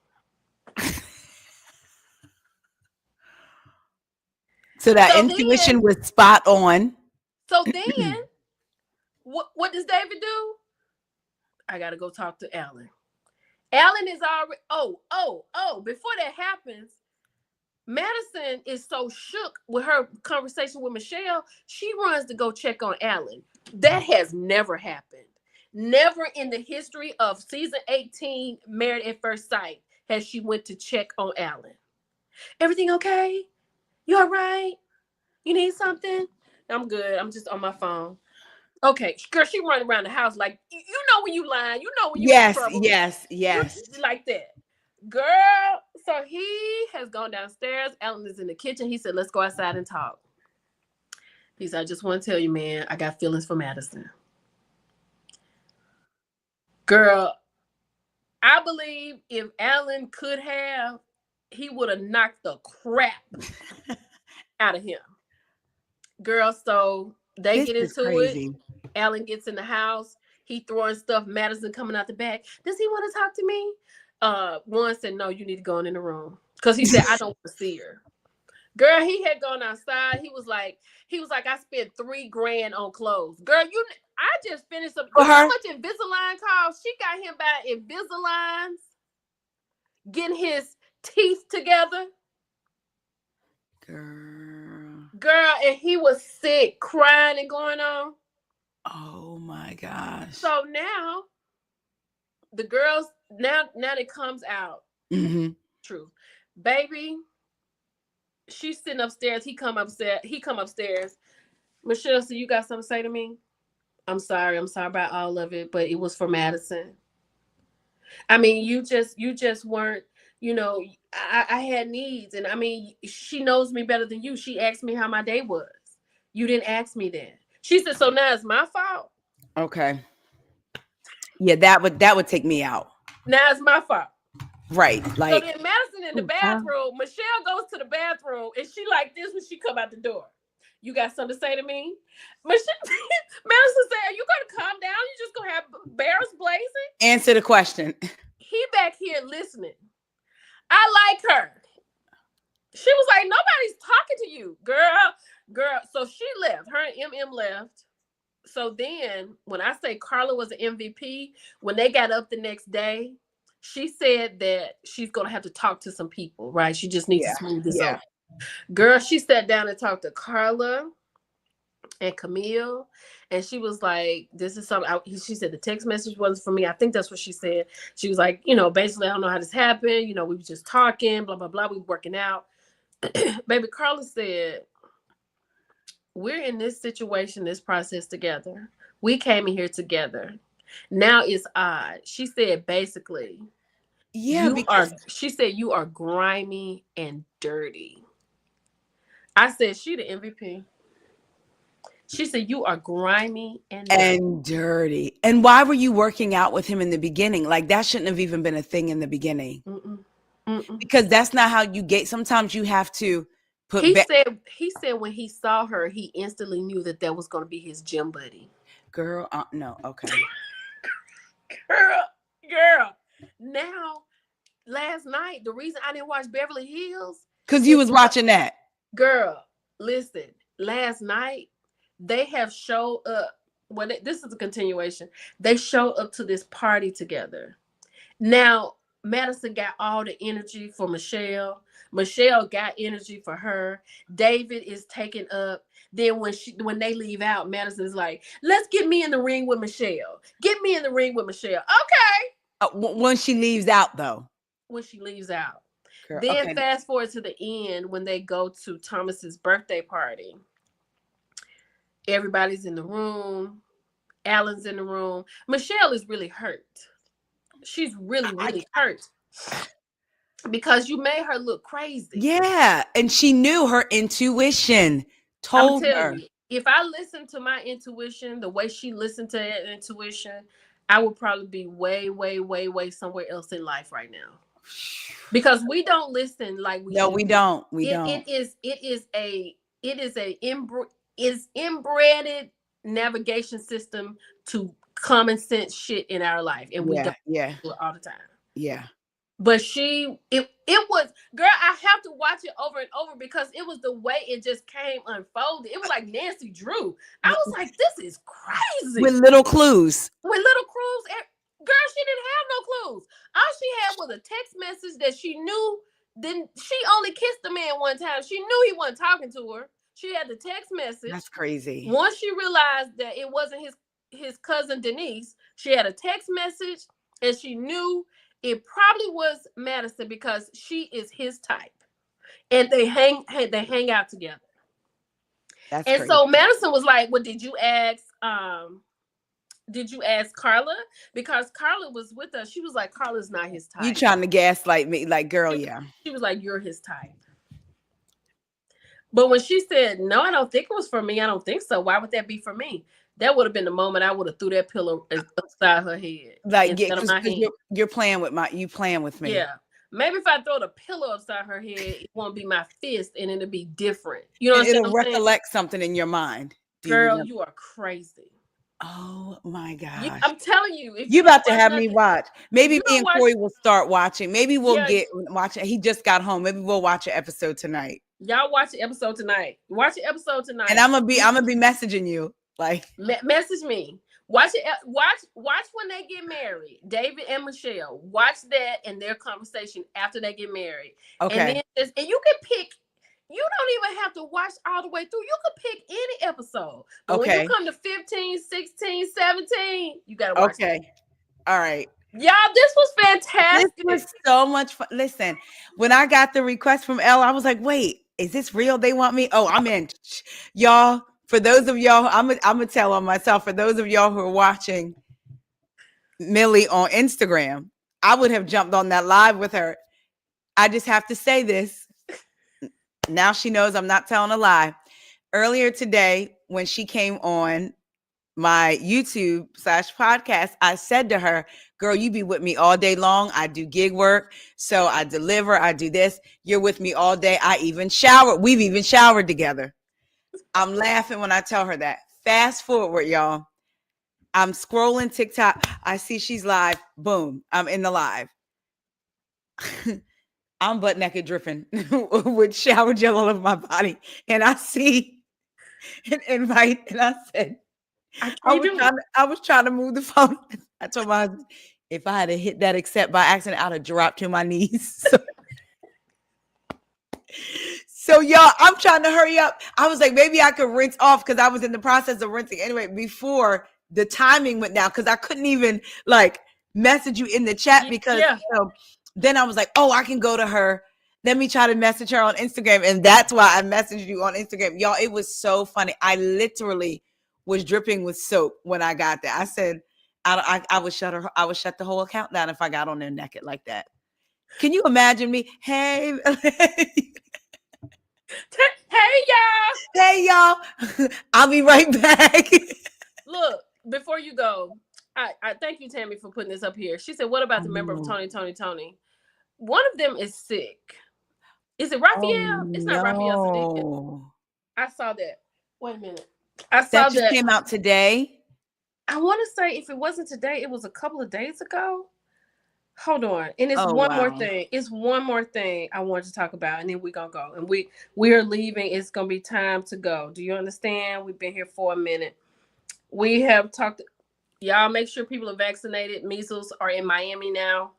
So that So then, intuition was spot on. so then, what does David do? I gotta go talk to Alan. Alan is already, before that happens, Madison is so shook with her conversation with Michelle, she runs to go check on Alan. That has never happened. Never in the history of season 18, Married at First Sight, has she went to check on Alan. "Everything okay? You all right? You need something?" "I'm good. I'm just on my phone." "Okay." Girl, she running around the house like, you know when you lying. You know when you in Yes, trouble. yes, You yes. like that. Girl, So he has gone downstairs. Alan is in the kitchen. He said, let's go outside and talk. He said, I just want to tell you, man, I got feelings for Madison. Girl, I believe if Alan could have, he would have knocked the crap out of him. Girl, so they This get is into it. crazy. Alan gets in the house. He throwing stuff. Madison coming out the back. Does he want to talk to me? One said, no, you need to go in the room. Because he said, I don't want to see her. Girl, he had gone outside. He was like, I spent $3,000 on clothes. Girl, I just finished up. You know how much Invisalign costs? She got him by Invisaligns, getting his teeth together. Girl, and he was sick, crying and going on. Oh my gosh. So now the girls, now it comes out. Mm-hmm. True. Baby, she's sitting upstairs. He come upstairs. Michelle, so you got something to say to me? I'm sorry about all of it, but it was for Madison. I mean, you just weren't, I had needs. And I mean, she knows me better than you. She asked me how my day was. You didn't ask me that. She said, so now it's my fault. Okay. Yeah, that would take me out. Now it's my fault. Right. Like, so then Madison in the bathroom, Michelle goes to the bathroom and she like this when she come out the door. You got something to say to me? Madison said, are you going to calm down? You just going to have bears blazing? Answer the question. He back here listening. I like her. She was like, nobody's talking to you, girl. So she left. Her and MM left. So then when I say Carla was an MVP, when they got up the next day, she said that she's going to have to talk to some people, right? She just needs to smooth this over. Girl, she sat down and talked to Carla and Camille, and she was like, this is something. She said the text message wasn't for me. I think that's what she said. She was like, basically, I don't know how this happened. We were just talking, blah, blah, blah. We were working out. Baby, Carla said, we're in this situation, this process together. We came in here together. Now it's odd. She said, basically, she said, you are grimy and dirty. I said, she the MVP. She said, you are grimy and dirty. And why were you working out with him in the beginning? Like, that shouldn't have even been a thing in the beginning. Because that's not how you get. Sometimes you have to put. He said when he saw her, he instantly knew that was going to be his gym buddy. Girl, no, okay. Girl. Now, last night, the reason I didn't watch Beverly Hills, because you was watching that. Girl, listen. Last night, they have showed up. Well, this is a continuation. They show up to this party together. Now, Madison got all the energy for Michelle. Michelle got energy for her. David is taken up. Then when they leave out, Madison is like, let's get me in the ring with Michelle. Get me in the ring with Michelle. Okay. When she leaves out, though. When she leaves out. Girl, then okay. Fast forward to the end when they go to Thomas's birthday party. Everybody's in the room. Alan's in the room. Michelle is really hurt. She's really hurt. Because you made her look crazy. Yeah. And she knew her intuition told her. You, if I listened to my intuition, the way she listened to her intuition, I would probably be way, way, way, way somewhere else in life right now. Because we don't listen like we should. No, we don't. It is inbred navigation system to common sense shit in our life. And we don't do it all the time. Yeah. But it was, girl, I have to watch it over and over because it was the way it just came unfolded. It was like Nancy Drew. I was like, this is crazy. With little clues. Girl, she didn't have no clues. All she had was a text message that she knew. Then she only kissed the man one time. She knew he wasn't talking to her. She had the text message. That's crazy. Once she realized that it wasn't his cousin Denise, she had a text message and she knew it probably was Madison because she is his type. And they hang out together. That's crazy. So Madison was like, well, did you ask Did you ask Carla? Because Carla was with us. She was like, Carla's not his You type. trying to gaslight me, like, girl, She, yeah. she was like, you're his type. But when she said, no, I don't think it was for me. I don't think so. Why would that be for me? That would have been the moment I would have threw that pillow upside her head Like, yeah, instead of because my hand. you're playing with you playing with me. Yeah. Maybe if I throw the pillow upside her head, it won't be my fist and it'll be different. You And understand it'll what I'm saying? recollect something in your mind. Do you Girl, remember? you are crazy. Oh my gosh. I'm telling you, if You you don't about to watch have me nothing, watch. if Maybe you me don't and watch, Corey will start watching. Maybe we'll yeah, get watch it. He just got home. Maybe we'll watch an episode tonight. y'all watch the episode tonight. Watch the episode And tonight. I'm gonna be messaging you. Like, Message me. Watch it. Watch when they get married. David and Michelle. Watch that and their conversation after they get married. And okay. then and you can pick. You don't even have to watch all the way through. You can pick any episode. But when you Okay. come to 15, 16, 17, you gotta watch it. Okay. All right. Y'all, this was This was fantastic. so much fun. Listen, when I got the request from Elle, I was like, wait, is this real? They want me? Oh, I'm in. Y'all, for those of y'all, I'm gonna tell on myself. For those of y'all who are watching Millie on Instagram, I would have jumped on that live with her. I just have to say this. Now she knows I'm not telling a lie. Earlier today, when she came on my YouTube / podcast, I said to her, girl, you be with me all day long. I do gig work. So I deliver. I do this. You're with me all day. I even shower. We've even showered together. I'm laughing when I tell her that. Fast forward, y'all. I'm scrolling TikTok. I see she's live. Boom. I'm in the live. I'm butt naked dripping with shower gel all over my body. And I see an invite. And I said, I can't do it. I was trying to move the phone. I told my husband, if I had hit that accept by accident, I'd have dropped to my knees. So y'all, I'm trying to hurry up. I was like, maybe I could rinse off because I was in the process of rinsing anyway before the timing went down because I couldn't even like message you in the chat because Yeah. then I was like, oh, I can go to her. Let me try to message her on Instagram. And that's why I messaged you on Instagram. Y'all, it was so funny. I literally was dripping with soap when I got there. I said, I would shut the whole account down if I got on there naked like that. Can you imagine me? Hey, Hey, y'all. hey, y'all. I'll be right back. Look, before you go, I thank you, Tammy, for putting this up here. She said, what about Oh, the member of no. Tony? One of them is sick. Is it Oh, Raphael? It's not Raphael Sadiq. no. I saw that. Wait a minute. I saw That just that. came out today. I want to say if it wasn't today, it was a couple of days ago. Hold on. And it's Oh, one more wow. thing. It's one more thing I want to talk about, and then we're gonna go. And we are leaving. It's gonna be time to go. Do you understand? We've been here for a minute. We have talked. Y'all make sure people are vaccinated. Measles are in Miami now.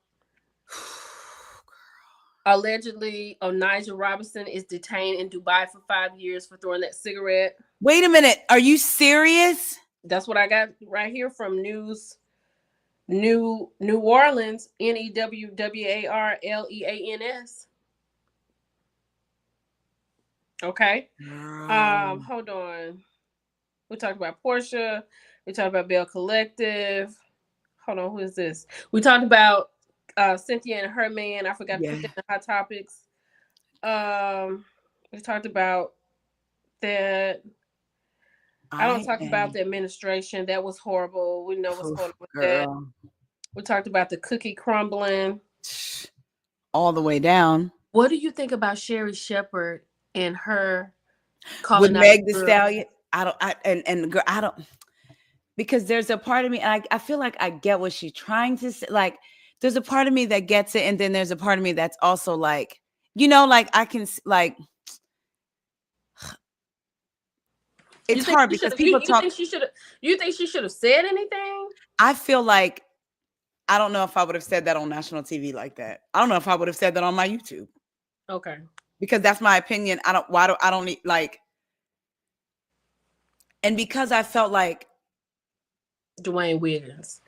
Allegedly, Nigel Robinson is detained in Dubai for 5 years for throwing that cigarette. Wait a minute. Are you serious? That's what I got right here from New Orleans, NEWWARLEANS. Okay. Hold on. We talked about Portia. We talked about Bell Collective. Hold on, who is this? We talked about Cynthia and her man. I forgot to put that in Hot Topics. We talked about that. I don't talk about the administration. That was horrible. We know what's going on with that. We talked about the cookie crumbling. All the way down. What do you think about Sherry Shepherd and her With calling out Meg the girl? Stallion? I don't because there's a part of me, and I feel like I get what she's trying to say. Like, there's a part of me that gets it, and then there's a part of me that's also like, like I can like. It's hard because people talk. You think she should have said anything? I feel like I don't know if I would have said that on national TV like that. I don't know if I would have said that on my YouTube. Okay. Because that's my opinion. I don't need like, and because I felt like Dwayne Wiggins.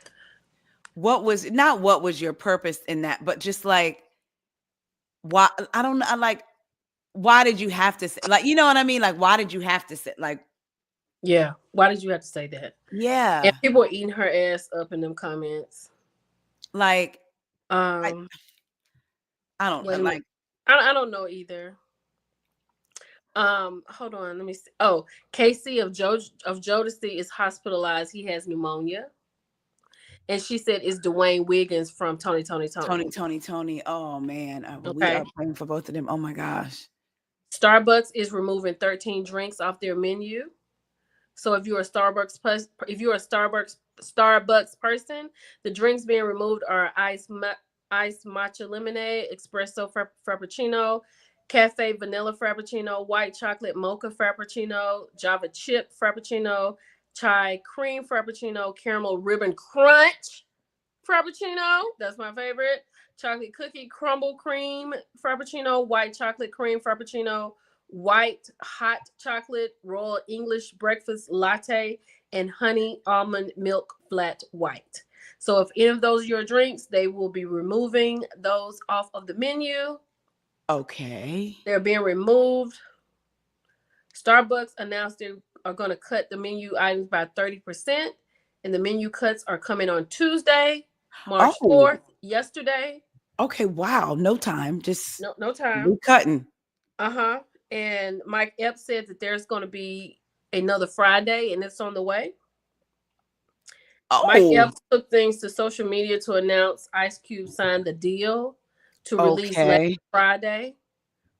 What was your purpose in that? But just like, why? I don't know. Like, why did you have to say, like, you know what I mean? Like, why did you have to say, like, Yeah. Why did you have to say that? And Yeah. people are eating her ass up in them comments. Like, I, Um, I don't wait a minute. like, I don't know either. Hold on. Let me see. Oh, Casey of Jodeci is hospitalized. He has pneumonia. And she said it's Dwayne Wiggins from Tony. Tony. Oh man, we Okay. are praying for both of them. Oh my gosh. Starbucks is removing 13 drinks off their menu. So if you're a Starbucks person, the drinks being removed are iced matcha lemonade, espresso frappuccino, cafe vanilla frappuccino, white chocolate mocha frappuccino, Java chip frappuccino, chai cream frappuccino, caramel ribbon crunch frappuccino. That's my favorite. Chocolate cookie crumble cream frappuccino, white chocolate cream frappuccino, white hot chocolate royal English breakfast latte, and honey almond milk flat white. So if any of those are your drinks, they will be removing those off of the menu. Okay. They're being removed. Starbucks announced they are going to cut the menu items by 30%, and the menu cuts are coming on Tuesday, March Oh, 4th, yesterday. okay. Wow. No time. Just No time. we cutting. Uh-huh. And Mike Epps said that there's going to be another Friday, and it's on the way. Mike Oh, Epps took things to social media to announce Ice Cube signed the deal to release last okay. Friday.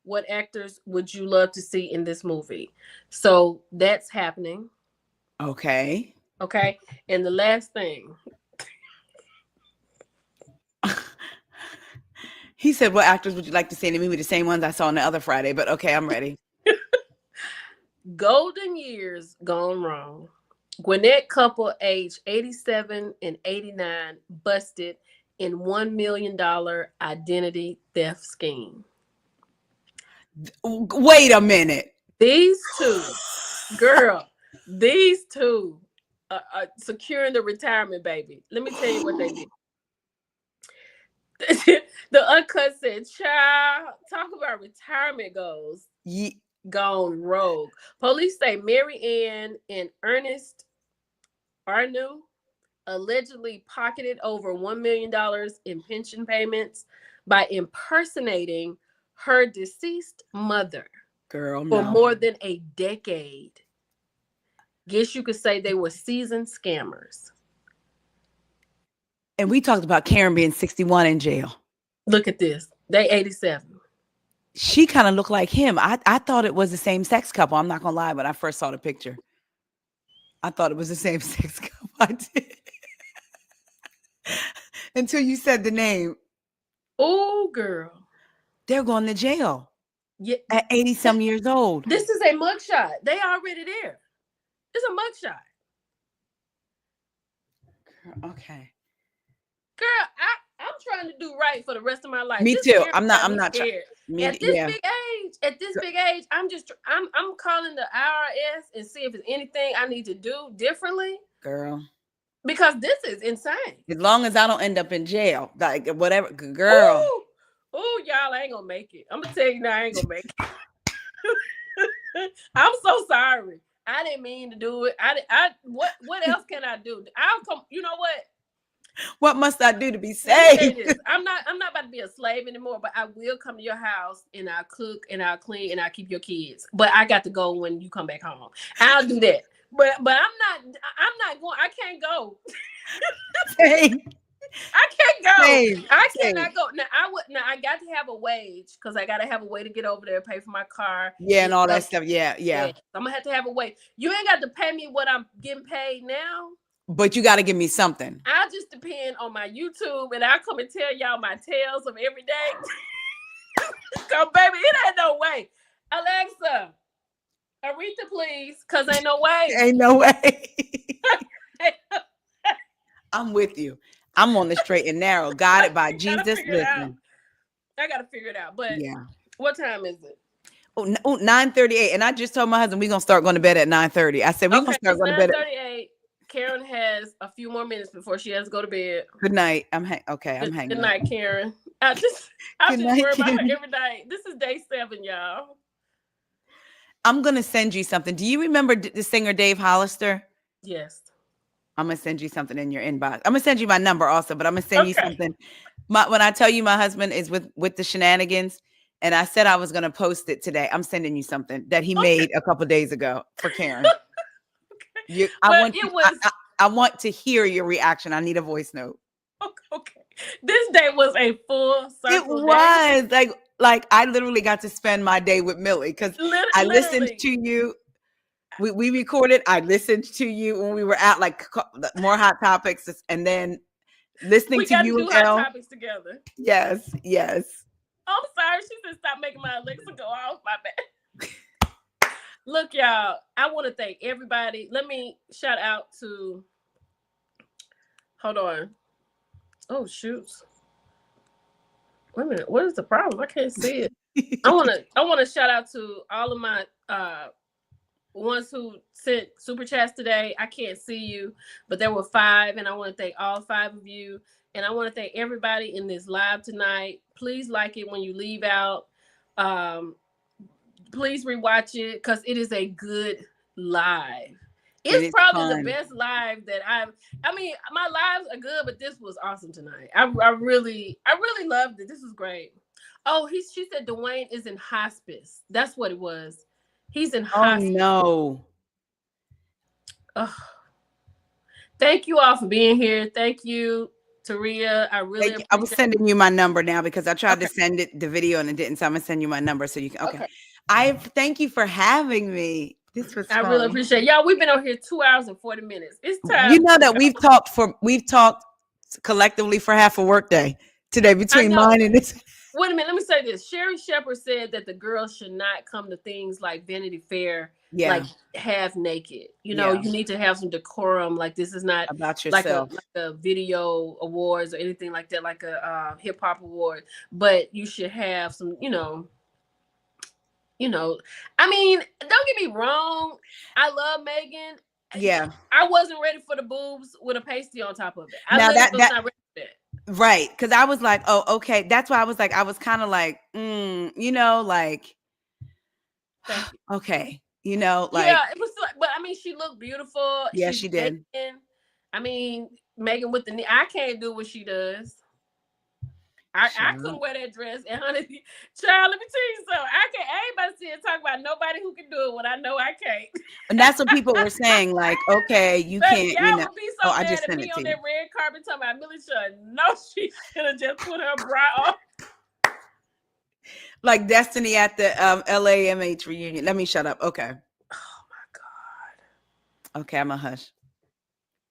What actors would you love to see in this movie? So that's happening. Okay. Okay. And the last thing, He said, "What actors would you like to see in the movie?" The same ones I saw on the other Friday, but okay, I'm ready. golden years gone wrong. Gwinnett couple aged 87 and 89 busted in $1 million identity theft scheme. Wait a minute. These two, girl, these two are securing the retirement baby. Let me tell you what they did. The uncut said, child, talk about retirement goals. Ye- Gone rogue. Police say Mary Ann and Ernest Arnu allegedly pocketed over $1 million in pension payments by impersonating her deceased mother Girl, for no. more than a decade. Guess you could say they were seasoned scammers. And we talked about Karen being 61 in jail. Look at this. They 87. She kind of looked like him. I thought it was the same sex couple. I'm not gonna lie, when I first saw the picture, I thought it was the same sex couple. I did. Until you said the name. Oh, girl. They're going to jail Yeah, at 80 some years old. this is a mugshot. They already there. It's a mugshot. Okay. Girl, I'm trying to do right for the rest of my life. Me This too. Karen I'm got me not trying. scared. Me, yeah. At this big age, I'm calling the IRS and see if there's anything I need to do differently. Girl. Because this is insane. As long as I don't end up in jail, like whatever, girl. Ooh, y'all, I ain't gonna make it. I'm gonna tell you now, I ain't gonna make it. I'm so sorry. I didn't mean to do it. What else can I do? I'll come. You know what? What must I do to be Let me say saved? this. I'm not about to be a slave anymore, but I will come to your house and I'll cook and I'll clean and I'll keep your kids. But I got to go when you come back home. I'll do that. But I'm not going. I can't go. Same. I can't go. Same. I Same. cannot go. Now I got to have a wage because I got to have a way to get over there, pay for my car. Yeah, and all that stuff. Yeah. I'm gonna have a wage. You ain't got to pay me what I'm getting paid now. But you got to give me something. I'll just depend on my YouTube, and I'll come and tell y'all my tales of every day. Cause baby, it ain't no way. Alexa, Aretha, please, cause ain't no way. Ain't no way. I'm with you. I'm on the straight and narrow. Got it by Jesus. Listen. I gotta figure it out. But yeah. What time is it? 9:38. And I just told my husband we're gonna start going to bed at 9:30. I said we're gonna start going to bed at 9:38. Karen has a few more minutes before she has to go to bed. Good night. I'm hanging. Good night, Karen. I just worry about her every day. This is day 7, y'all. I'm gonna send you something. Do you remember the singer Dave Hollister? Yes. I'm gonna send you something in your inbox. I'm gonna send you my number also, but I'm gonna send you Okay. something. When I tell you my husband is with the shenanigans, and I said I was gonna post it today. I'm sending you something that he Okay. made a couple days ago for Karen. I But want you. it was I want to hear your reaction. I need a voice note. okay. This day was a full It circle day. was like I literally got to spend my day with Millie because I listened Literally. to you. We recorded. I listened to you when we were at like more hot topics, and then listening We to got to you do and hot Elle. topics together. Yes, yes. I'm sorry. She said stop making my Alexa go off. My bad. Look, y'all, I want to thank everybody. Let me shout out to, hold on. Oh, shoot. Wait a minute. What is the problem? I can't see it. I want to shout out to all of my ones who sent super chats today. I can't see you, but there were 5, and I want to thank all 5 of you. And I want to thank everybody in this live tonight. Please like it when you leave out. Please rewatch it because it is a good live. It It's is probably the fun. best live that I mean, my lives are good, but this was awesome tonight. I really loved it. This was great. Oh, she said Dwayne is in hospice. That's what it was. He's in Oh hospice. no. Oh, thank you all for being here. Thank you, Taria. I really Thank you. I was appreciate it. sending you my number now because I tried Okay. to send it the video and it didn't. So I'm gonna send you my number so you can. Okay. Okay. I thank you for having me. This was I really fun. appreciate it. Y'all. We've been on here 2 hours and 40 minutes. It's You time know to that go. we've talked collectively for half a workday today I between know. mine and this. Wait a minute. Let me say this. Sherry Shepard said that the girls should not come to things like Vanity Fair, Yeah, like half naked. You know, yeah. you need to have some decorum. Like this is not About like yourself. a video awards or anything like that, like a hip hop award. But you should have some. I mean, don't get me wrong. I love Megan. Yeah. I wasn't ready for the boobs with a pasty on top of it. I Now literally that was that not ready for that. right, because I was like, oh, okay. That's why I was kind of like, like, Thank you. okay, Yeah, like, it was, but I mean, she looked beautiful. yeah, She's she did. Megan. I mean, Megan with the knee. I can't do what she does. I couldn't Child. wear that dress. And honey, child, let me tell you something. I can't. Everybody sit and talk about nobody who can do it when I know I can't. And that's what people were saying. Like, okay, you Baby, can't, y'all would be Oh, so I mad just at sent me it on to that you. red carpet talking about Millie Shun. No, she should have just put her bra on. Like Destiny at the LAMH reunion. Let me shut up. Okay. Oh my God. Okay, I'm a hush.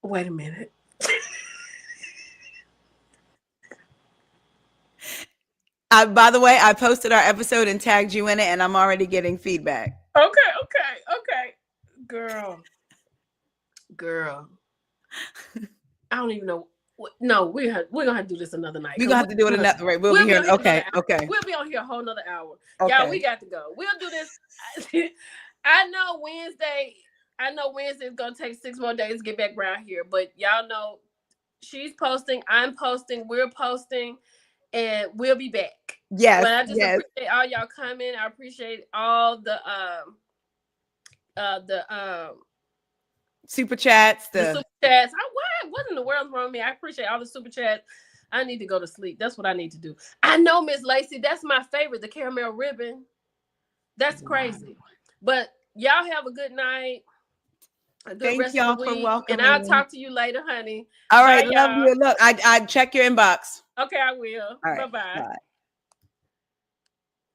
Wait a minute. By the way, I posted our episode and tagged you in it, and I'm already getting feedback. Okay. Girl. I don't even know. No, we're gonna have to do this another night. We're gonna have to do it another right. We'll be here. Okay. We'll be on here a whole nother hour. Okay. Y'all, we got to go. We'll do this. I know Wednesday is gonna take 6 more days to get back around here, but y'all know she's posting, I'm posting, we're posting, and we'll be back. Yes. But I just yes. appreciate all y'all coming. I appreciate all the super chats. The super chats. What in the world's wrong with me? I appreciate all the super chats. I need to go to sleep. That's what I need to do. I know, Miss Lacey. That's my favorite, the caramel ribbon. That's crazy. But y'all have a good night. A good rest of the week. For welcoming and I'll me. Talk to you later, honey. All right. Bye, love y'all. you. Look, I check your inbox. Okay, I will. All right, Bye-bye. bye.